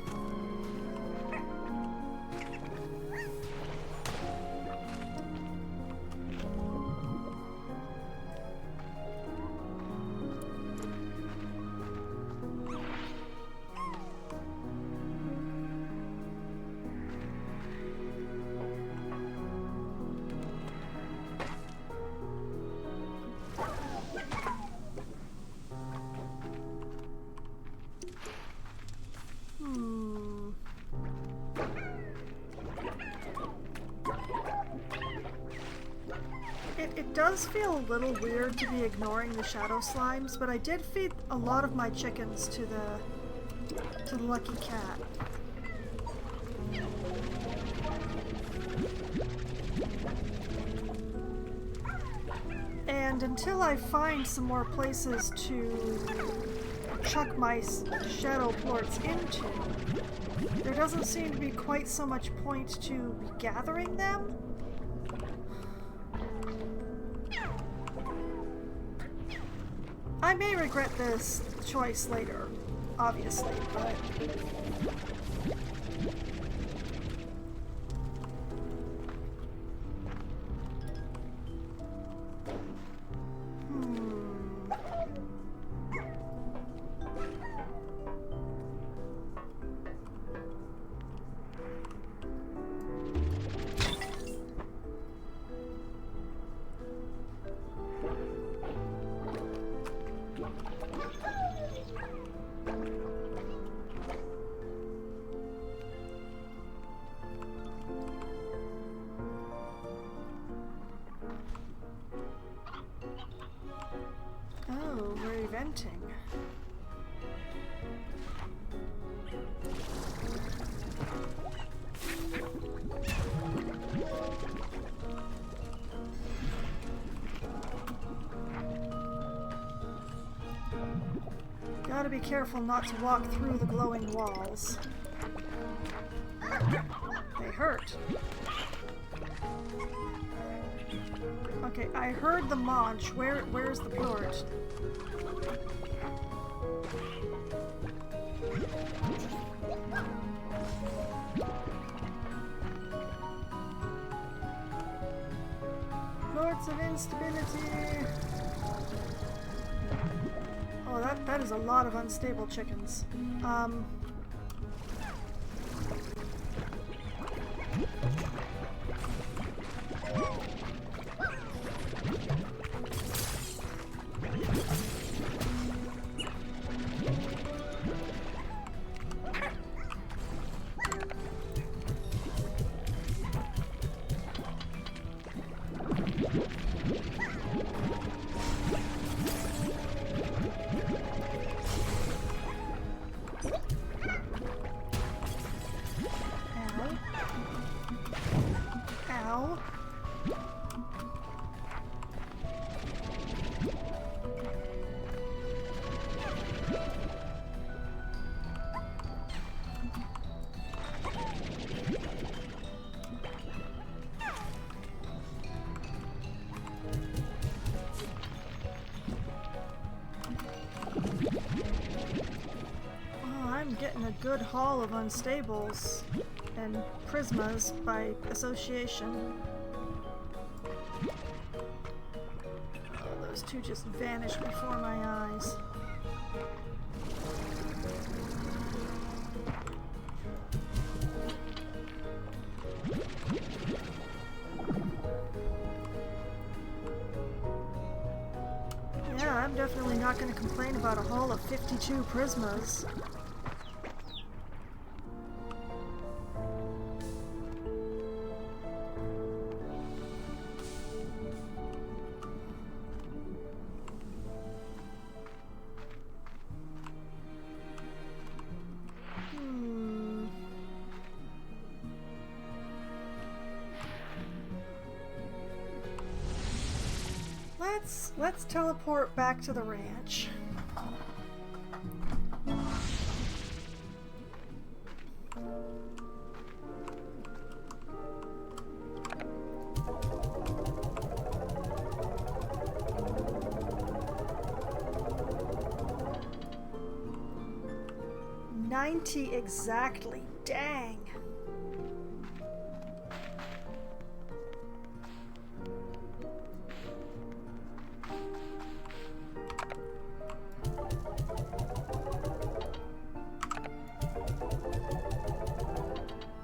It does feel a little weird to be ignoring the shadow slimes, but I did feed a lot of my chickens to the lucky cat. And until I find some more places to chuck my shadow plorts into, there doesn't seem to be quite so much point to be gathering them. I may regret this choice later, obviously, but... Oh, we're eventing. Gotta be careful not to walk through the glowing walls. They hurt. Okay, I heard the munch. Where's the plort? Plorts of instability. Oh, that is a lot of unstable chickens. Ow. I'm getting a good haul of unstables and prismas by association. Oh, those two just vanished before my eyes. Yeah, I'm definitely not going to complain about a haul of 52 prismas. let's teleport back to the ranch. $90 exactly. Dang.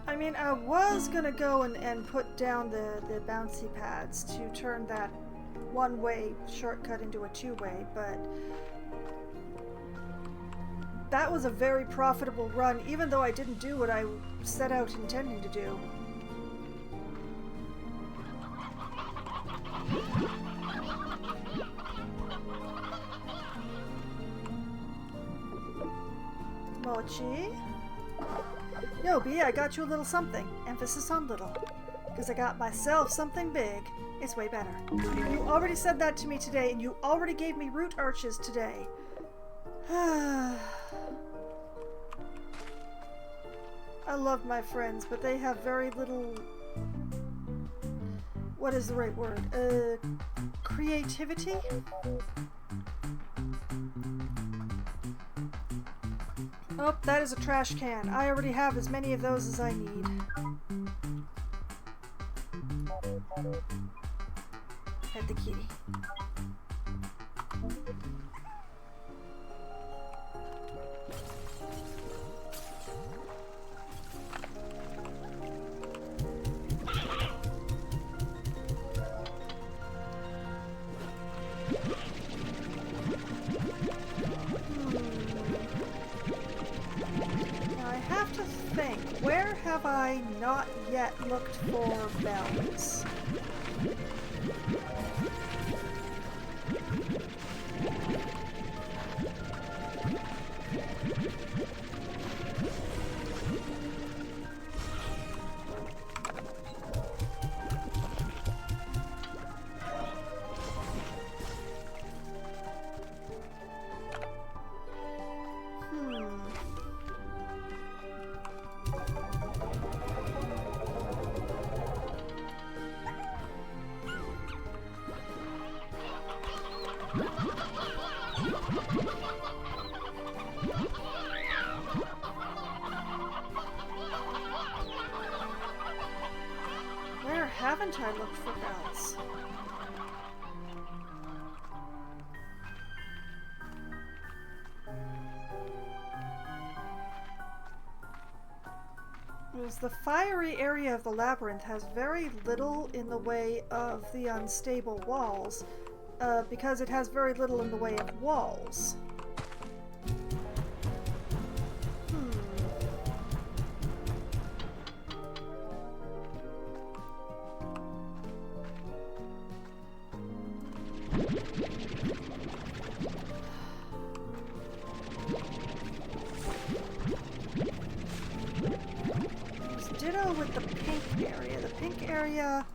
I mean, I was gonna go and put down the bouncy pads to turn that one-way shortcut into a two-way, but that was a very profitable run, even though I didn't do what I set out intending to do. Mochi? Yo, B, I got you a little something. Emphasis on little. Because I got myself something big. It's way better. You already said that to me today, and you already gave me root arches today. I love my friends, but they have very little... What is the right word? Creativity? Oh, that is a trash can. I already have as many of those as I need. Pet the kitty. Where have I not yet looked for bells? Where haven't I looked for bells? The fiery area of the labyrinth has very little in the way of the unstable walls, because it has very little in the way of walls. Ditto with the pink area. The pink area,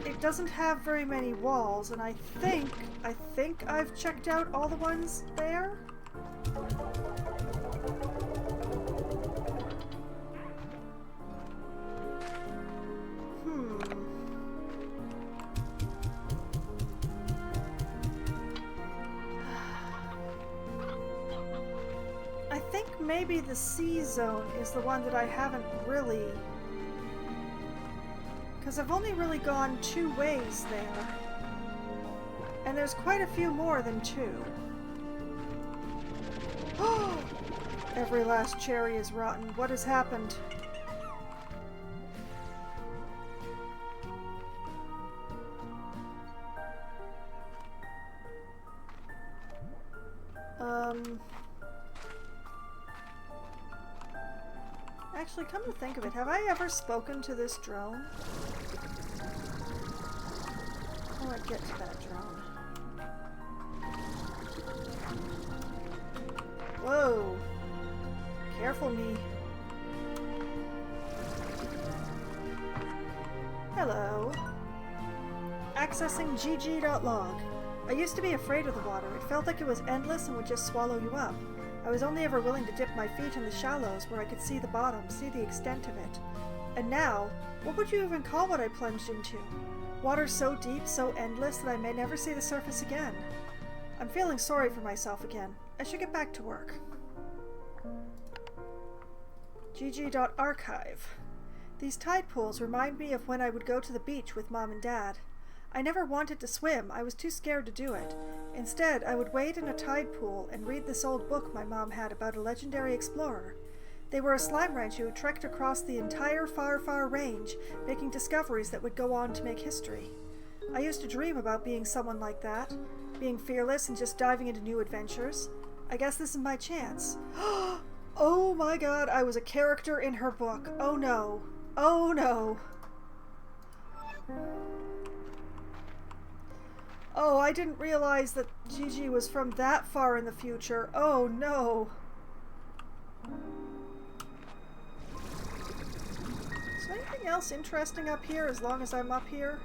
it doesn't have very many walls, and I think I've checked out all the ones there. I think maybe the C zone is the one that I haven't really... Because I've only really gone 2 ways there. And there's quite a few more than 2. Oh! Every last cherry is rotten. What has happened? Actually, come to think of it, have I ever spoken to this drone? How do I get to that drone? Whoa! Careful, me. Hello. Accessing gg.log. I used to be afraid of the water. It felt like it was endless and would just swallow you up. I was only ever willing to dip my feet in the shallows where I could see the bottom, see the extent of it. And now, what would you even call what I plunged into? Water so deep, so endless that I may never see the surface again. I'm feeling sorry for myself again. I should get back to work. gg.archive. These tide pools remind me of when I would go to the beach with Mom and Dad. I never wanted to swim. I was too scared to do it. Instead, I would wade in a tide pool and read this old book my mom had about a legendary explorer. They were a slime rancher who trekked across the entire far, far range, making discoveries that would go on to make history. I used to dream about being someone like that, being fearless and just diving into new adventures. I guess this is my chance. Oh my god, I was a character in her book. Oh no. Oh no. Oh, I didn't realize that Gigi was from that far in the future. Oh no. Is there anything else interesting up here as long as I'm up here?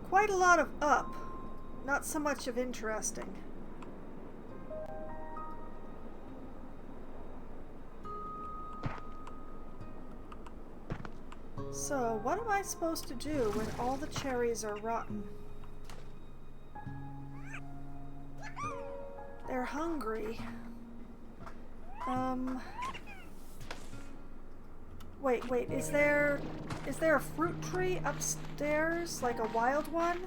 Quite a lot of up. Not so much of interesting. So, what am I supposed to do when all the cherries are rotten? They're hungry. Wait, is there a fruit tree upstairs? Like a wild one?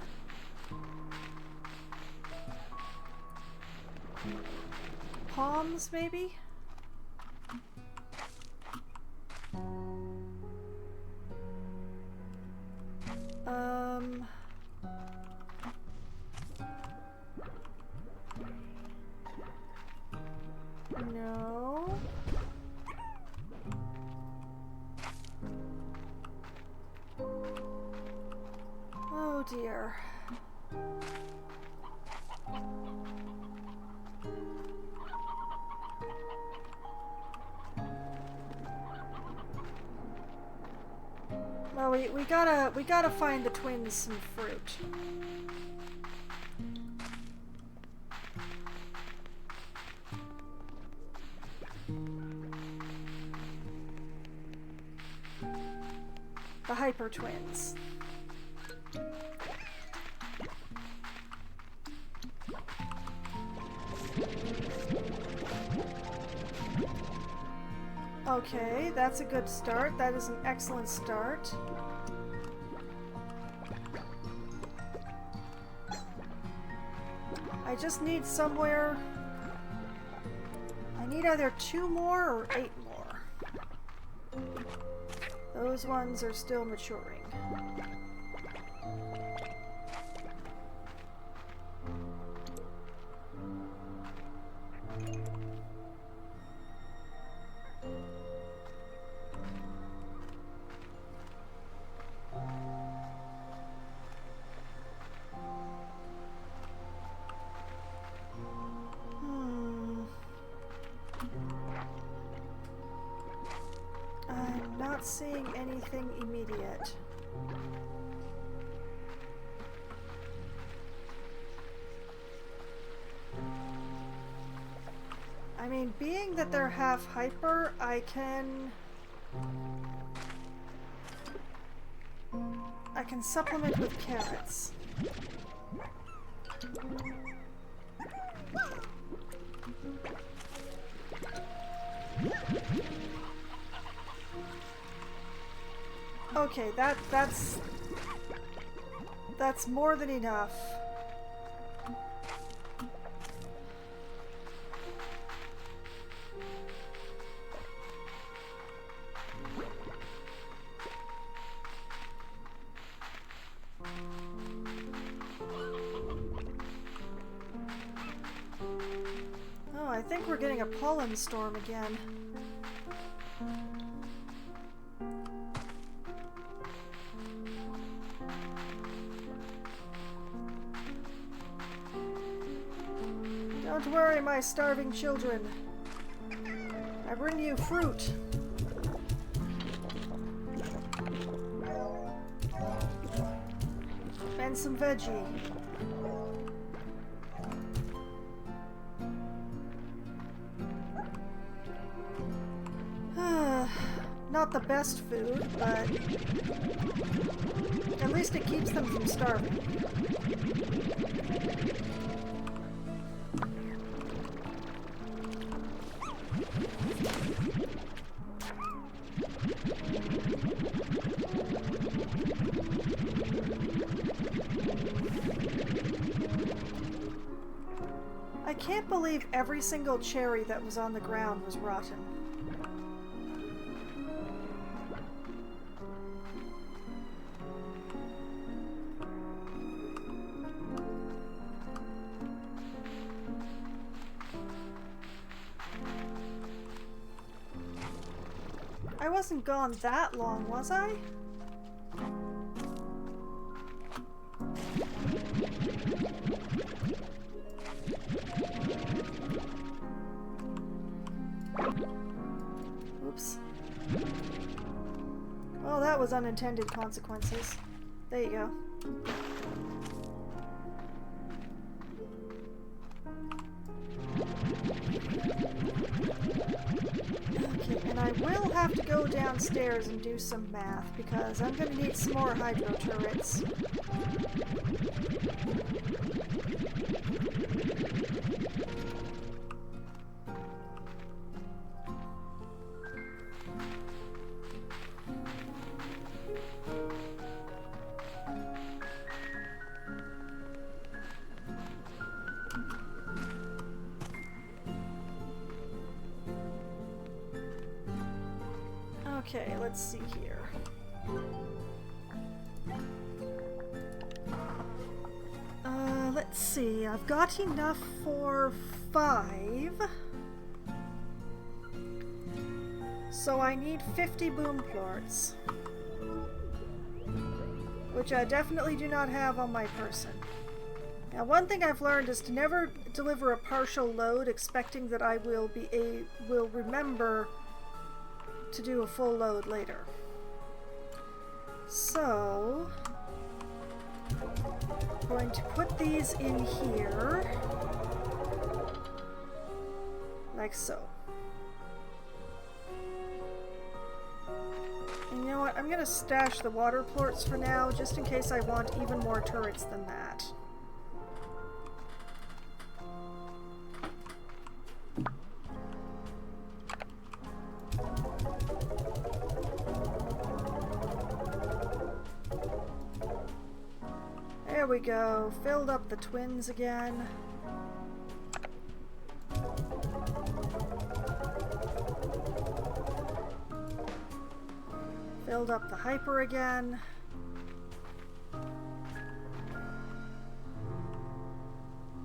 Palms, maybe? No. Oh dear. Well, we gotta find the twins some fruit. The Hyper Twins. Okay, that's a good start. That is an excellent start. I just need somewhere... I need either 2 more or 8 more. Those ones are still maturing. I'm not seeing anything immediate. I mean, being that they're half hyper, I can supplement with carrots. Okay, that's more than enough. Oh, I think we're getting a pollen storm again. Don't worry, my starving children. I bring you fruit. And some veggie. Not the best food, but at least it keeps them from starving. I can't believe every single cherry that was on the ground was rotten. I wasn't gone that long, was I? Oops. Well, that was unintended consequences. There you go. Okay, and I will have to go downstairs and do some math because I'm going to need some more hydro turrets. Okay, let's see here. Let's see. I've got enough for 5. So I need 50 boom plorts. Which I definitely do not have on my person. Now, one thing I've learned is to never deliver a partial load expecting that I will remember to do a full load later. So, I'm going to put these in here, like so. And you know what, I'm going to stash the water plorts for now, just in case I want even more turrets than that. There we go. Filled up the twins again. Filled up the hyper again.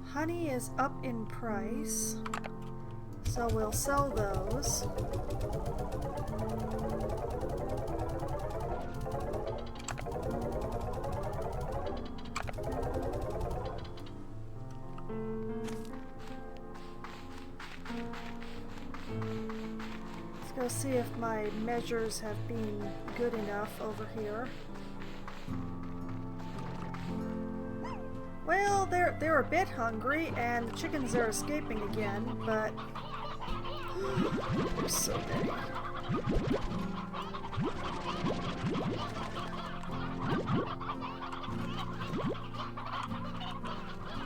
Honey is up in price, so we'll sell those. Let's go see if my measures have been good enough over here. Well, they're a bit hungry, and the chickens are escaping again, but there's so many.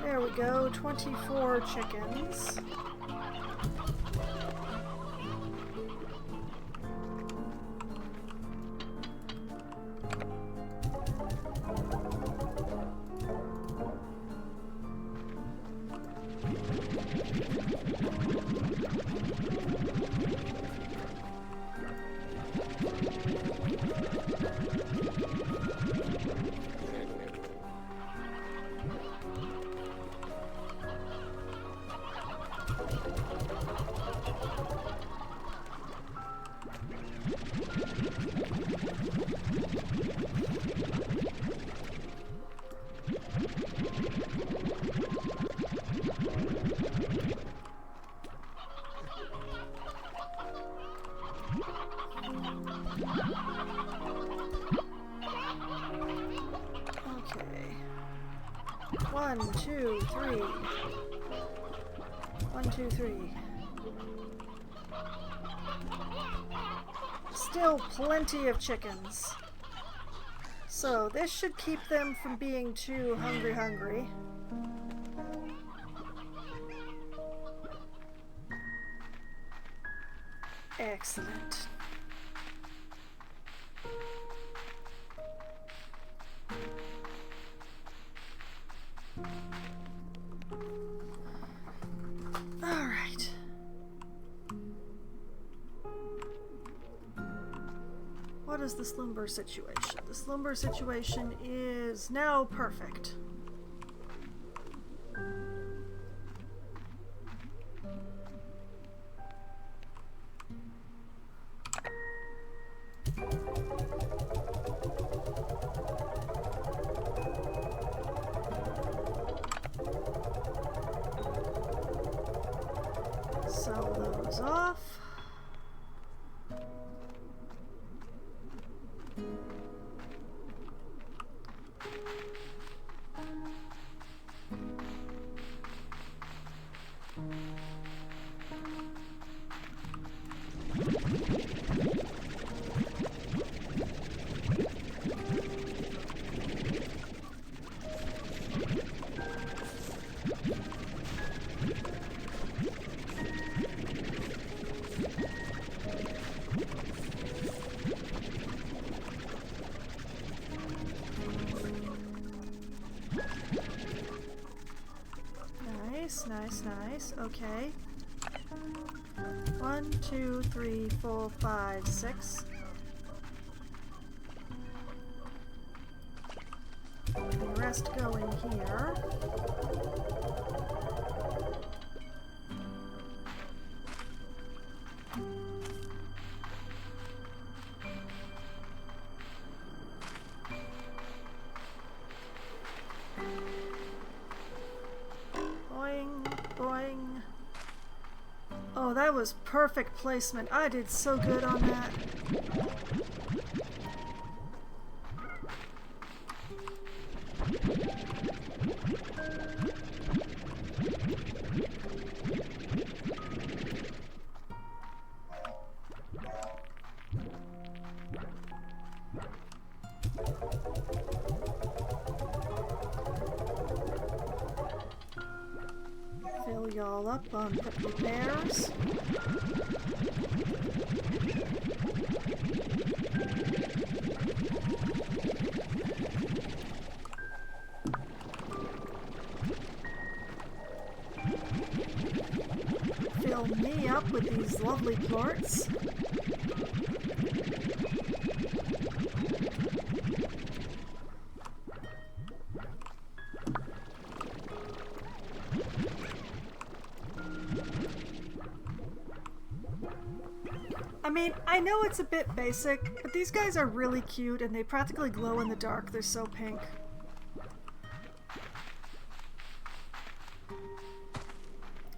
There we go, 24 chickens. 1, 2, 3. 1, 2, 3. Still plenty of chickens. So this should keep them from being too hungry. Excellent. All right. What is the slumber situation? The slumber situation is now perfect. Sell those off. Nice. Okay. 1, 2, 3, 4, 5, 6. The rest go in here. Boing. Oh, that was perfect placement. I did so good on that. Fill y'all up on prickly pears. Fill me up with these lovely plorts. I mean, I know it's a bit basic, but these guys are really cute and they practically glow in the dark. They're so pink.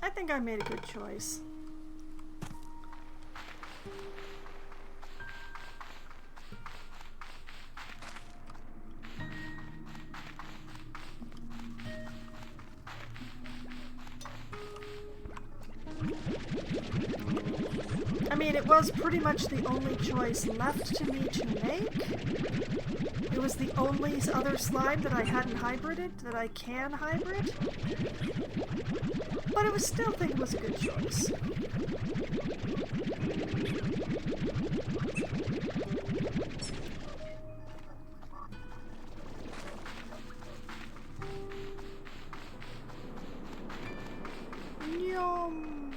I think I made a good choice. I mean, it was pretty much the only choice left to me to make. It was the only other slime that I hadn't hybrided, that I can hybrid. But I still think it was a good choice. Yum!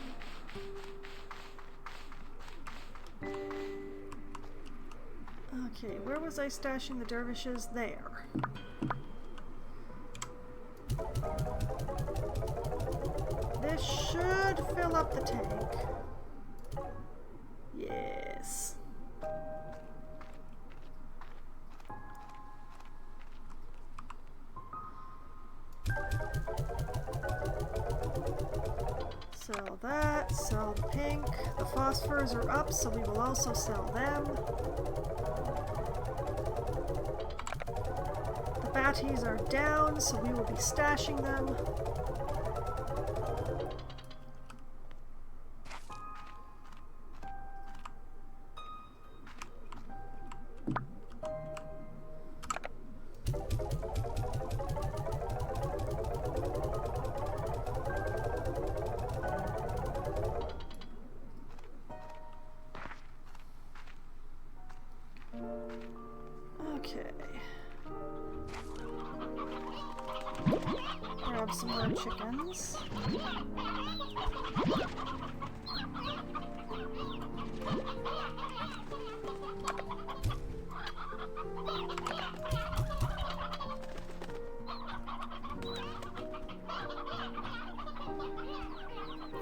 Okay, where was I stashing the dervishes? There. This should fill up the tank. Yes. Sell that, sell the pink. The phosphors are up, so we will also sell them. The fatties are down, so we will be stashing them. Okay. Grab some more chickens.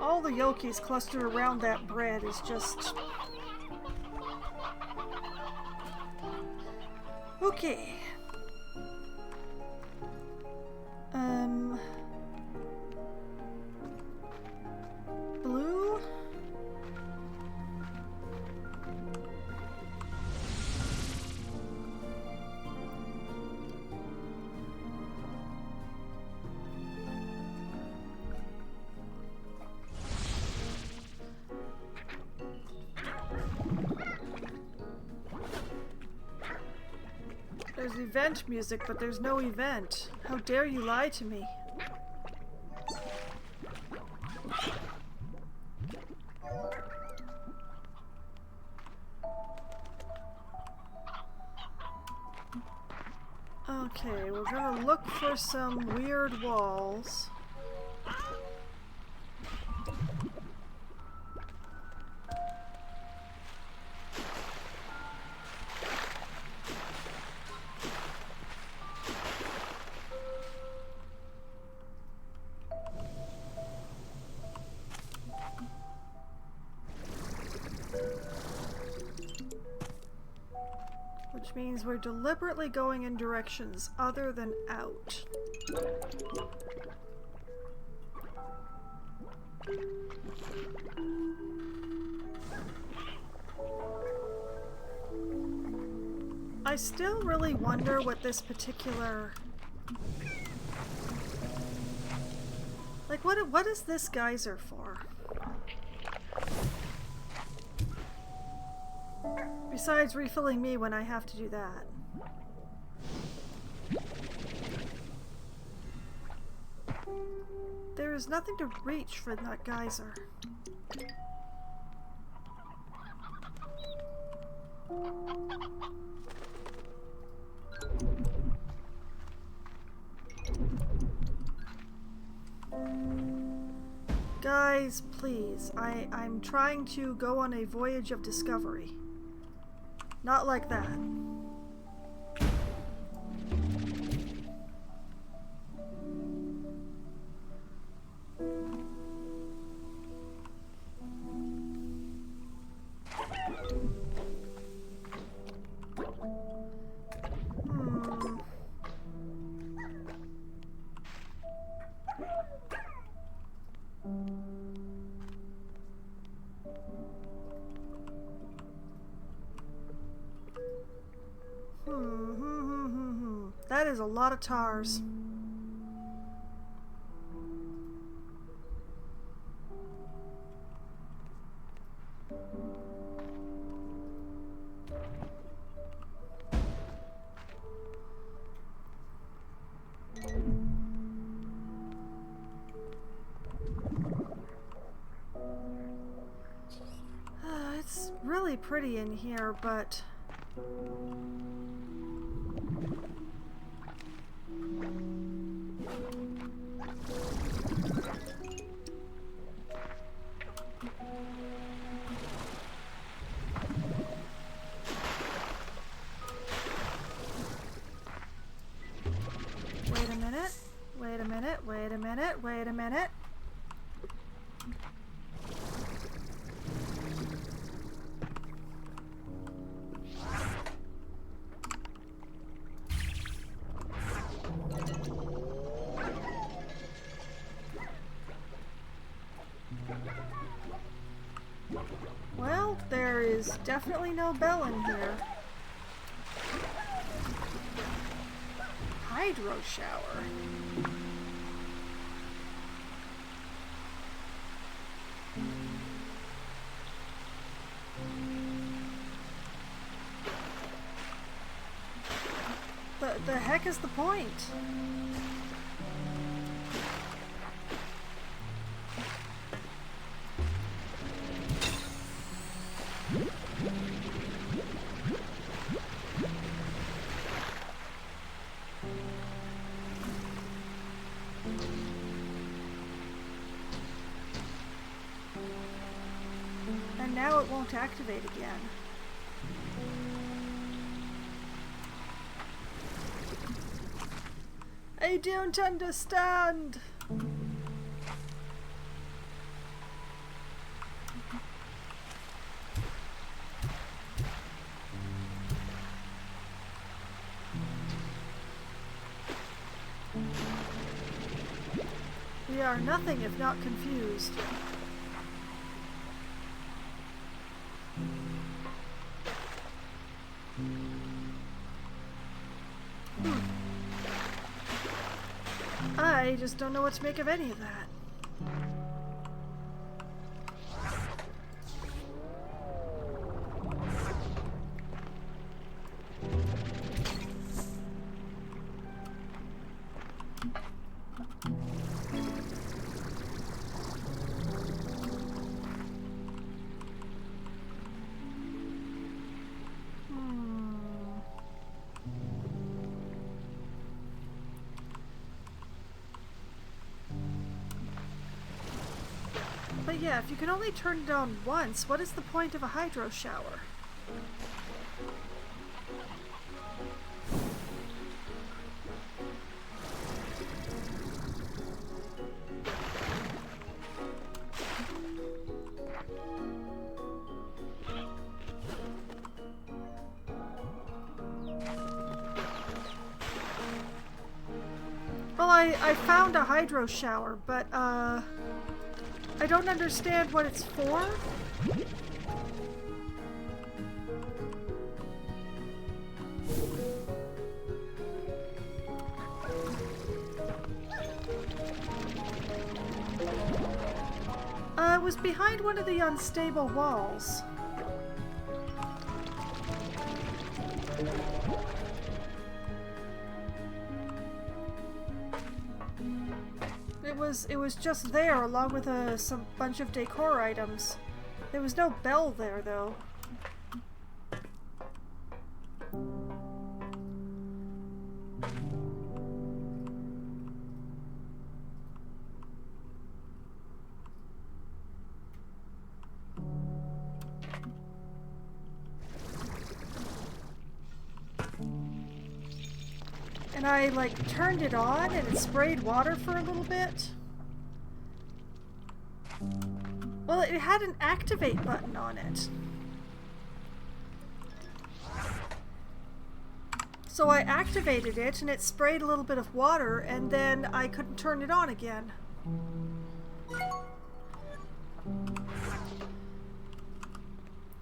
All the yolkies clustered around that bread is just... Okay. Blue? There's event music, but there's no event. How dare you lie to me? Okay, we're gonna look for some weird walls. Which means we're deliberately going in directions other than out. I still really wonder what this particular... Like, what is this geyser for? Besides refilling me when I have to do that. There is nothing to reach for that geyser. Guys, please. I'm trying to go on a voyage of discovery. Not like that. That is a lot of tars. It's really pretty in here, but... Wait a minute, wait a minute, wait a minute, wait a minute. Well, there is definitely no bell in here. Hi hydro shower. The heck is the point? And now it won't activate again. I don't understand. We are nothing if not confused. I just don't know what to make of any of that. But yeah, if you can only turn it on once, what is the point of a hydro shower? Well, I found a hydro shower, but I don't understand what it's for. It was behind one of the unstable walls. It was just there along with some bunch of decor items. There was no bell there though. And I like turned it on and it sprayed water for a little bit. Well, it had an activate button on it. So I activated it and it sprayed a little bit of water and then I couldn't turn it on again.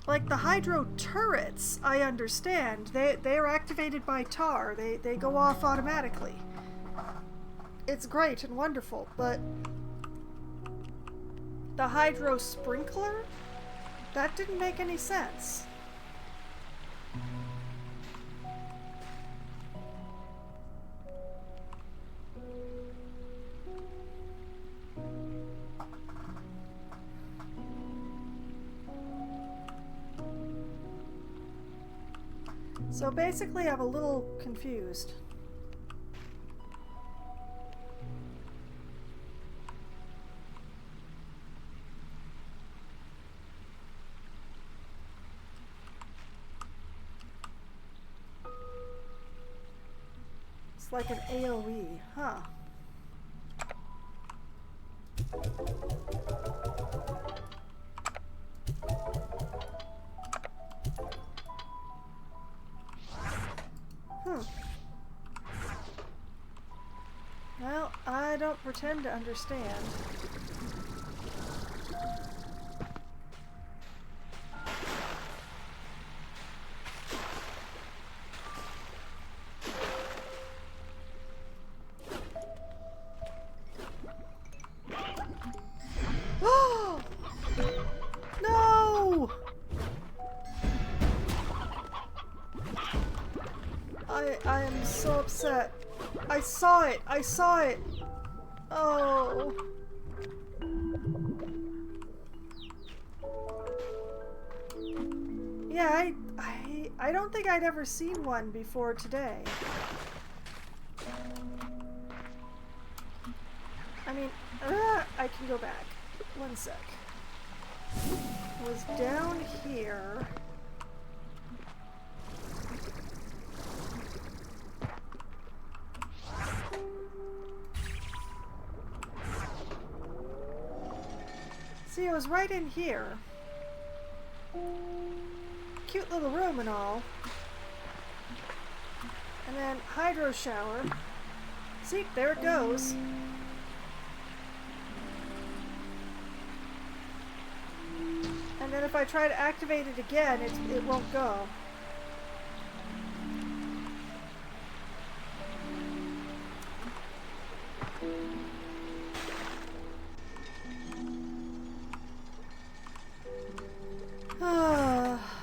Like the hydro turrets, I understand. They are activated by tar. They go off automatically. It's great and wonderful, but the hydro sprinkler? That didn't make any sense. So basically, I'm a little confused. It's like an AoE, huh? Well, I don't pretend to understand. I saw it! I saw it! Oh. Yeah, I don't think I'd ever seen one before today. I mean, I can go back. One sec. It was down here. See, it was right in here. Cute little room and all. And then hydro shower. See, there it goes. And then if I try to activate it again, it won't go.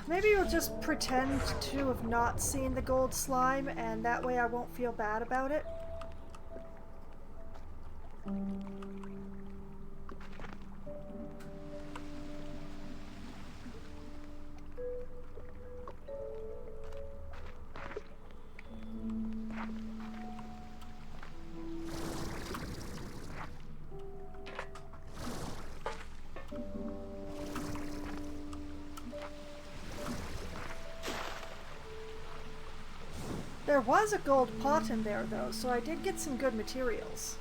Maybe we'll just pretend to have not seen the gold slime, and that way I won't feel bad about it. There was a gold pot in there, though, so I did get some good materials.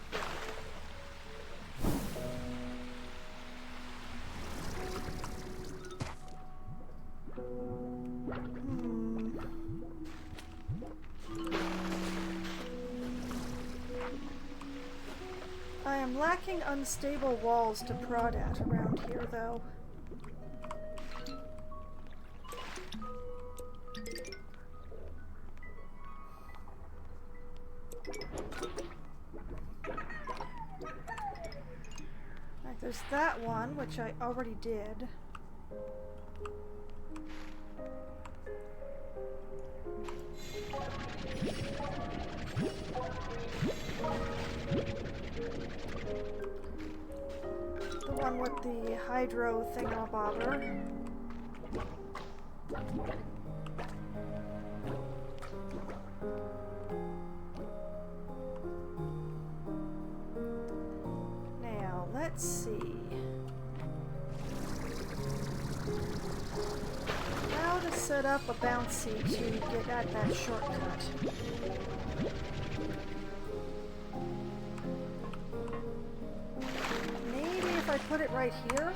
I am lacking unstable walls to prod at around here, though. Like, there's that one, which I already did. The one with the hydro thingamabobber. Now, let's see. How to set up a bouncy to get at that shortcut. Maybe if I put it right here?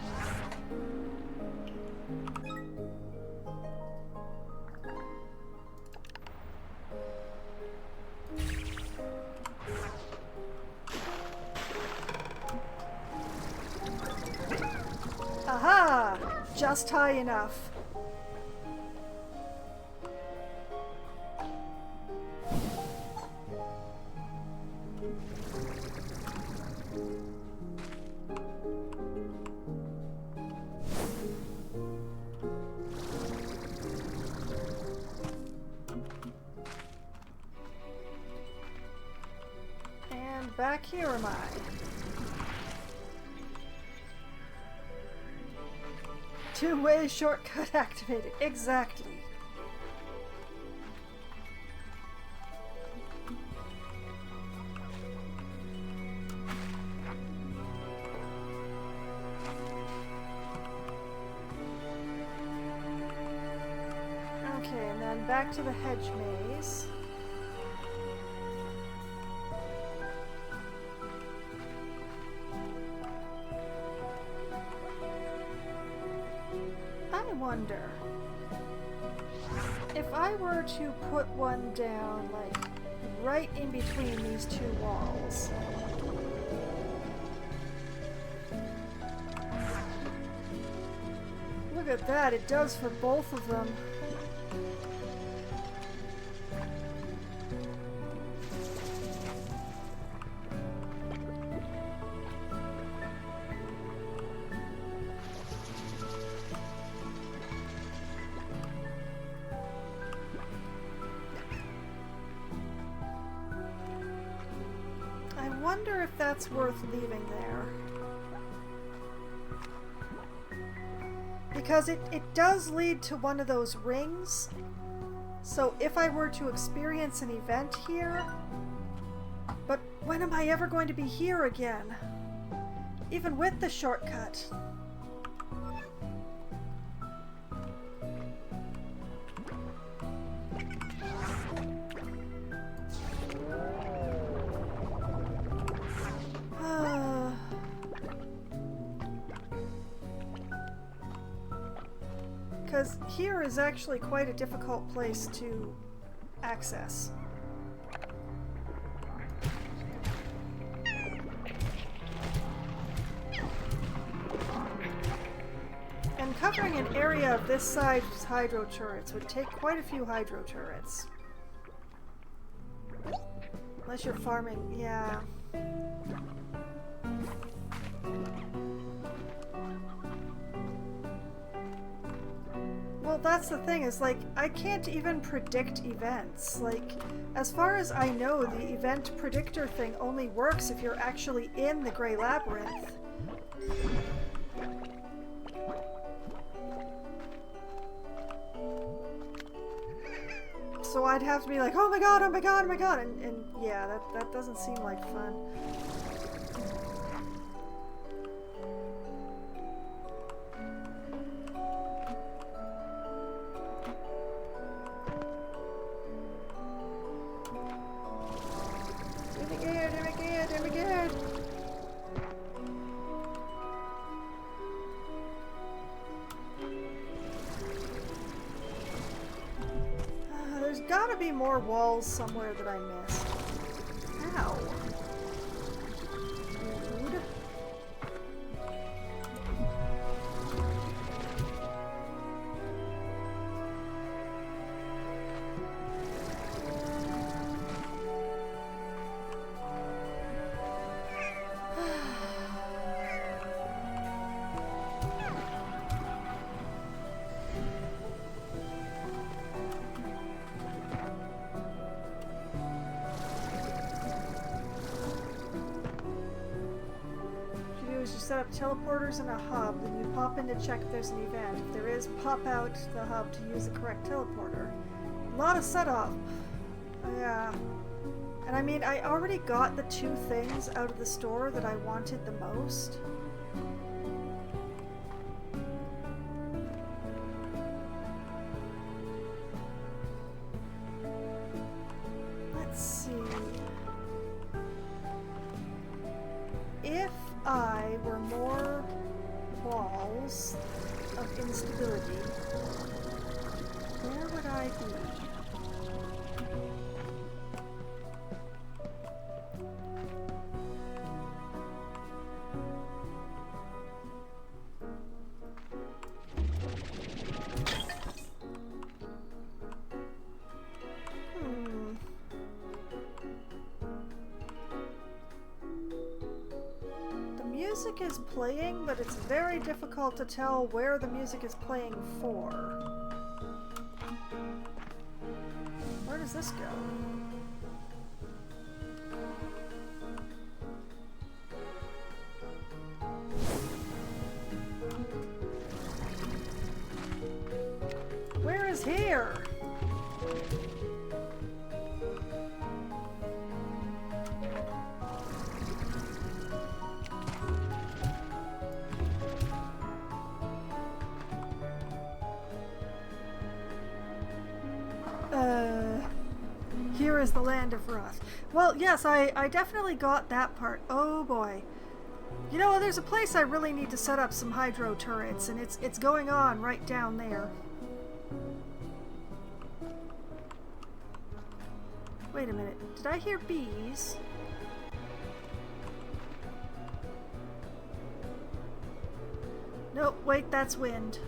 Aha! Just high enough. And back here am I. Two-way shortcut activated. Exactly. Okay, and then back to the hedge maze. I wonder if I were to put one down, like, right in between these two walls. Look at that, it does for both of them. wonder if that's worth leaving there. Because it does lead to one of those rings. So if I were to experience an event here... But when am I ever going to be here again? Even with the shortcut. Because here is actually quite a difficult place to access. And covering an area of this size hydro turrets would take quite a few hydro turrets. Unless you're farming, yeah. Well, that's the thing, is like, I can't even predict events. Like, as far as I know, the event predictor thing only works if you're actually in the Grey Labyrinth. So I'd have to be like, oh my god, oh my god, oh my god, and yeah, that doesn't seem like fun. There's gotta be more walls somewhere that I missed. Ow. Rude. Is you set up teleporters in a hub, then you pop in to check if there's an event. If there is, pop out the hub to use the correct teleporter. A lot of setup. Yeah. And I mean, I already got the two things out of the store that I wanted the most. Let's see. If I were more walls of instability, where would I be? Music is playing, but it's very difficult to tell where the music is playing for. Where does this go? Where is here? Here is the land of Wrath. Well, yes, I definitely got that part. Oh boy. You know, there's a place I really need to set up some hydro turrets, and it's going on right down there. Wait a minute. Did I hear bees? Nope, wait, that's wind.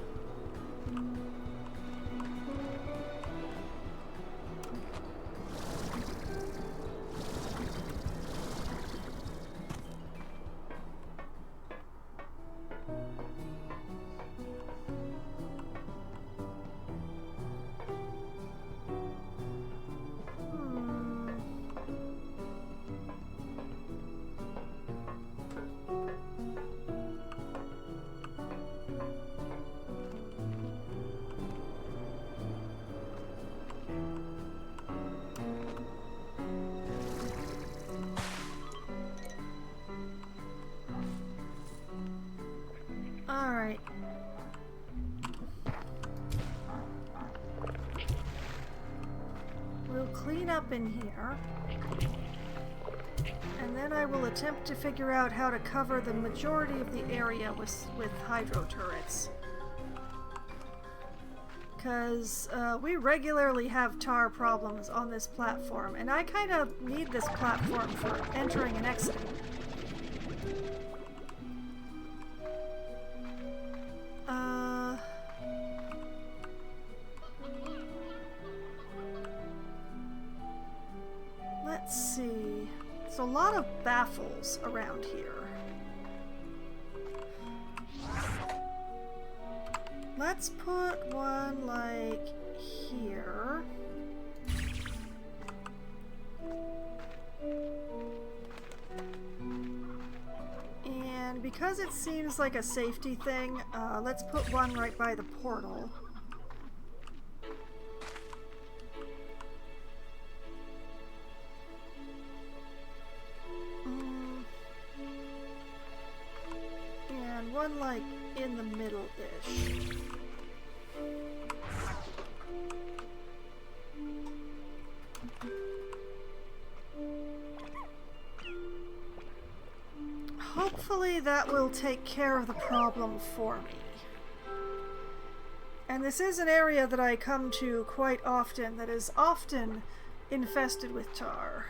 up in here. And then I will attempt to figure out how to cover the majority of the area with hydro turrets. Because we regularly have tar problems on this platform, and I kind of need this platform for entering and exiting. Let's see. There's a lot of baffles around here. Let's put one like here. And because it seems like a safety thing, let's put one right by the portal. And one like in the middle-ish. Hopefully that will take care of the problem for me. And this is an area that I come to quite often that is often infested with tar.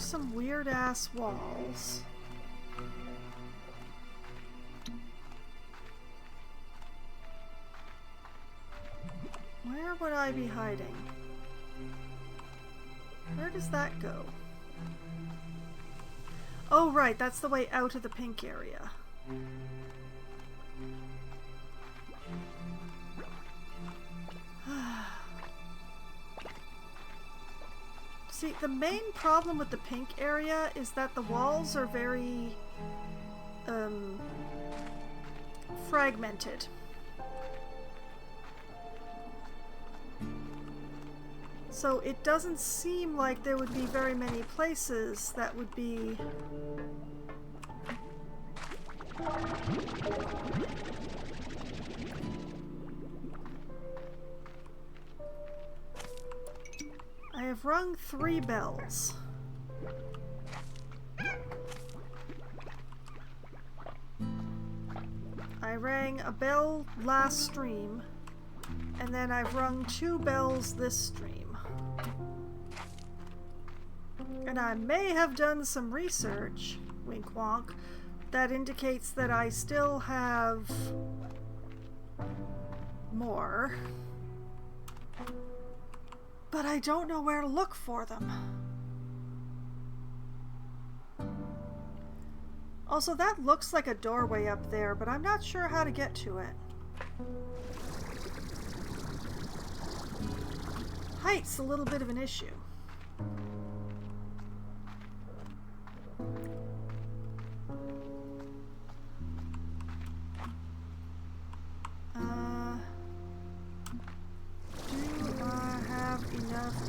Some weird ass walls. Where would I be hiding? Where does that go? Oh right, that's the way out of the pink area. See, the main problem with the pink area is that the walls are very fragmented. So it doesn't seem like there would be very many places that would be I have rung 3 bells. I rang a bell last stream, and then I've rung 2 bells this stream. And I may have done some research, wink wonk, that indicates that I still have more. But I don't know where to look for them. Also, that looks like a doorway up there, but I'm not sure how to get to it. Height's a little bit of an issue.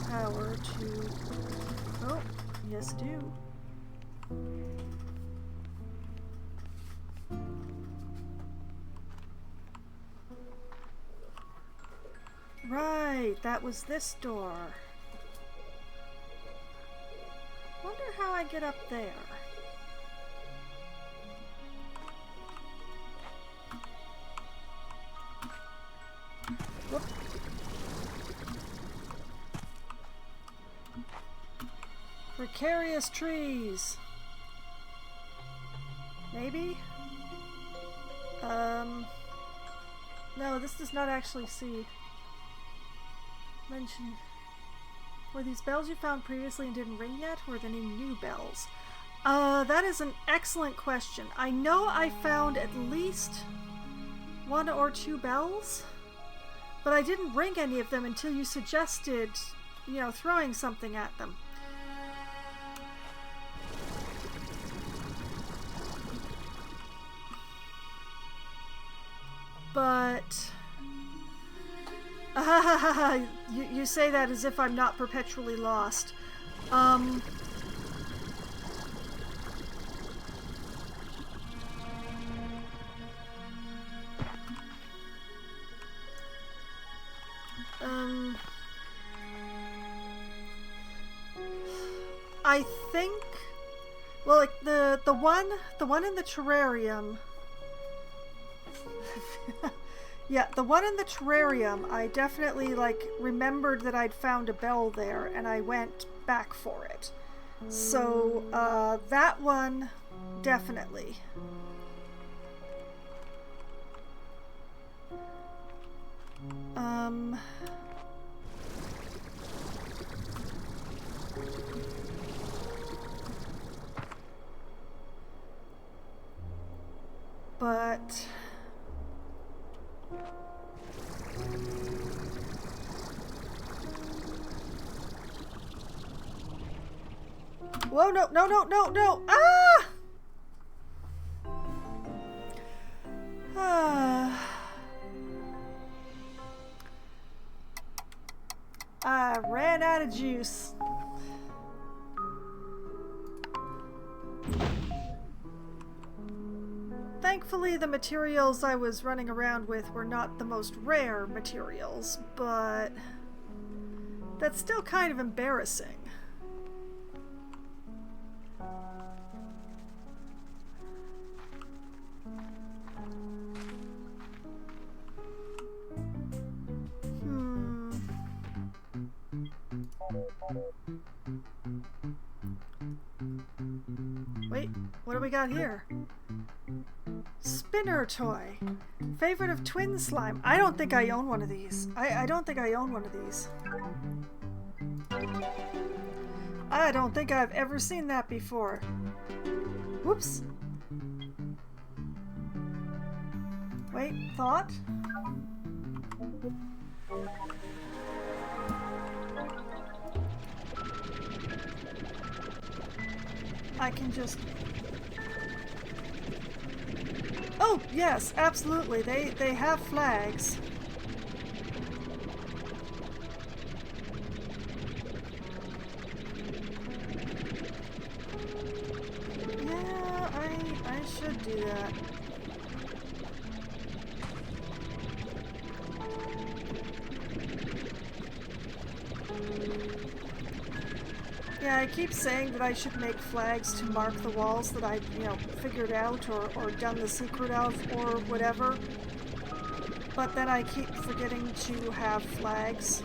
Power to... Oh, yes do. Right, that was this door. Wonder how I get up there. Whoop. Precarious trees. Maybe? No, this does not actually see. Mention. Were these bells you found previously and didn't ring yet, or are there any new bells? That is an excellent question. I know I found at least 1 or 2 bells, but I didn't ring any of them until you suggested, you know, throwing something at them. But you say that as if I'm not perpetually lost. I think, well, like the one in the terrarium. Yeah, the one in the terrarium, I definitely, like, remembered that I'd found a bell there, and I went back for it. So, that one, definitely. But whoa, no, no, no, no, no! Ah! I ran out of juice. Thankfully, the materials I was running around with were not the most rare materials, but that's still kind of embarrassing. Wait, what do we got here? Spinner toy. Favorite of Twin Slime. I don't think I own one of these. I don't think I own one of these. I don't think I've ever seen that before. Whoops. Wait, thought? I can just... Oh, yes, absolutely. They have flags. Yeah, I should do that. Yeah, I keep saying that I should make flags to mark the walls that I've, figured out or done the secret of or whatever. But then I keep forgetting to have flags.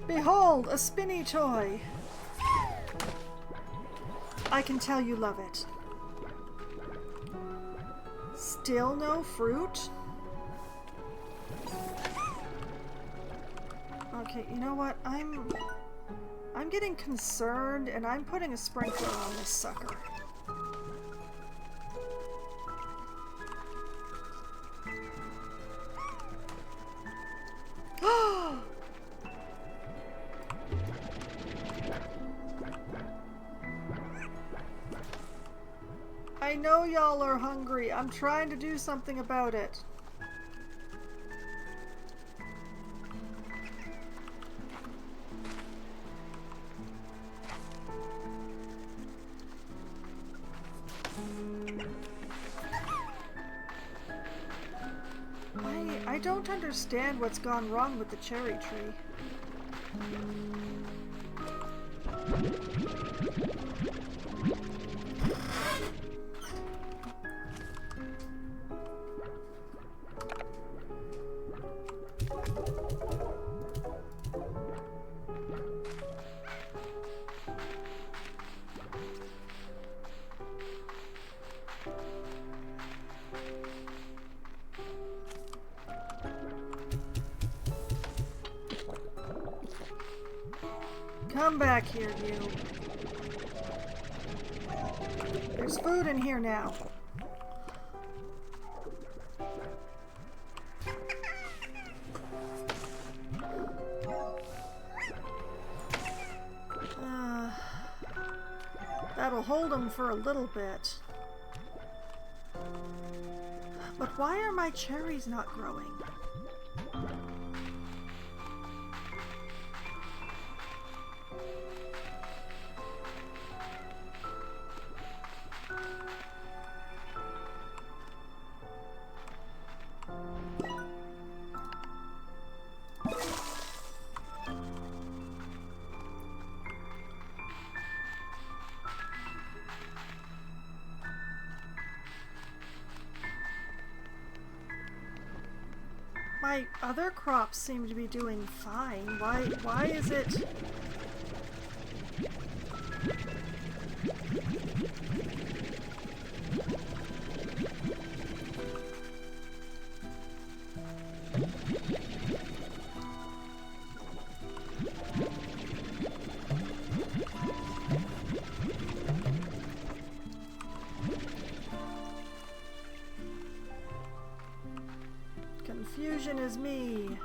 Behold, a spinny toy! I can tell you love it. Still no fruit? Okay, you know what? I'm getting concerned, and I'm putting a sprinkler on this sucker. I know y'all are hungry. I'm trying to do something about it. I don't understand what's gone wrong with the cherry tree. Come back here, you. There's food in here now. That'll hold them for a little bit. Why are my cherries not growing? My other crops seem to be doing fine. Why is it? Confusion is me.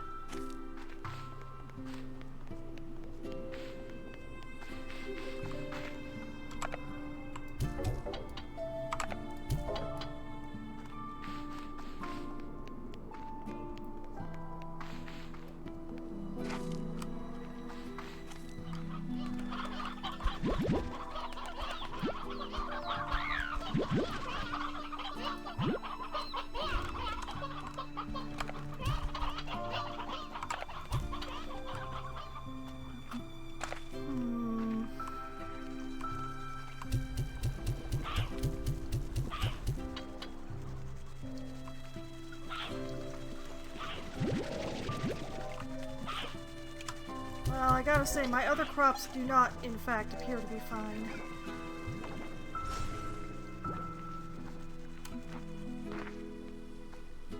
Well, I gotta say, my other crops do not, in fact, appear to be fine.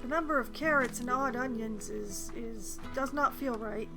The number of carrots and odd onions does not feel right.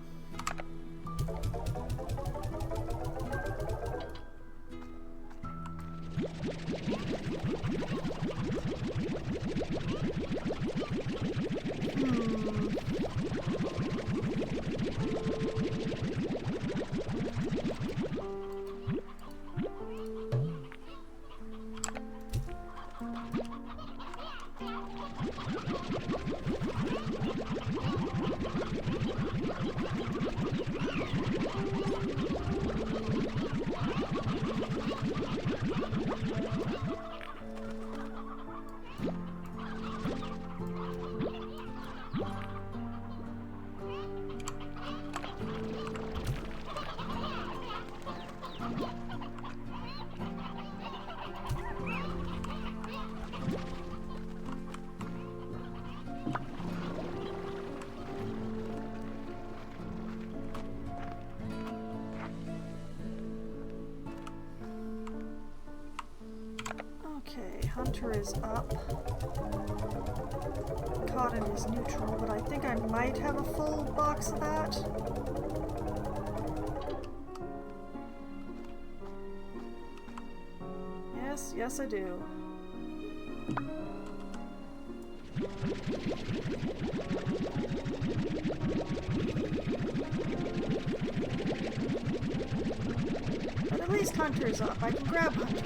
Okay, Hunter is up. Cotton is neutral, but I think I might have a full box of that. Yes, I do. But at least Hunter's up. I can grab Hunter.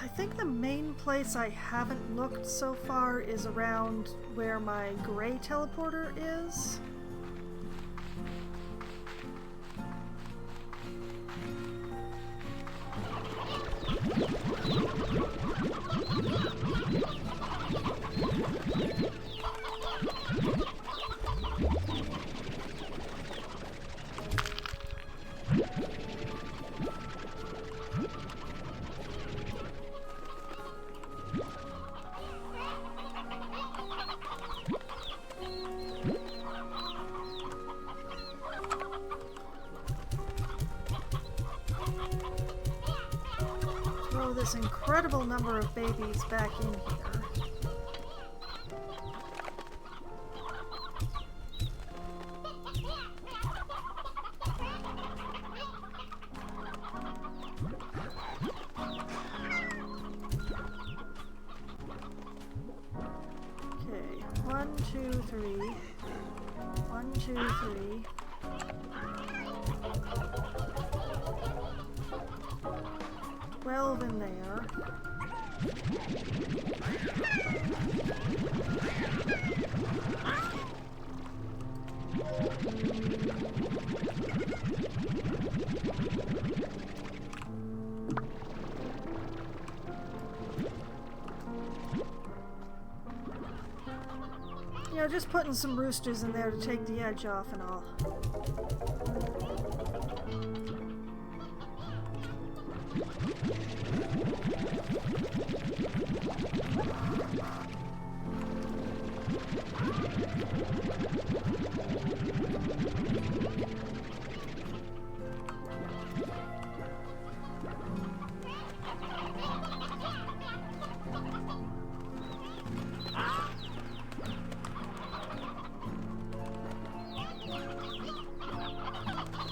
I think the main place I haven't looked so far is around where my gray teleporter is. throw this incredible number of babies back in here. Okay, 1, 2, 3. 1, 2, 3. In there. You know, just putting some roosters in there to take the edge off and all.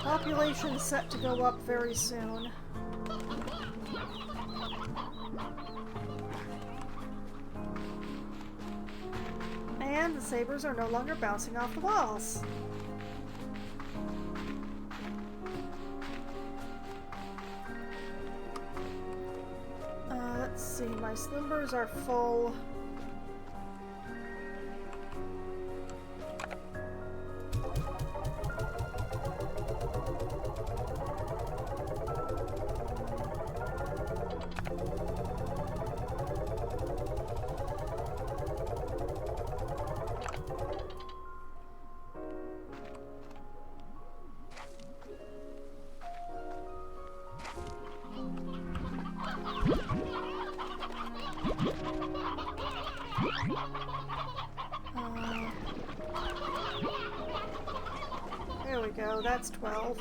Population set to go up very soon. And the sabers are no longer bouncing off the walls. Let's see, my slumbers are full. There we go, that's 12.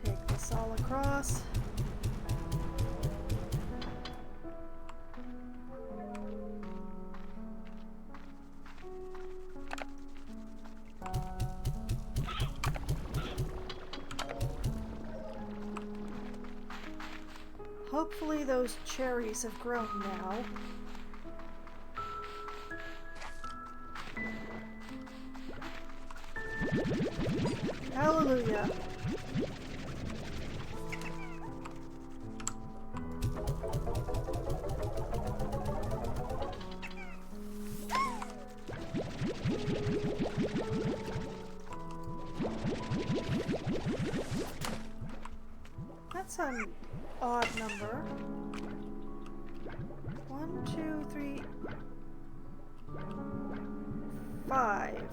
Take this all across. Hopefully those cherries have grown now. Hallelujah. That's an odd number. 1, 2, 3, 5.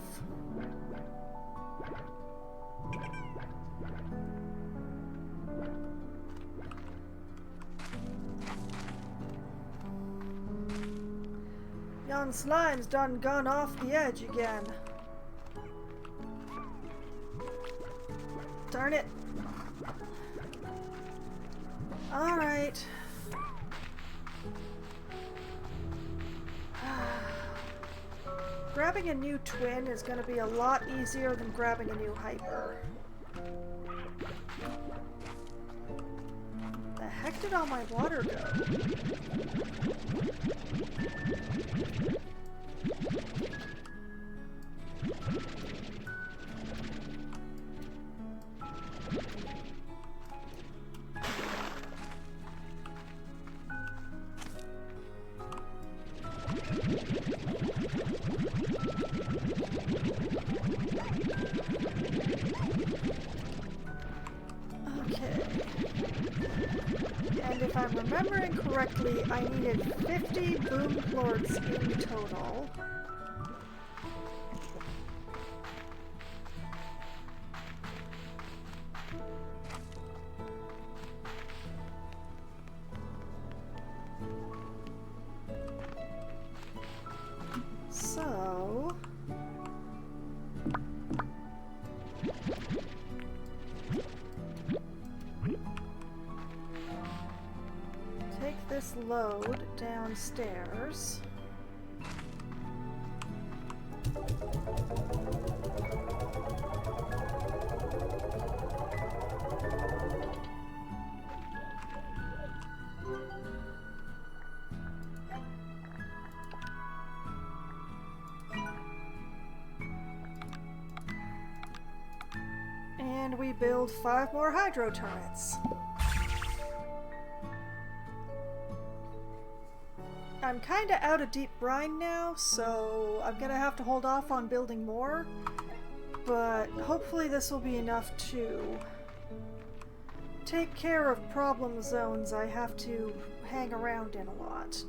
Yon slime's done gone off the edge again. Darn it. Alright. Grabbing a new twin is going to be a lot easier than grabbing a new hyper. The heck did all my water go? And if I'm remembering correctly, I needed 50 boom plorts in total. So load downstairs. And we build 5 more hydro turrets. I'm kind of out of deep brine now, so I'm gonna have to hold off on building more, but hopefully this will be enough to take care of problem zones I have to hang around in a lot.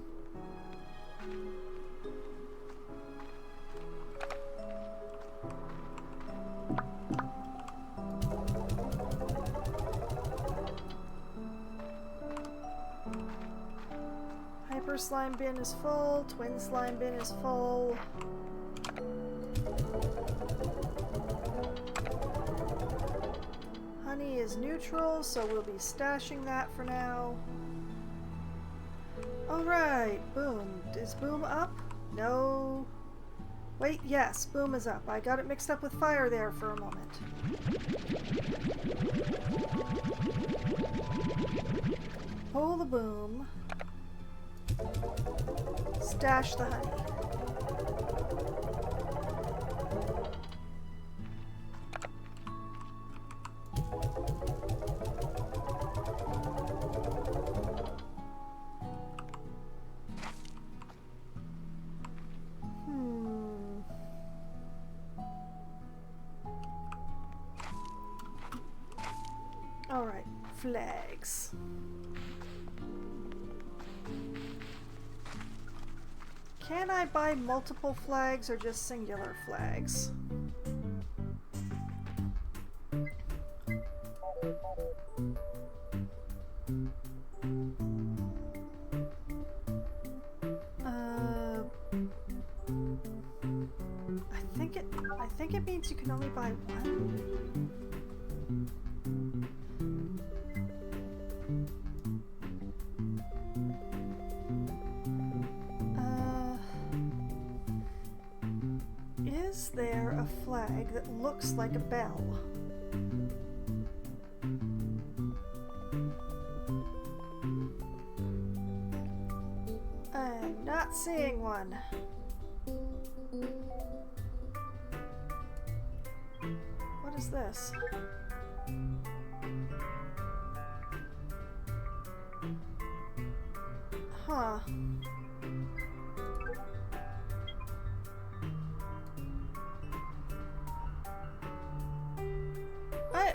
Hyper slime bin is full, twin slime bin is full. Honey is neutral, so we'll be stashing that for now. Alright, boom. Is boom up? No. Wait, yes, boom is up. I got it mixed up with fire there for a moment. Pull the boom. Stash the honey. Alright, flags. Can I buy multiple flags or just singular flags? I think it means you can only buy one. Is there a flag that looks like a bell? I'm not seeing one. What is this? Huh.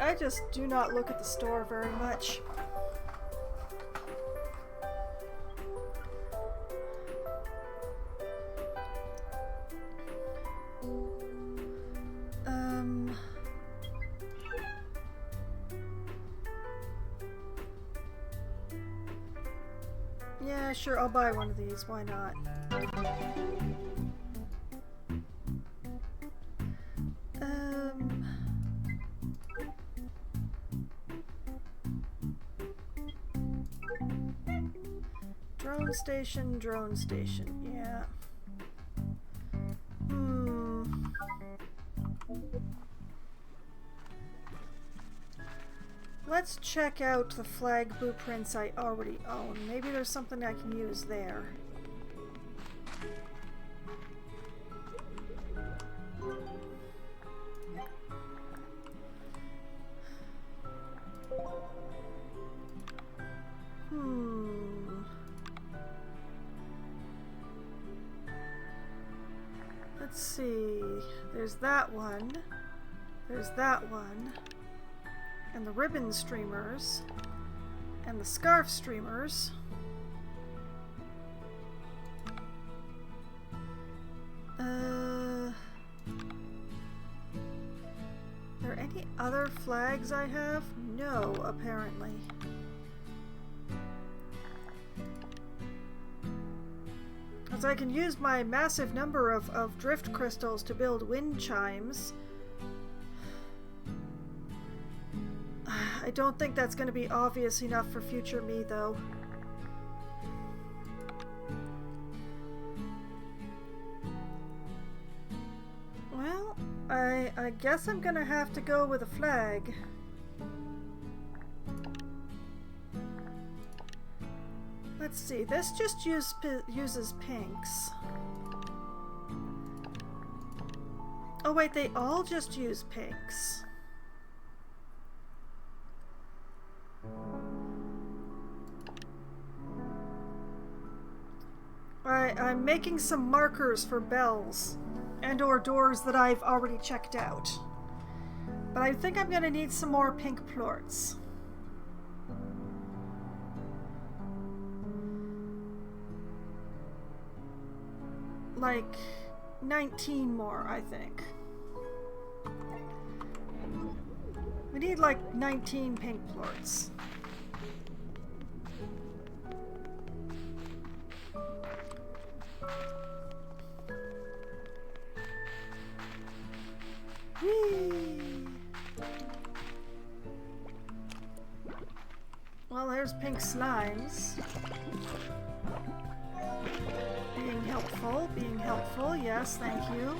I just do not look at the store very much. Yeah, sure, I'll buy one of these. Why not? Drone station, yeah. Let's check out the flag blueprints I already own. Maybe there's something I can use there. Let's see. There's that one. There's that one. And the ribbon streamers. And the scarf streamers. Are there any other flags I have? No, apparently. As I can use my massive number of drift crystals to build wind chimes. I don't think that's going to be obvious enough for future me, though. I guess I'm gonna have to go with a flag. Let's see, this just uses pinks. Oh wait, they all just use pinks. I'm making some markers for bells and or doors that I've already checked out. But I think I'm gonna need some more pink plorts. Like 19 more, I think. We need like 19 pink plorts. Whee! Well, there's pink slimes. Being helpful, yes, thank you.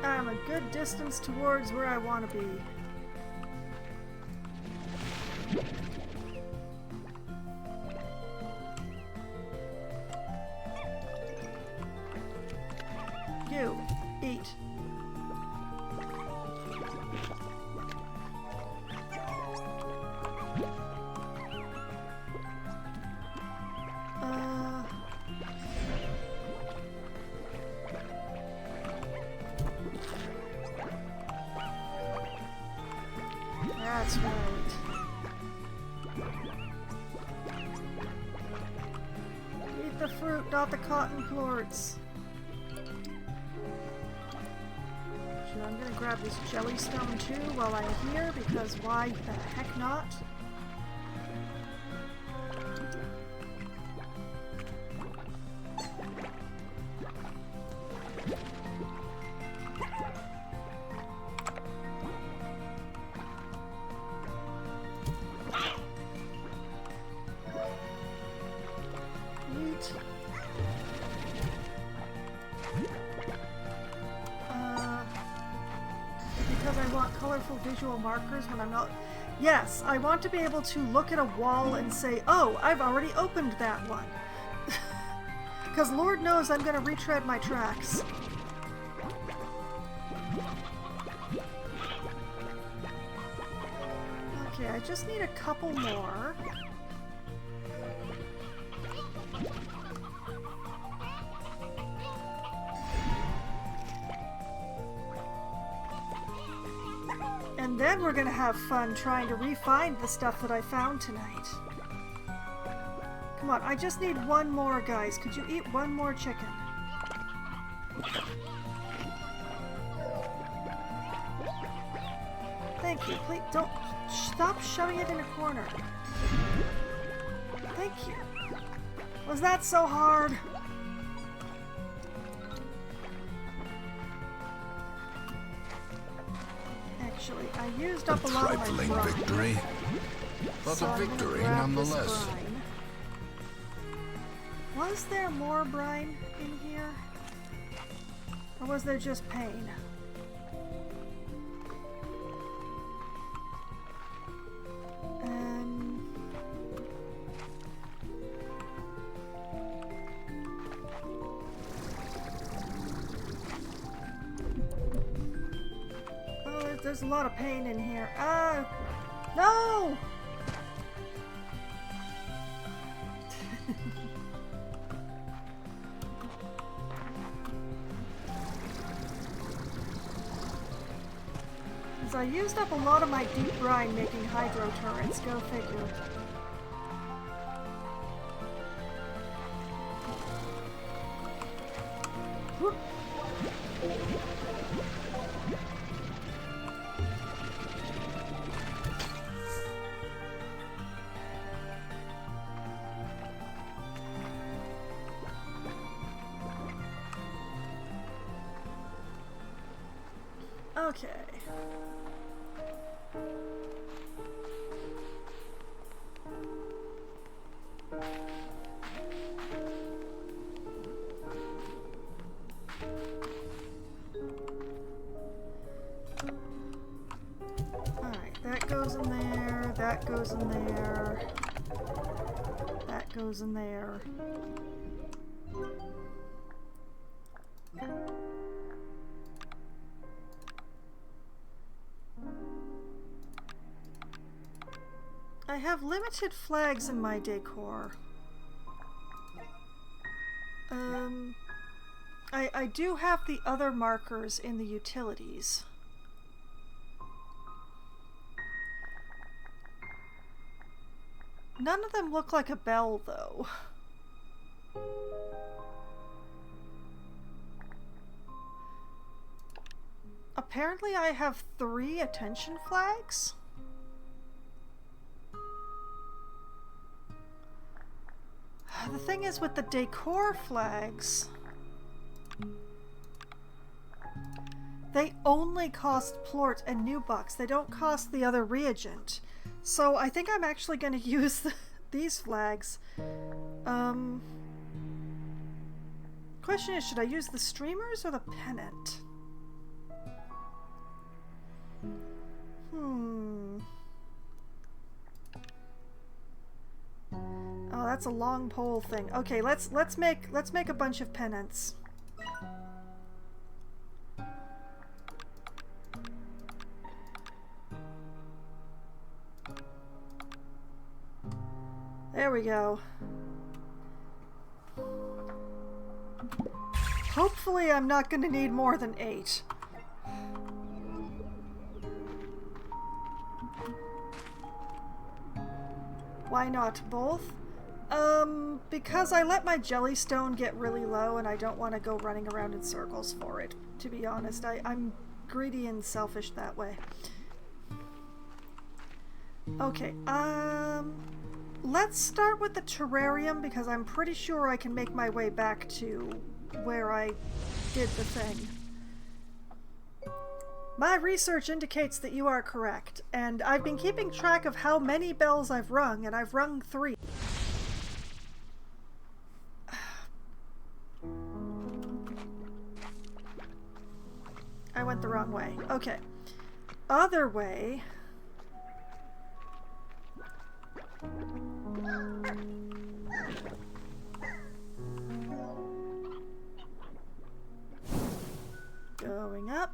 I'm a good distance towards where I want to be. You, eat. That's right. Eat the fruit, not the cotton plorts. So I'm gonna grab this jellystone too while I'm here, because why the heck not? Because I want colorful visual markers when I'm not... Yes, I want to be able to look at a wall and say, oh, I've already opened that one. Because Lord knows I'm going to retread my tracks. Okay, I just need a couple more. And then we're gonna have fun trying to re-find the stuff that I found tonight. Come on, I just need one more, guys. Could you eat one more chicken? Thank you. Please don't stop shoving it in a corner. Thank you. Was that so hard? Actually, I used up a lot of my brine. Trifling victory, but So a I'm gonna victory grab this nonetheless. brine. Was there more brine in here? Or was there just pain? Oh, there's a lot of pain in here. No! I used up a lot of my deep brine making hydro turrets, go figure. Whoop. Okay. Alright, that goes in there, that goes in there, that goes in there. I have limited flags in my decor. I do have the other markers in the utilities. None of them look like a bell, though. Apparently I have 3 attention flags. The thing is with the decor flags, they only cost plort and new bucks. They don't cost the other reagent. So I think I'm actually going to use these flags. Question is, should I use the streamers or the pennant? Oh, that's a long pole thing. Okay, let's make a bunch of pennants. There we go. Hopefully I'm not going to need more than 8. Why not both? Because I let my jellystone get really low and I don't want to go running around in circles for it, to be honest. I'm greedy and selfish that way. Okay, let's start with the terrarium because I'm pretty sure I can make my way back to where I did the thing. My research indicates that you are correct, and I've been keeping track of how many bells I've rung, and I've rung 3. I went the wrong way. Okay. Other way. Going up.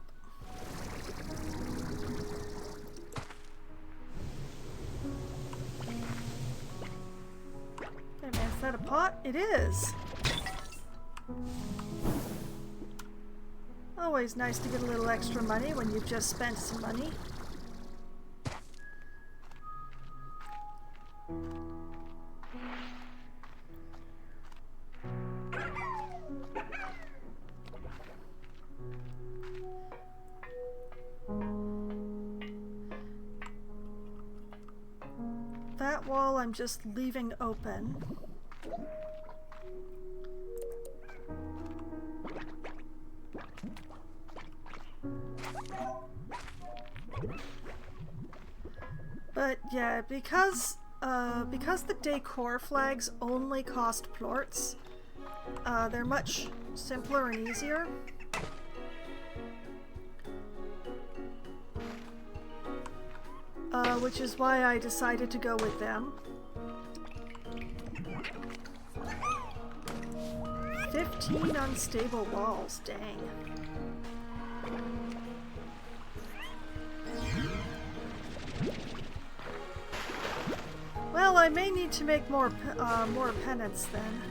Hey man, is that a pot? It is! Always nice to get a little extra money when you've just spent some money. That wall I'm just leaving open. But yeah, because the decor flags only cost plorts, they're much simpler and easier. Which is why I decided to go with them. 15 unstable walls, dang. Well, I may need to make more pennants then.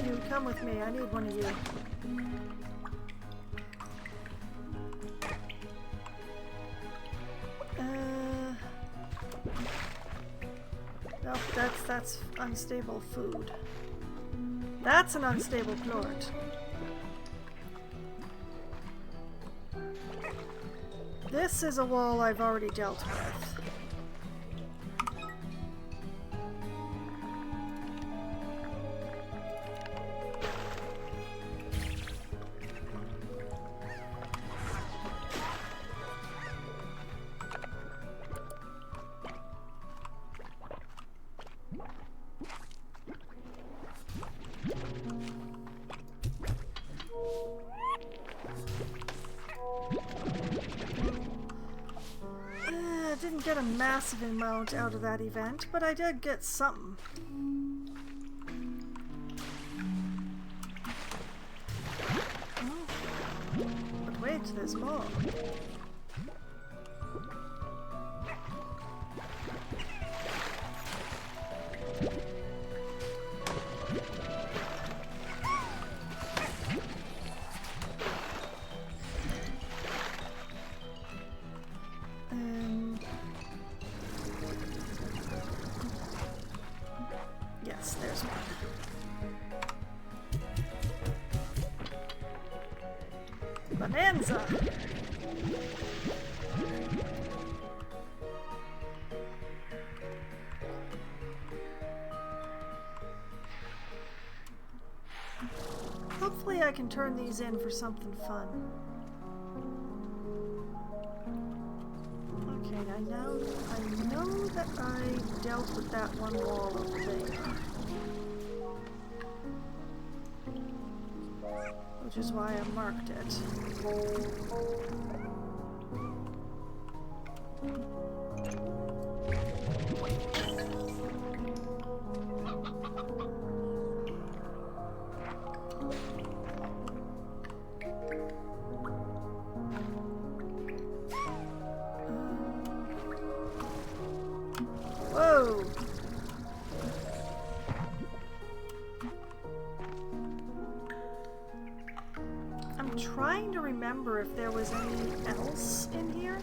You come with me. I need one of you. Nope, that's unstable food. That's an unstable plort. This is a wall I've already dealt with. Didn't get a massive amount out of that event, but I did get something. Oh. But wait, there's more. Yes, there's one. Bonanza! Hopefully I can turn these in for something fun. Okay, I know that I dealt with that one wall over there. Which is why I marked it. Whoa! I'm trying to remember if there was anything else in here.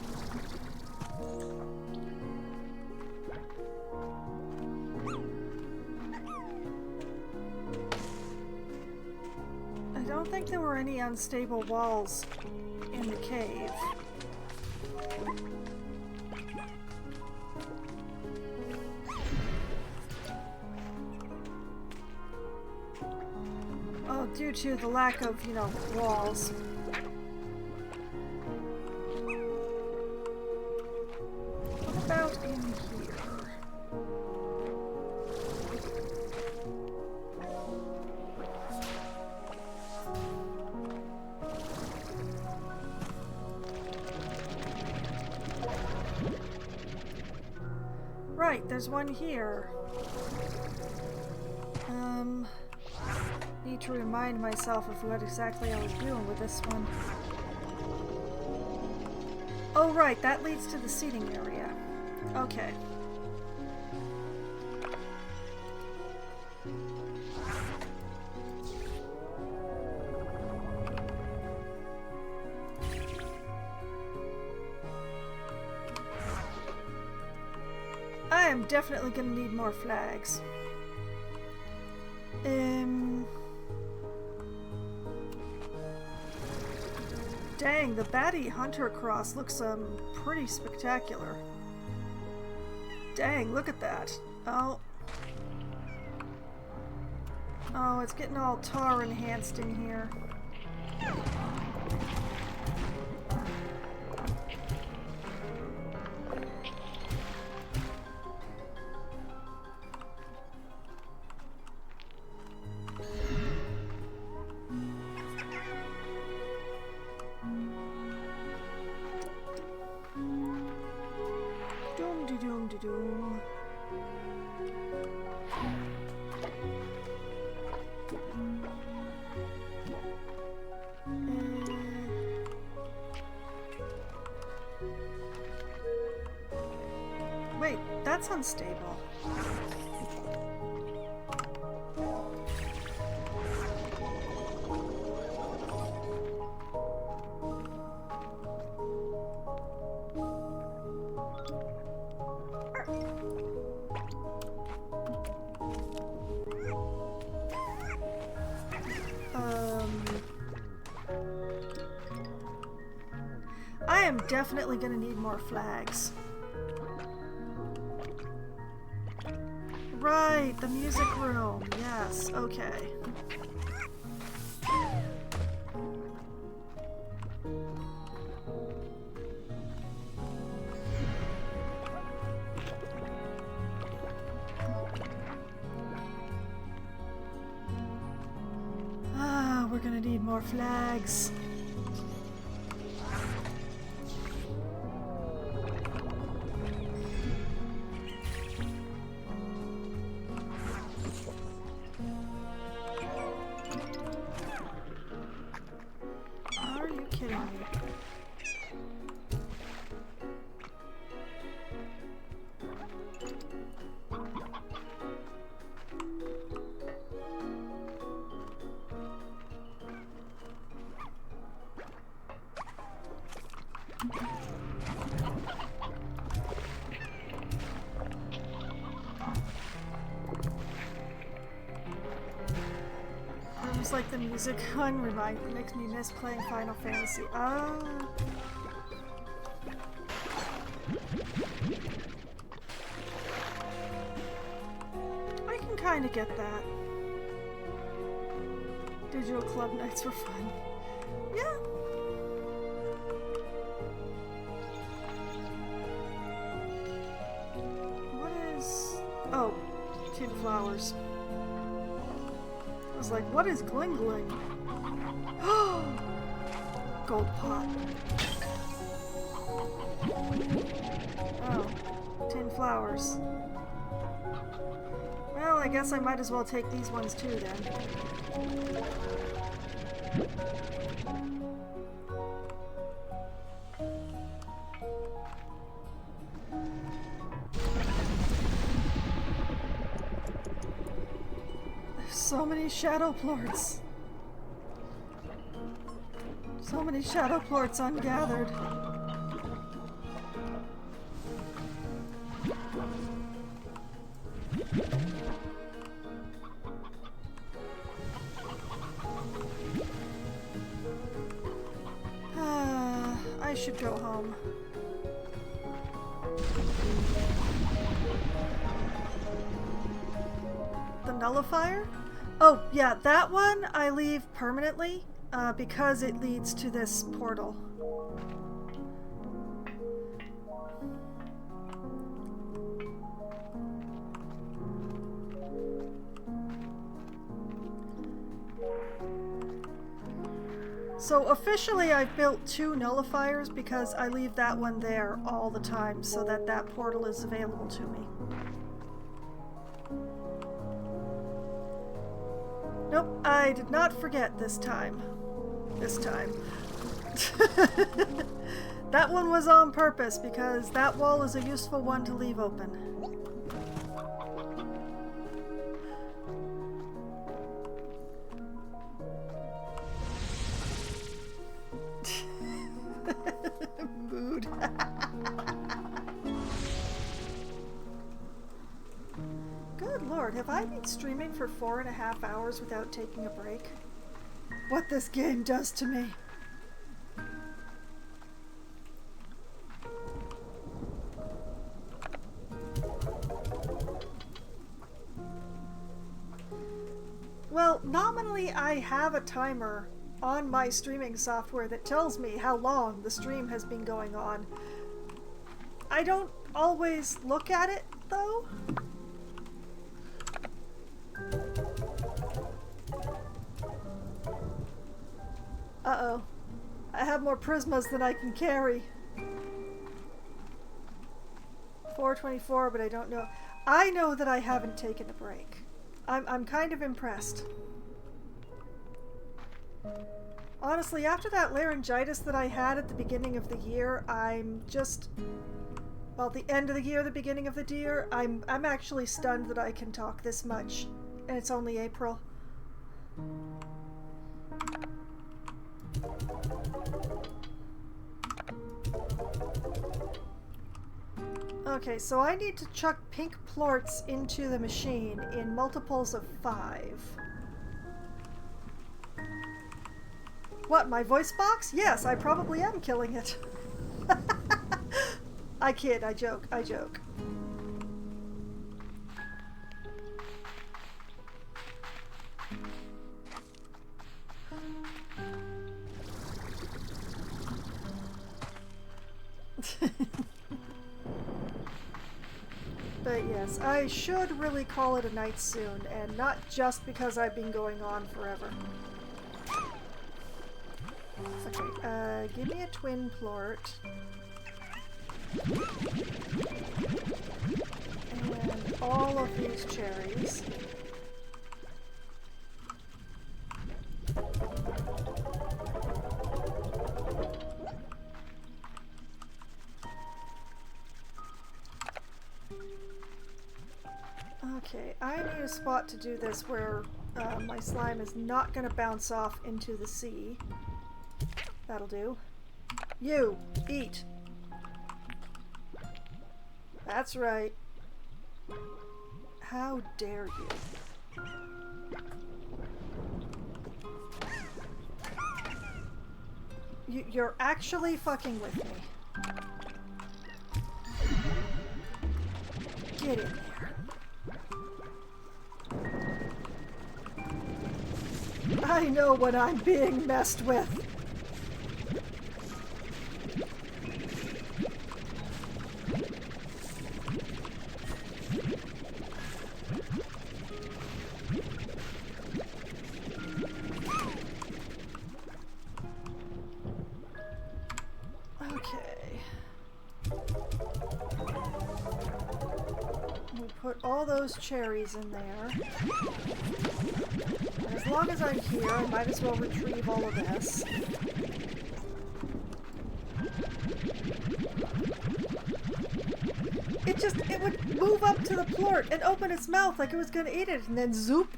I don't think there were any unstable walls in the cave. Oh, due to the lack of, walls. What about in here? Right, there's one here. Need to remind myself of what exactly I was doing with this one. Oh right, that leads to the seating area. Okay. I am definitely gonna need more flags. Dang, the Batty Hunter Cross looks pretty spectacular. Dang, look at that. Oh. Oh, it's getting all tar enhanced in here. Doom. Wait, that's unstable. I am definitely gonna need more flags. Right, the music room. Yes, okay. Ah, we're gonna need more flags. Are you kidding me? Seems like the music one makes me miss playing Final Fantasy. Ah. I can kind of get that. Digital club nights were fun. Yeah. What is... Oh, tin flowers. I was like, what is gling gling? Gold pot. Oh, tin flowers. Well, I guess I might as well take these ones too then. So many shadow plorts. So many shadow plorts ungathered. I should go home. The nullifier? Oh, yeah, that one I leave permanently because it leads to this portal. So officially I've built 2 nullifiers because I leave that one there all the time so that that portal is available to me. Nope, I did not forget this time. This time. That one was on purpose because that wall is a useful one to leave open. Mood. Good lord, have I been streaming for 4.5 hours without taking a break? What this game does to me. Well, nominally I have a timer on my streaming software that tells me how long the stream has been going on. I don't always look at it, though. Uh-oh. I have more prismas than I can carry. 4:24, but I don't know. I know that I haven't taken a break. I'm kind of impressed. Honestly, after that laryngitis that I had at the beginning of the year, I'm just... Well, the end of the year, the beginning of the year, I'm actually stunned that I can talk this much. And it's only April. Okay, so I need to chuck pink plorts into the machine in multiples of 5. What, my voice box? Yes, I probably am killing it. I kid, I joke, I joke. But yes, I should really call it a night soon, and not just because I've been going on forever. Okay, give me a twin plort. And all of these cherries. Okay, I need a spot to do this where my slime is not going to bounce off into the sea. That'll do. You! Eat! That's right. How dare you? You're actually fucking with me. Get in there. I know when I'm being messed with. Okay. We'll put all those cherries in there. And as long as I'm here, I might as well retrieve all of this. It would move up to the plort and open its mouth like it was gonna eat it, and then zoop.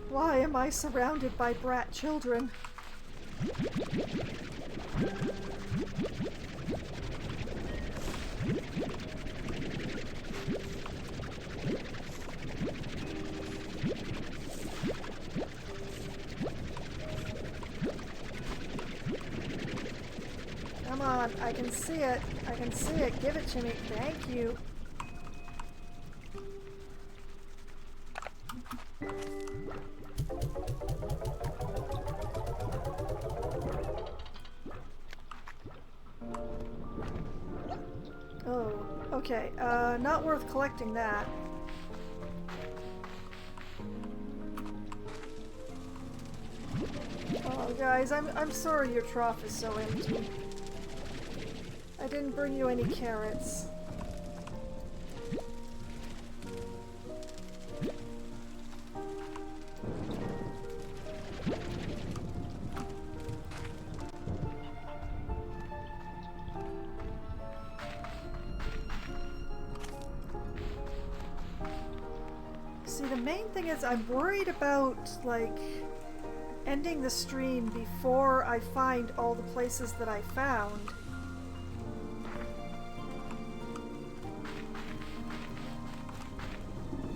Why am I surrounded by brat children? Come on, I can see it. I can see it. Give it to me. Thank you. Oh, okay. Not worth collecting that. Oh, guys, I'm sorry your trough is so empty. I didn't bring you any carrots. See, the main thing is I'm worried about, like, ending the stream before I find all the places that I found.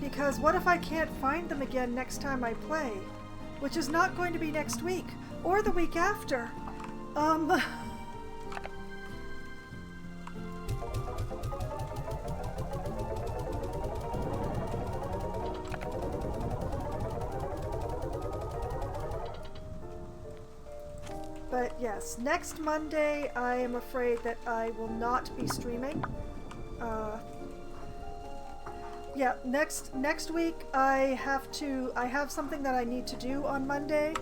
Because what if I can't find them again next time I play? Which is not going to be next week, or the week after. But yes, next Monday I am afraid that I will not be streaming. Yeah, next week I have something that I need to do on Monday,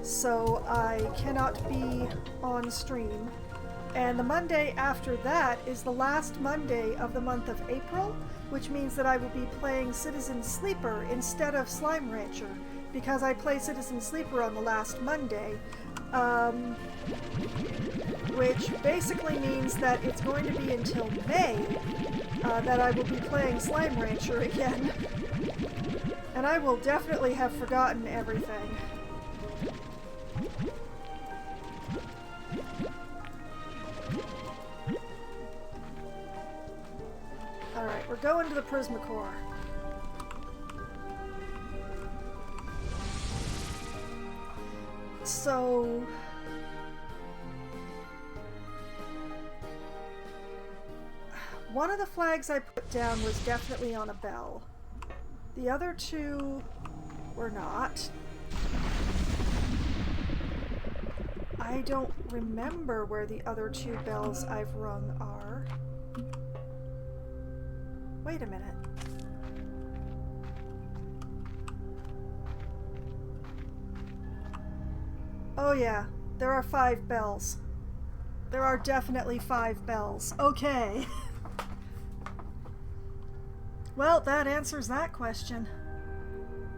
so I cannot be on stream. And the Monday after that is the last Monday of the month of April, which means that I will be playing Citizen Sleeper instead of Slime Rancher, because I play Citizen Sleeper on the last Monday. Which basically means that it's going to be until May that I will be playing Slime Rancher again. And I will definitely have forgotten everything. Alright, we're going to the Prismacore. So... one of the flags I put down was definitely on a bell. The other two were not. I don't remember where the other two bells I've rung are. Wait a minute. Oh yeah, there are 5 bells. There are definitely 5 bells. Okay. Well, that answers that question.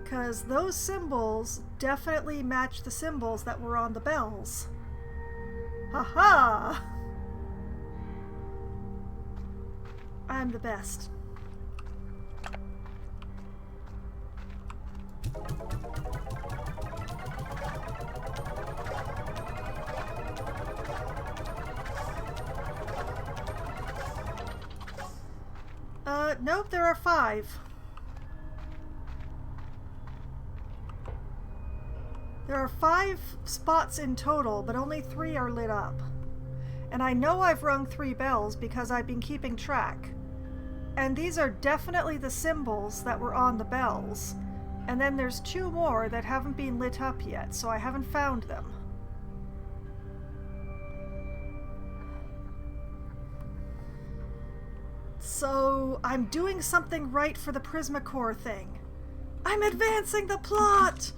'Cause those symbols definitely match the symbols that were on the bells. Haha! I'm the best. Nope, there are 5. There are 5 spots in total, but only 3 are lit up. And I know I've rung 3 bells because I've been keeping track. And these are definitely the symbols that were on the bells. And then there's 2 more that haven't been lit up yet, so I haven't found them. So I'm doing something right for the Prismacore thing. I'm advancing the plot!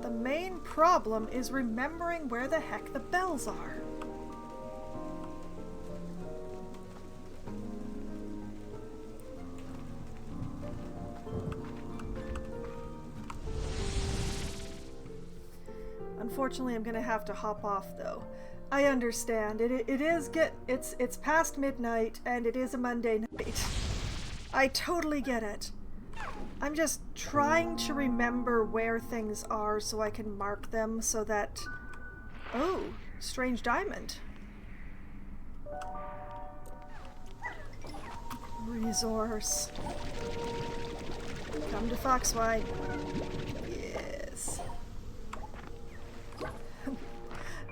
The main problem is remembering where the heck the bells are. Unfortunately, I'm gonna have to hop off though. I understand. It's past midnight and it is a Monday night. I totally get it. I'm just trying to remember where things are so I can mark them so that... Oh, strange diamond. Resource. Come to Foxwhite. Yes.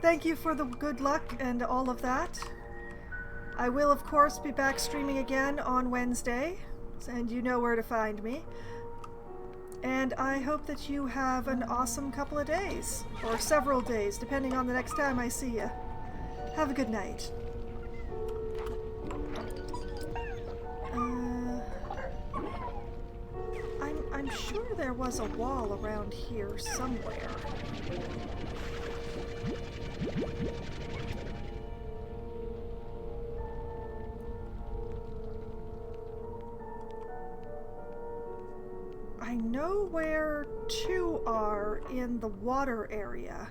Thank you for the good luck and all of that. I will, of course, be back streaming again on Wednesday, and you know where to find me. And I hope that you have an awesome couple of days, or several days, depending on the next time I see you. Have a good night. I'm sure there was a wall around here somewhere. I know where 2 are in the water area,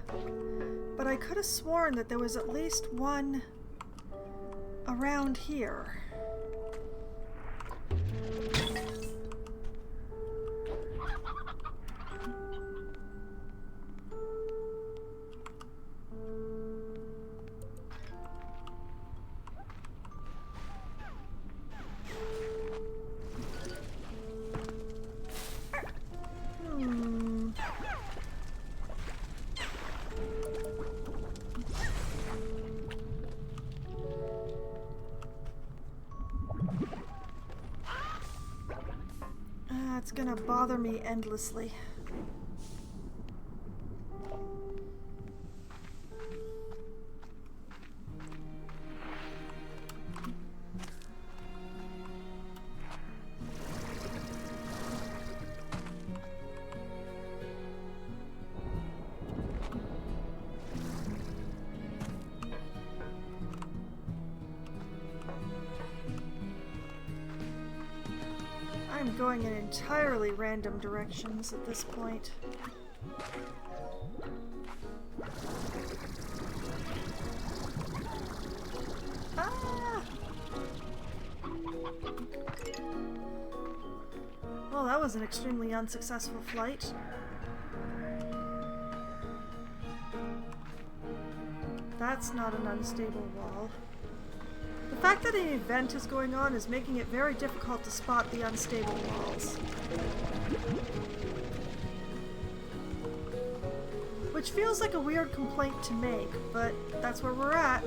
but I could have sworn that there was at least one around here. It's gonna bother me endlessly. I'm going in entirely random directions at this point. Ah! Oh, that was an extremely unsuccessful flight. That's not an unstable wall. The fact that an event is going on is making it very difficult to spot the unstable walls. Which feels like a weird complaint to make, but that's where we're at.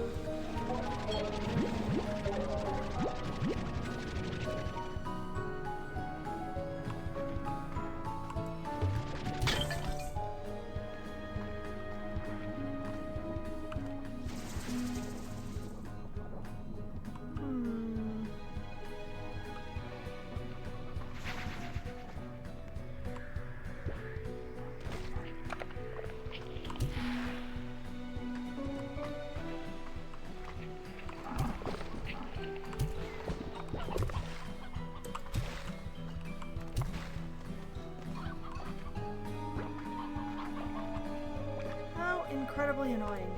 Incredibly annoying.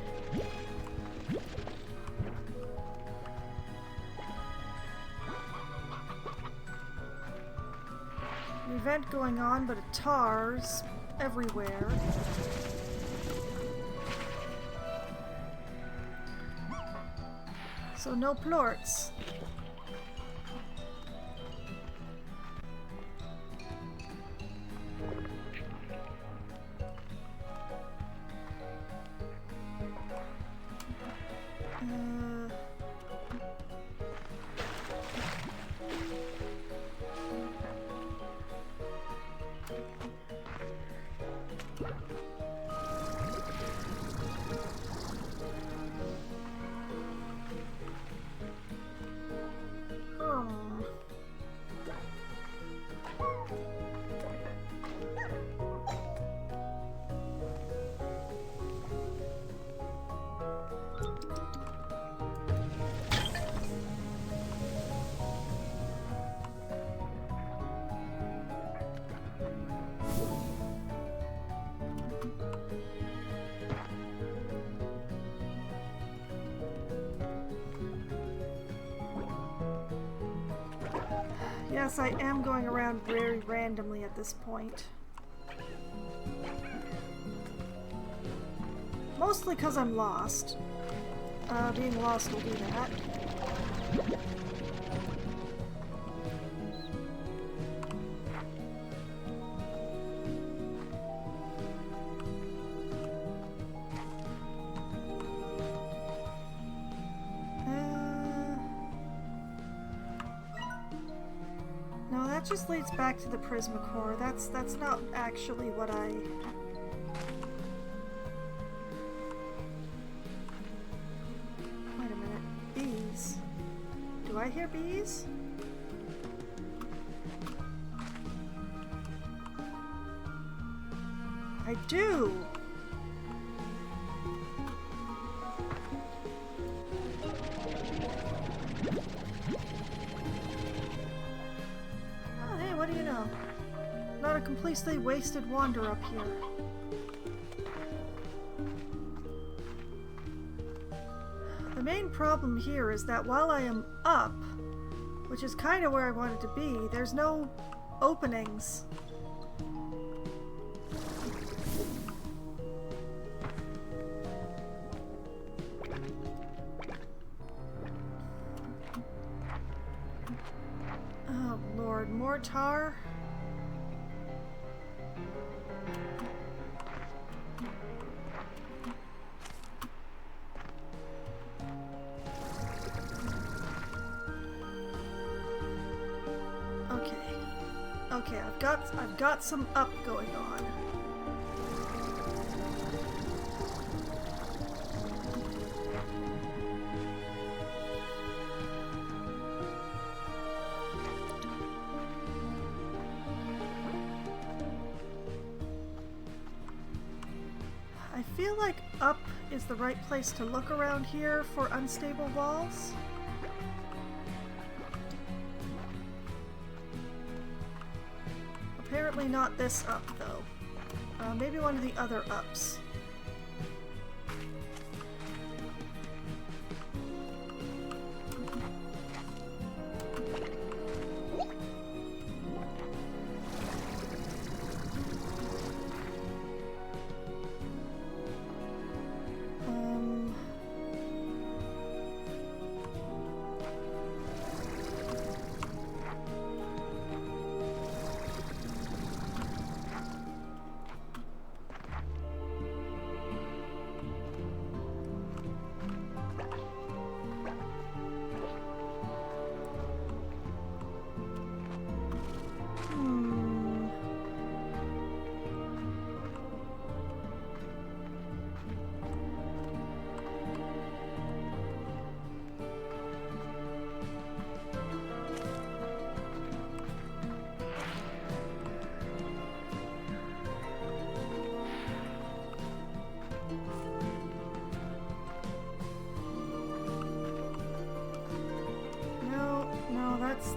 An event going on, but a TARS everywhere. So no plorts. Yes, I am going around very randomly at this point. Mostly because I'm lost. Being lost will do that. No, that just leads back to the Prismacore. That's not actually what I... Wait a minute. Bees. Do I hear bees? I do! What do you know? Not a completely wasted wander up here. The main problem here is that while I am up, which is kind of where I wanted to be, there's no openings. Oh Lord, more tar? Okay, I've got some up going on. I feel like up is the right place to look around here for unstable walls. Apparently not this up, though. Maybe one of the other ups.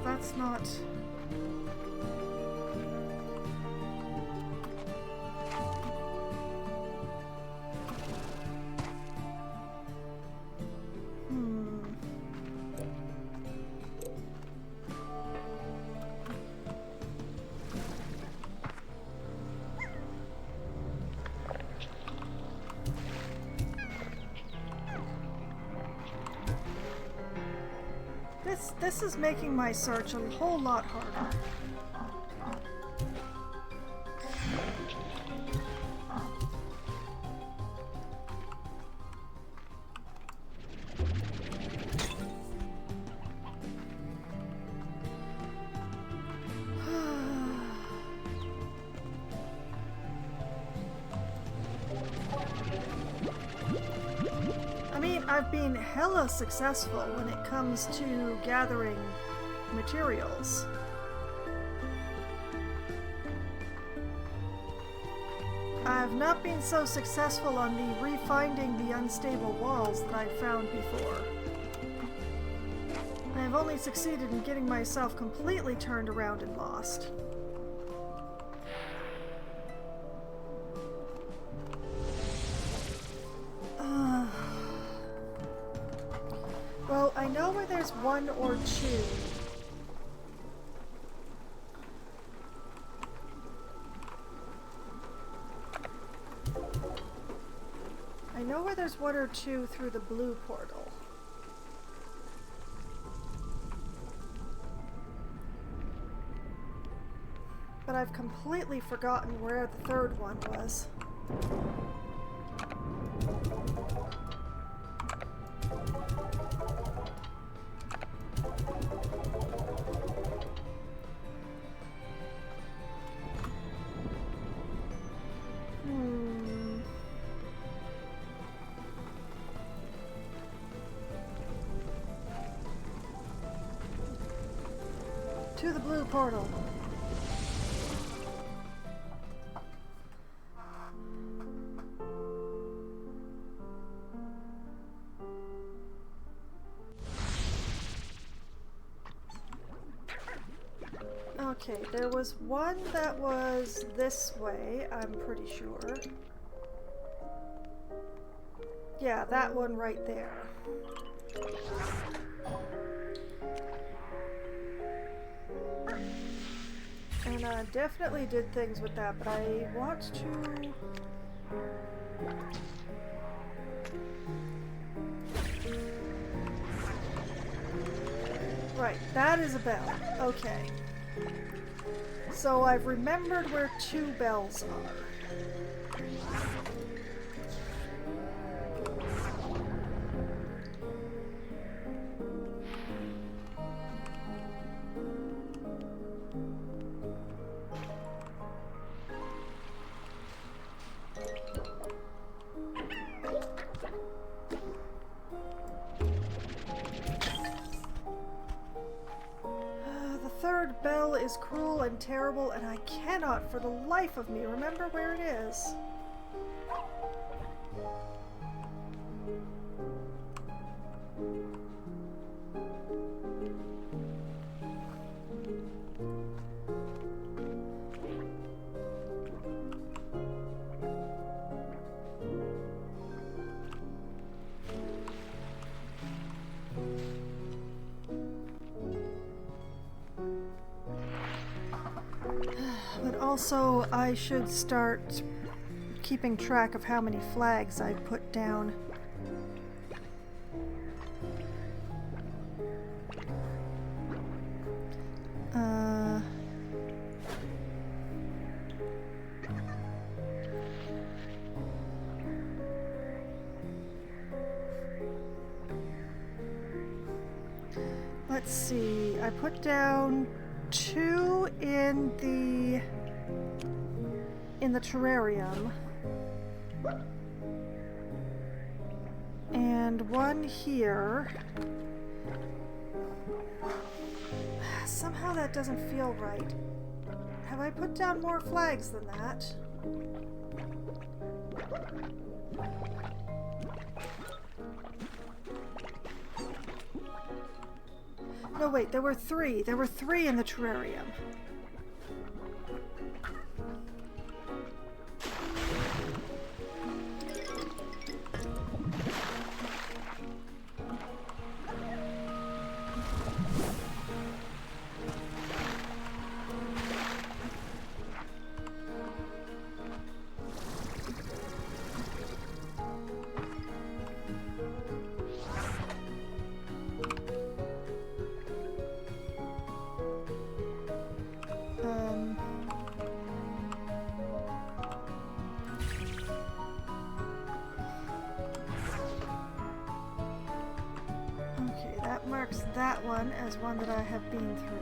that's not... This is making my search a whole lot harder. I mean, I've been hella successful when it comes to gathering materials. I've not been so successful on the refinding the unstable walls that I found before. I have only succeeded in getting myself completely turned around and lost. Well, I know where there's one or two. I know where there's one or two through the blue portal. But I've completely forgotten where the third one was. To the blue portal. Okay, there was one that was this way, I'm pretty sure. Yeah, that one right there. And I definitely did things with that, but I want to... Right, that is a bell. Okay. So I've remembered where two bells are. Third bell is cruel and terrible, and I cannot for the life of me remember where it is. But also, I should start keeping track of how many flags I put down. Let's see, I put down 2 in the terrarium and 1 here. Somehow that doesn't feel right. Have I put down more flags than that? No, wait, there were three. There were three in the terrarium. Okay, that marks that one as one that I have been through.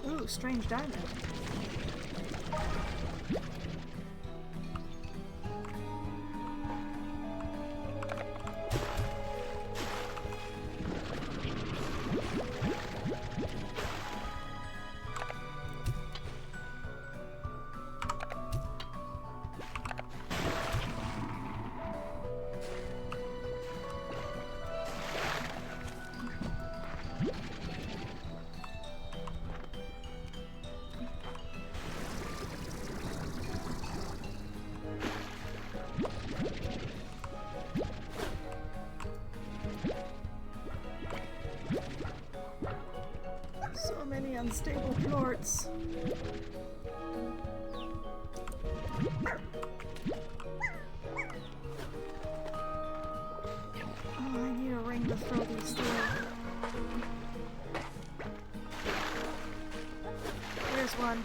Ooh, strange diamond. So many unstable plorts. Oh, I need a ring to throw these through. Here's one.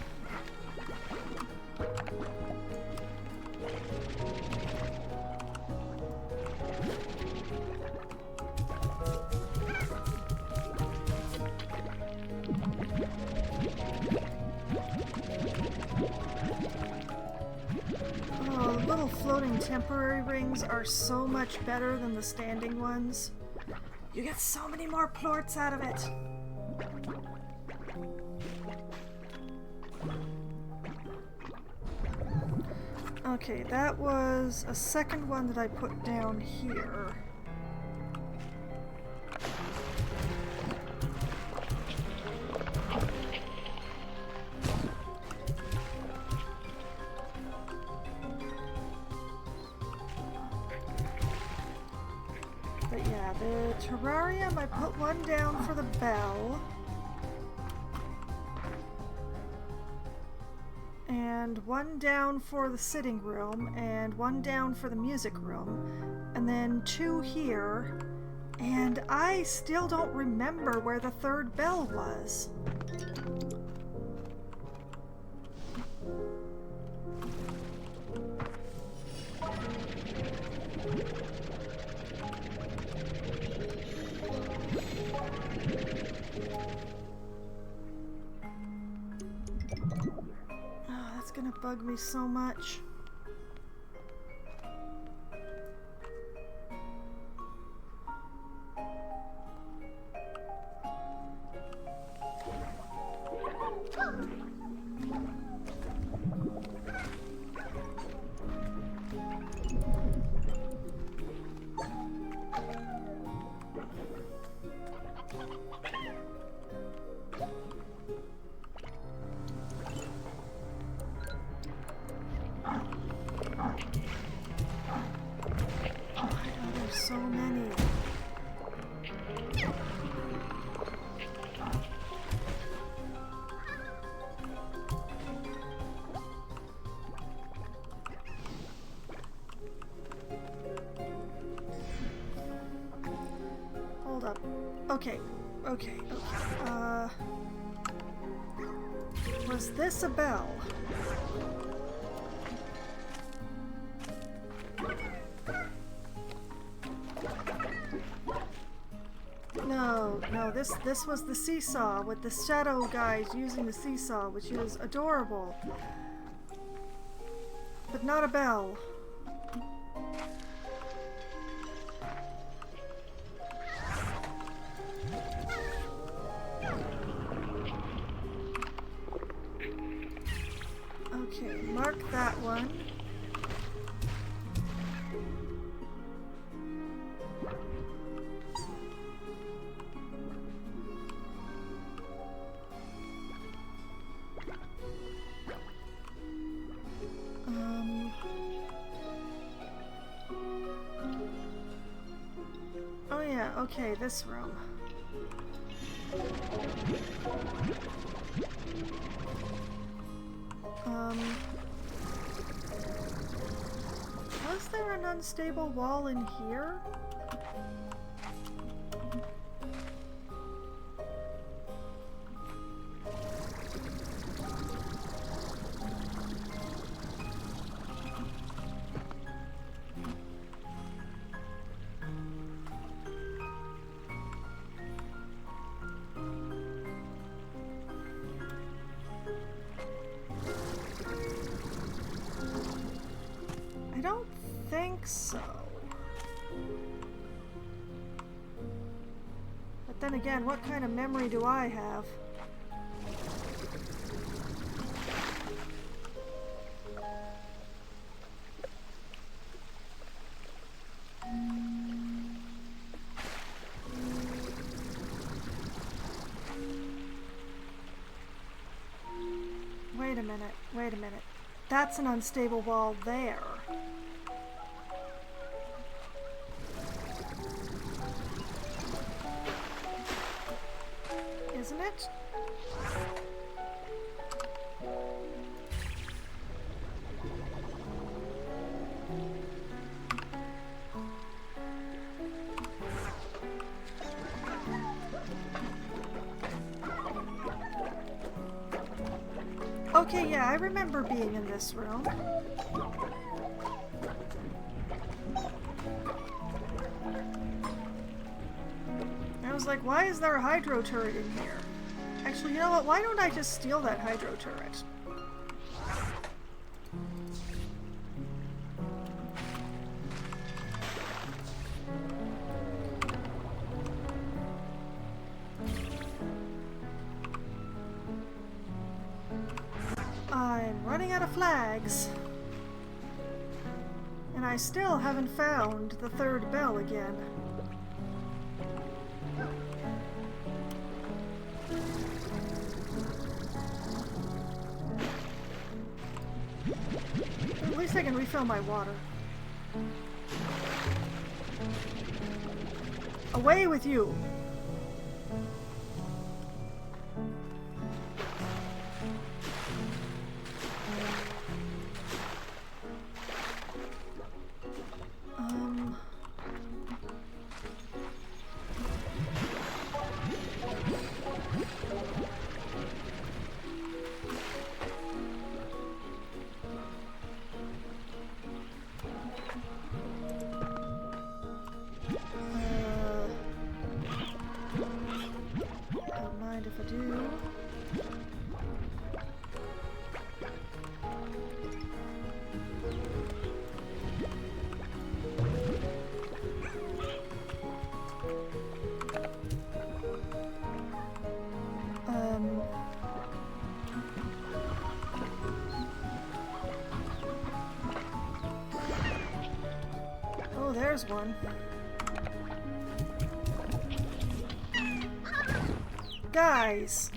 Oh, little floating temporary rings are so much better than the standing ones. You get so many more plorts out of it. Okay, that was a second one that I put down here. But yeah, the terrarium, I put one down for the bell. And one down for the sitting room, and one down for the music room, and then two here. And I still don't remember where the third bell was. It's gonna bug me so much. So many. Hold up. Okay. Was this a bell? No, this was the seesaw with the shadow guys using the seesaw, which is adorable. But not a bell. Okay, this room. Was there an unstable wall in here? I don't think so. But then again, what kind of memory do I have? Wait a minute, wait a minute. That's an unstable wall there. Isn't it? Okay, yeah, I remember being in this room. I was like, why is there a hydro turret in here? Actually, you know what? Why don't I just steal that hydro turret? I'm running out of flags. And I still haven't found the third bell again. At least I can refill my water. Away with you! Don't mind if I do. Oh, there's one. Guys!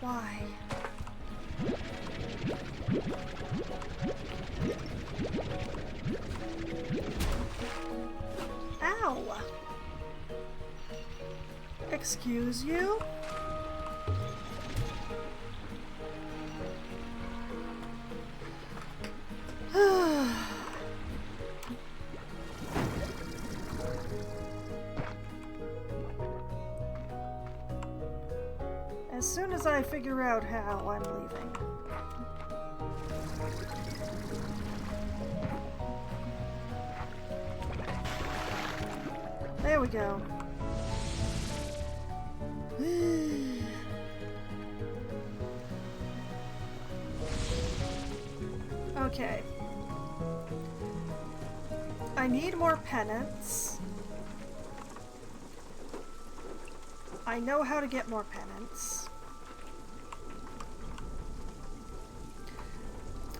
Why? Ow! Excuse you? As soon as I figure out how, I'm leaving. There we go. Okay. I need more penance. I know how to get more penance.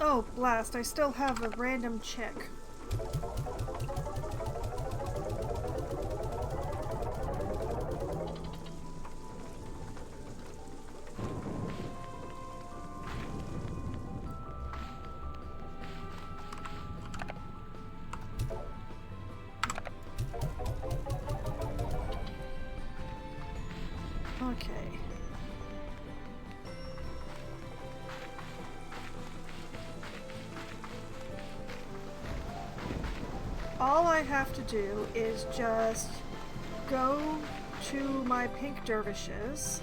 Oh, blast, I still have a random chick. Okay. All I have to do is just go to my pink dervishes.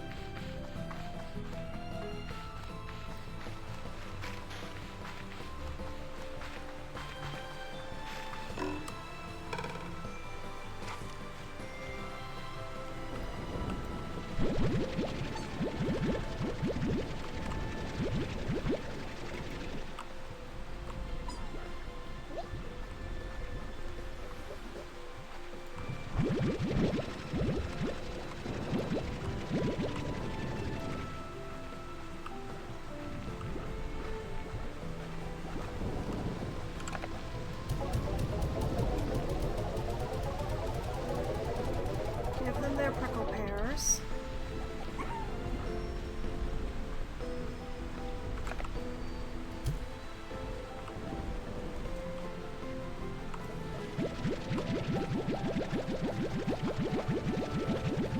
Give them their prickle pears.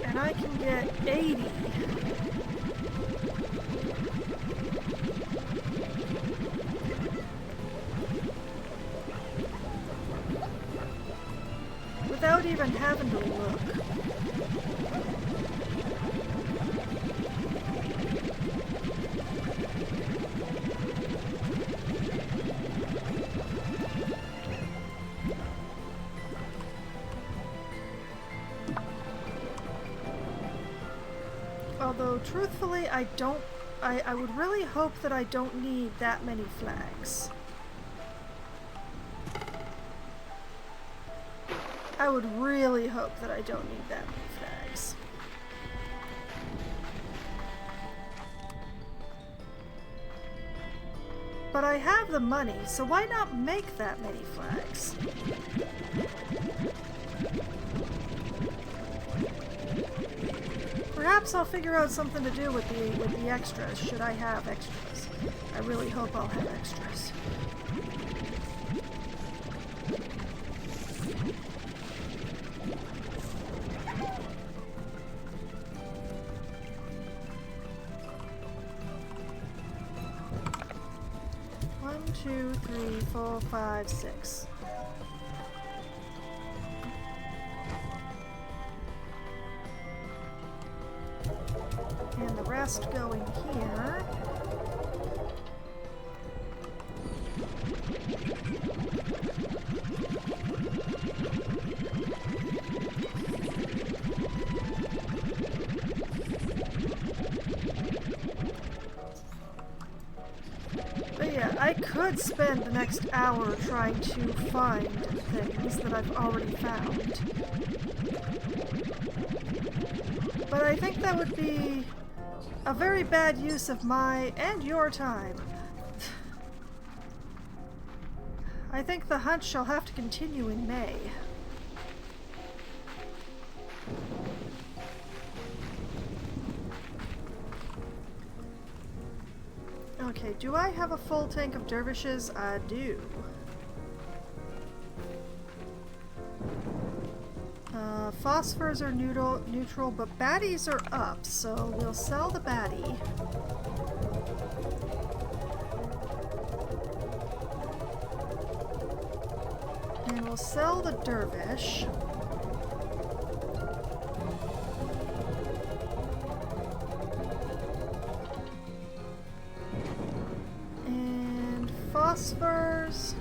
And I can get 80. Without even having to look. Although, truthfully, I would really hope that I don't need that many flags. I would really hope that I don't need that many flags. But I have the money, so why not make that many flags? Perhaps I'll figure out something to do with the extras, should I have extras. I really hope I'll have extras. One, two, three, four, five, six. And the rest go in here. But yeah, I could spend the next hour trying to find things that I've already found. But I think that would be a very bad use of my and your time. I think the hunt shall have to continue in May. Okay, do I have a full tank of dervishes? I do. Phosphors are neutral, but baddies are up, so we'll sell the baddie. And we'll sell the dervish. phosphors.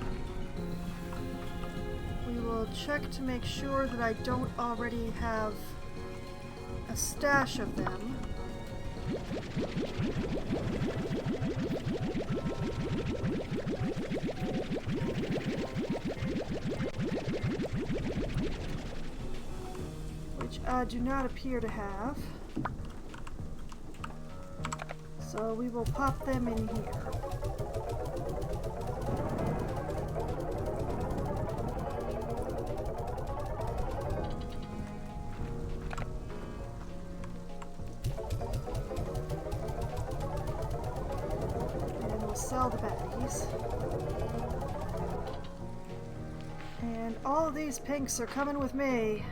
We will check to make sure that I don't already have a stash of them. Which I do not appear to have. So we will pop them in here. And we'll sell the baggies. And all of these pinks are coming with me.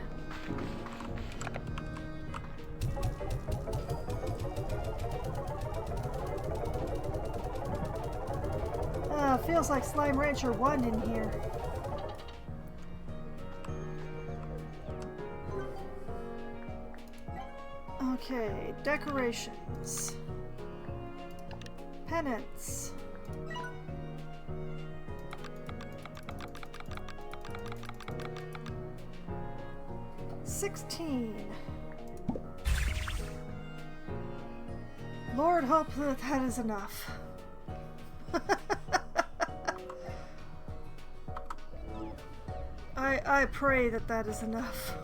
Feels like Slime Rancher 1 in here. Okay, decorations. Pennants. $16. Lord, hope that that is enough. I pray that that is enough.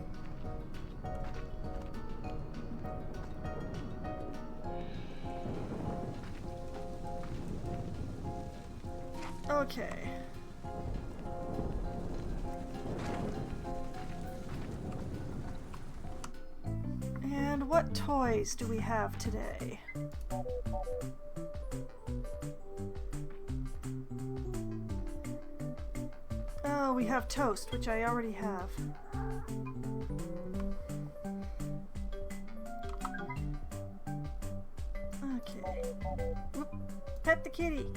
Okay. And what toys do we have today? Oh, we have toast, which I already have. Okay. Whoop. Pet the kitty.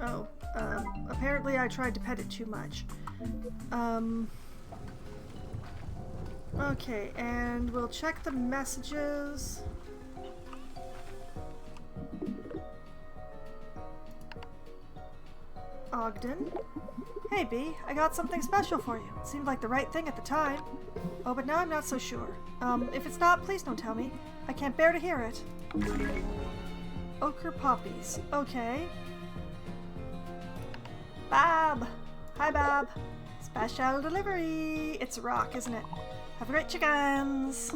Oh, apparently I tried to pet it too much. Okay, and we'll check the messages. Ogden. Hey, Bee, I got something special for you. It seemed like the right thing at the time. Oh, but now I'm not so sure. If it's not, please don't tell me. I can't bear to hear it. Ochre poppies. Okay. Bob! Hi, Bob. Special delivery. It's a rock, isn't it? Have great chickens.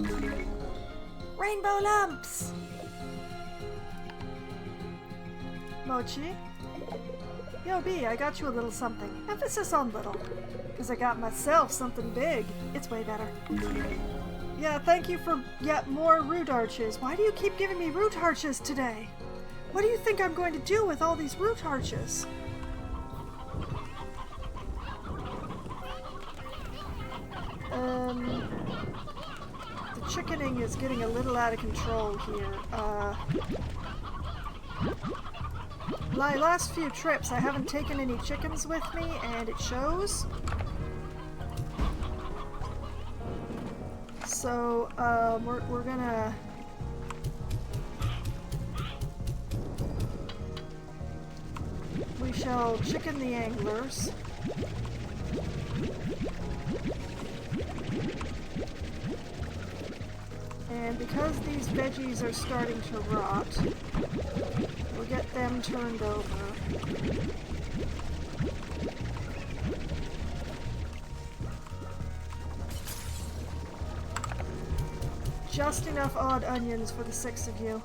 Rainbow lumps. Mochi. Yo, B, I got you a little something. Emphasis on little. Because I got myself something big. It's way better. Yeah, thank you for yet more root arches. Why do you keep giving me root arches today? What do you think I'm going to do with all these root arches? The chickening is getting a little out of control here. My last few trips, I haven't taken any chickens with me, and it shows. So, we're gonna... We shall chicken the anglers. And because these veggies are starting to rot, we'll get them turned over. Just enough odd onions for the 6 of you.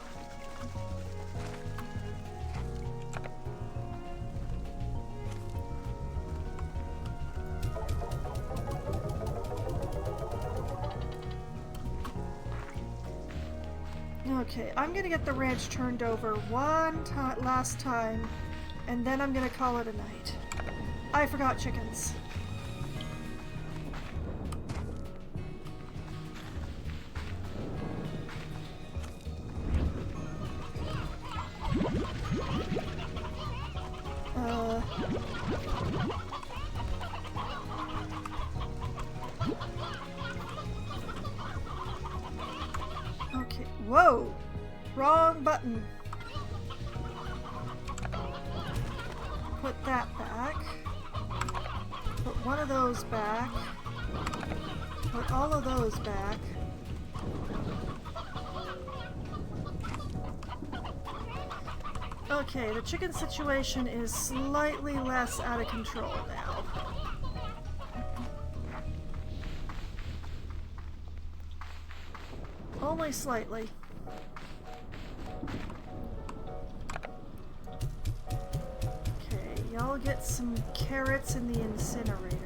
Okay, I'm gonna get the ranch turned over one last time, and then I'm gonna call it a night. I forgot chickens. Okay, whoa! Wrong button. put that back. Put one of those back. Put all of those back. Okay, the chicken situation is slightly less out of control now. Only slightly. Okay, y'all get some carrots in the incinerator.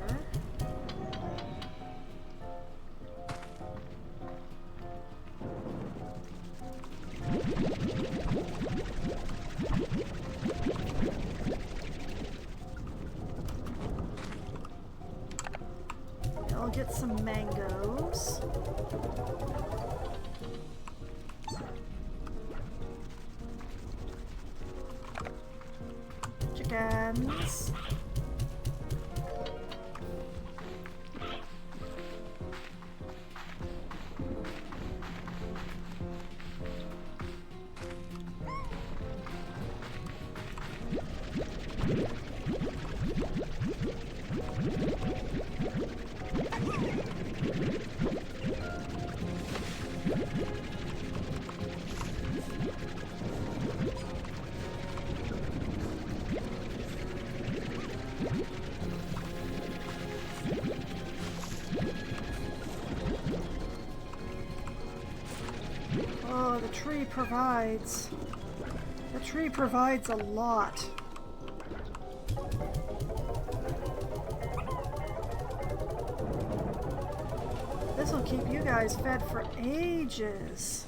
Y'all get some mangoes. Chickens. Oh, the tree provides. The tree provides a lot. This will keep you guys fed for ages.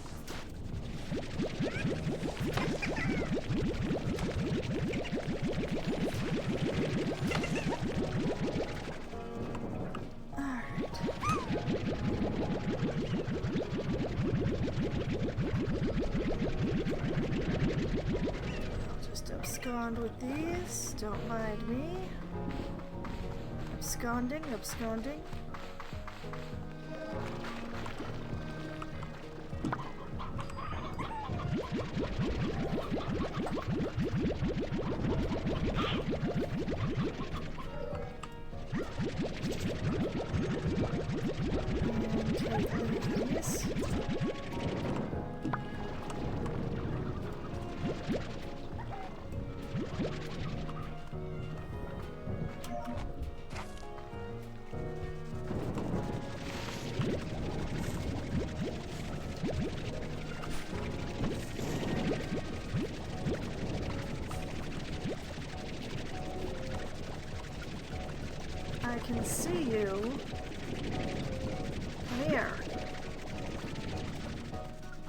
Abscond with these. Don't mind me. Absconding, absconding. And take these. I can see you. Come here.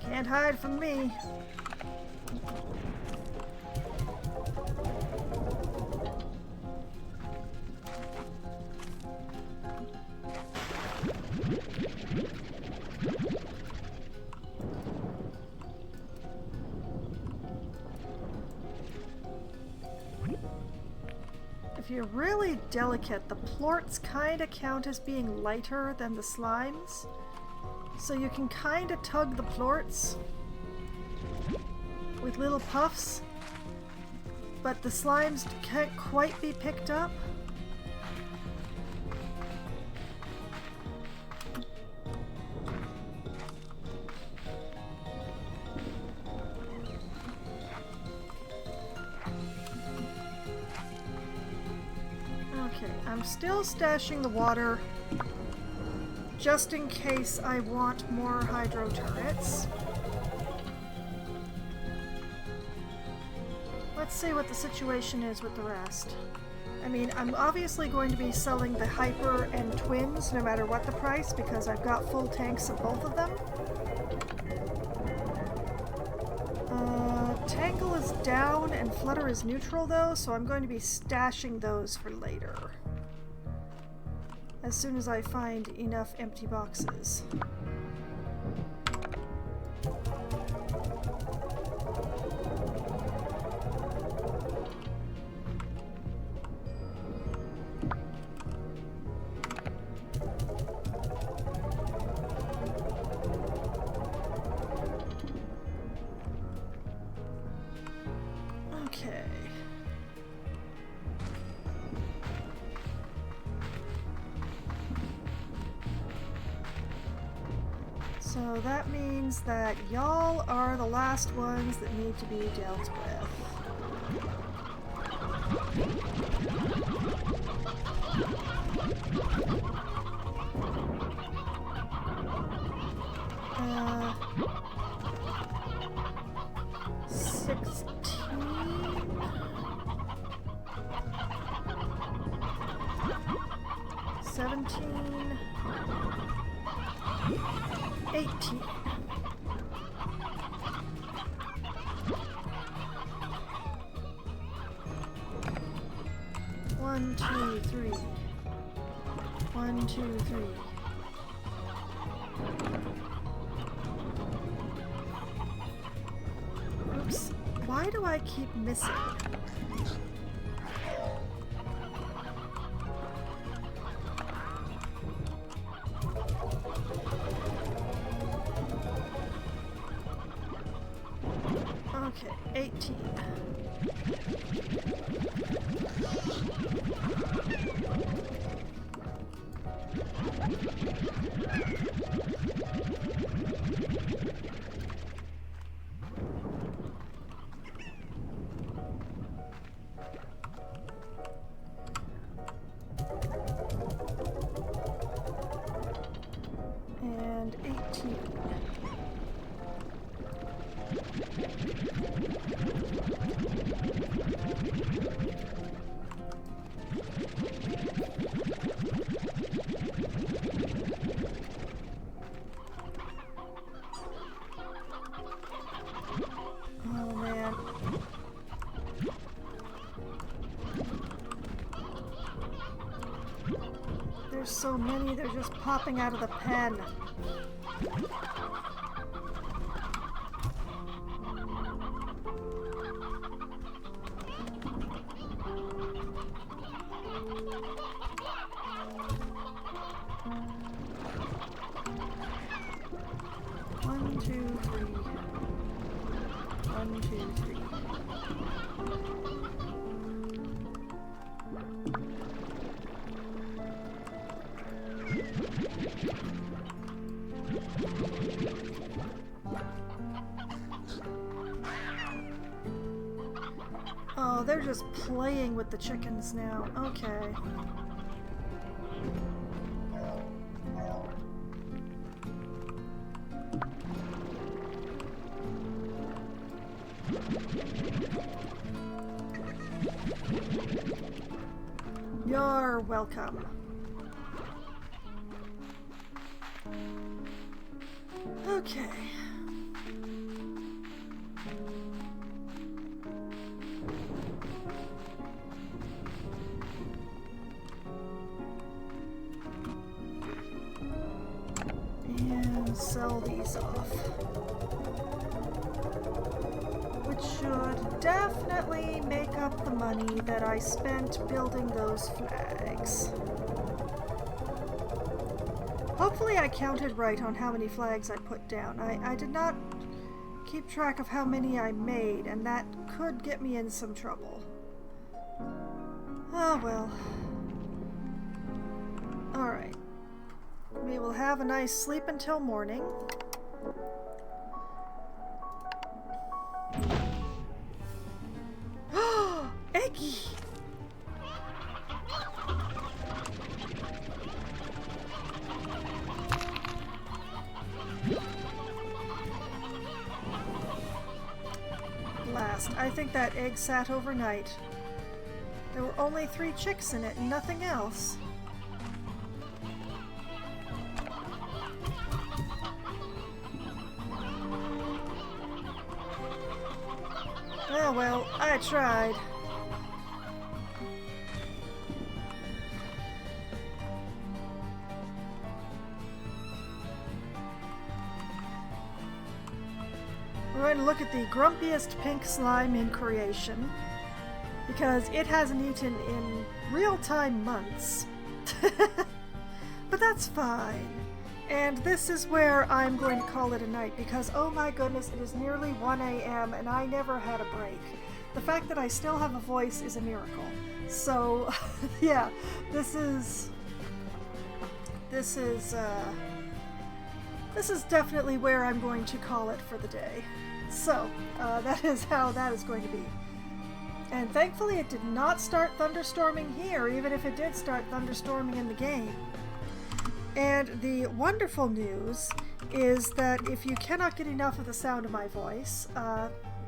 Can't hide from me. If you're really delicate, the plorts kind of count as being lighter than the slimes. So you can kind of tug the plorts with little puffs, but the slimes can't quite be picked up. Okay, I'm still stashing the water just in case I want more hydro turrets. Let's see what the situation is with the rest. I mean, I'm obviously going to be selling the Hyper and Twins no matter what the price because I've got full tanks of both of them. Tangle is down and Flutter is neutral though, so I'm going to be stashing those for later. As soon as I find enough empty boxes. So that means that y'all are the last ones that need to be dealt with. Uh, 16. 17. 18. One, two, three. 1, 2, 3. Oops. Why do I keep missing? Okay, 18. And 18. Oh man. There's so many, they're just popping out of the pen. One, two, three. 1, 2, 3. Oh, they're just playing with the chickens now. Okay. You're welcome. Okay. And sell these off. Which should definitely make up the money that I spent building those flags. Hopefully I counted right on how many flags I put down. I did not keep track of how many I made, and that could get me in some trouble. Oh well. Alright. We will have a nice sleep until morning. Eggy! Last. I think that egg sat overnight. There were only 3 chicks in it and nothing else. Oh well, I tried. We're going to look at the grumpiest pink slime in creation, because it hasn't eaten in real-time months. But that's fine. And this is where I'm going to call it a night, because oh my goodness, it is nearly 1 a.m. and I never had a break. The fact that I still have a voice is a miracle. So, yeah, this is this is definitely where I'm going to call it for the day. So, that is how that is going to be. And thankfully it did not start thunderstorming here, even if it did start thunderstorming in the game. And the wonderful news is that if you cannot get enough of the sound of my voice,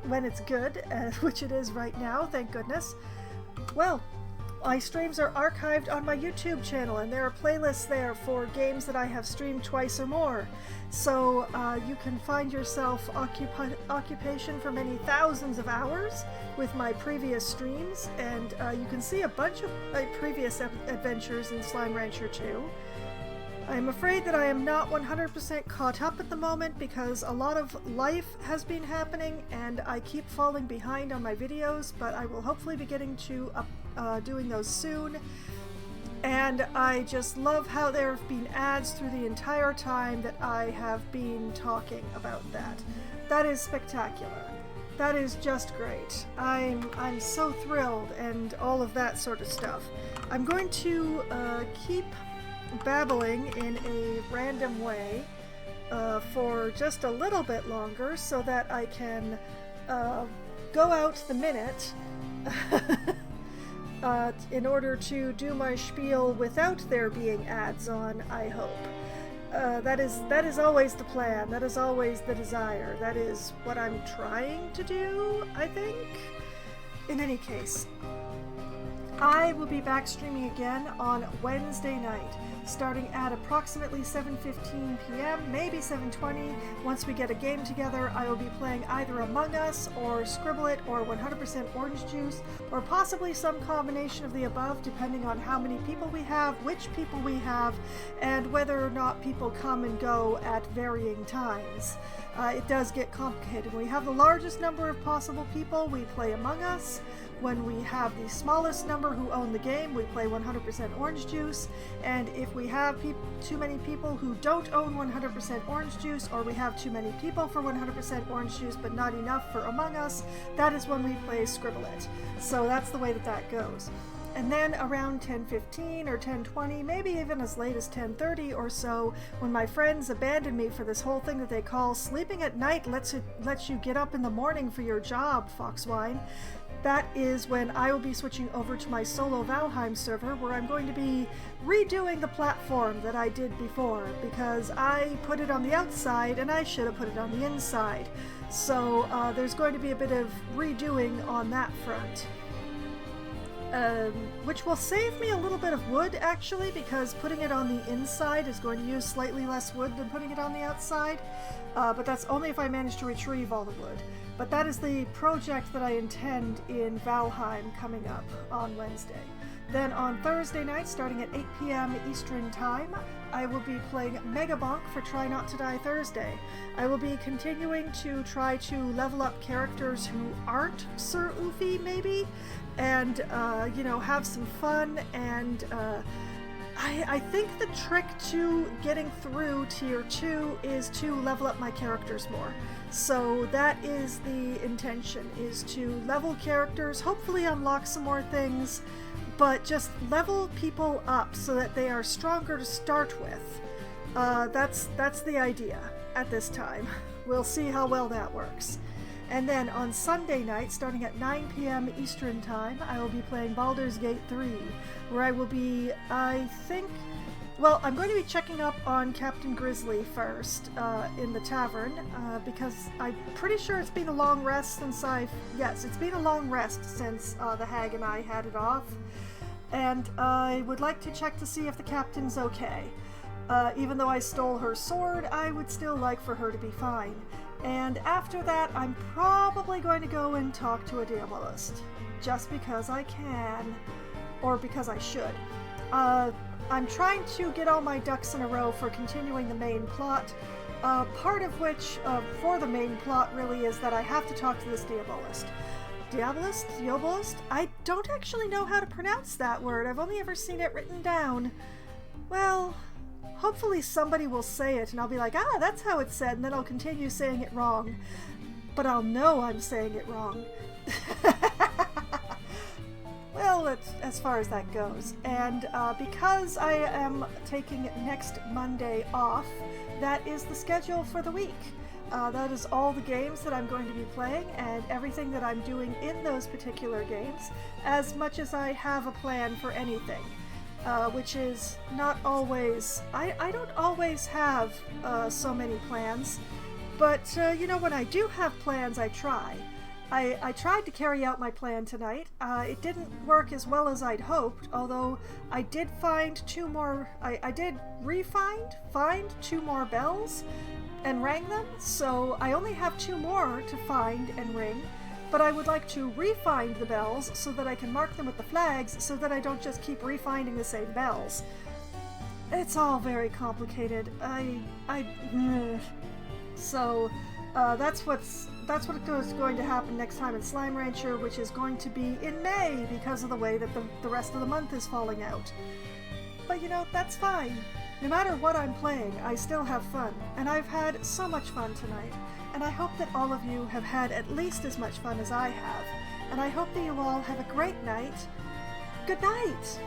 when it's good, which it is right now, thank goodness, well, my streams are archived on my YouTube channel, and there are playlists there for games that I have streamed twice or more. So you can find yourself occupation for many thousands of hours with my previous streams, and you can see a bunch of my previous adventures in Slime Rancher 2. I'm afraid that I am not 100% caught up at the moment because a lot of life has been happening and I keep falling behind on my videos, but I will hopefully be getting to doing those soon. And I just love how there have been ads through the entire time that I have been talking about that. That is spectacular. That is just great. I'm so thrilled and all of that sort of stuff. I'm going to keep babbling in a random way for just a little bit longer so that I can go out the minute in order to do my spiel without there being ads on, I hope. That is always the plan. That is always the desire. That is what I'm trying to do, I think. In any case, I will be back streaming again on Wednesday night, starting at approximately 7:15 p.m., maybe 7:20. Once we get a game together, I will be playing either Among Us or Scribble It or 100% Orange Juice, or possibly some combination of the above, depending on how many people we have, which people we have, and whether or not people come and go at varying times. It does get complicated. When we have the largest number of possible people, we play Among Us. When we have the smallest number who own the game, we play 100% Orange Juice. And if we have too many people who don't own 100% Orange Juice, or we have too many people for 100% Orange Juice but not enough for Among Us, that is when we play Scribble It. So that's the way that goes. And then around 10:15 or 10:20, maybe even as late as 10:30 or so, when my friends abandon me for this whole thing that they call sleeping at night lets you get up in the morning for your job, Foxwine, that is when I will be switching over to my solo Valheim server, where I'm going to be redoing the platform that I did before, because I put it on the outside and I should have put it on the inside. So there's going to be a bit of redoing on that front. Which will save me a little bit of wood, actually, because putting it on the inside is going to use slightly less wood than putting it on the outside. But that's only if I manage to retrieve all the wood. But that is the project that I intend in Valheim coming up on Wednesday. Then on Thursday night, starting at 8 p.m. Eastern Time, I will be playing Mega Bonk for Try Not to Die Thursday. I will be continuing to try to level up characters who aren't Sir Oofy, maybe, and, have some fun, and I think the trick to getting through Tier 2 is to level up my characters more. So that is the intention, is to level characters, hopefully unlock some more things, but just level people up so that they are stronger to start with. That's the idea at this time. We'll see how well that works. And then on Sunday night, starting at 9 p.m. Eastern Time, I will be playing Baldur's Gate 3, where I will be, I'm going to be checking up on Captain Grizzly first in the tavern, because I'm pretty sure it's been a long rest since it's been a long rest since the hag and I had it off. And I would like to check to see if the captain's okay. Even though I stole her sword, I would still like for her to be fine. And after that, I'm probably going to go and talk to a Diabolist. Just because I can. Or because I should. I'm trying to get all my ducks in a row for continuing the main plot. Part of which, for the main plot, really is that I have to talk to this Diabolist. Diabolist? I don't actually know how to pronounce that word. I've only ever seen it written down. Well, hopefully somebody will say it and I'll be like, that's how it's said, and then I'll continue saying it wrong. But I'll know I'm saying it wrong. Well, that's as far as that goes. And because I am taking next Monday off that is the schedule for the week. That is all the games that I'm going to be playing and everything that I'm doing in those particular games, as much as I have a plan for anything. Which is not always... I don't always have so many plans, but when I do have plans, I try. I tried to carry out my plan tonight. It didn't work as well as I'd hoped, although I did find two more... I did find two more bells and rang them, so I only have two more to find and ring, but I would like to re-find the bells so that I can mark them with the flags so that I don't just keep re-finding the same bells. It's all very complicated. So that's what is going to happen next time in Slime Rancher, which is going to be in May because of the way that the rest of the month is falling out. But that's fine. No matter what I'm playing, I still have fun, and I've had so much fun tonight, and I hope that all of you have had at least as much fun as I have, and I hope that you all have a great night. Good night!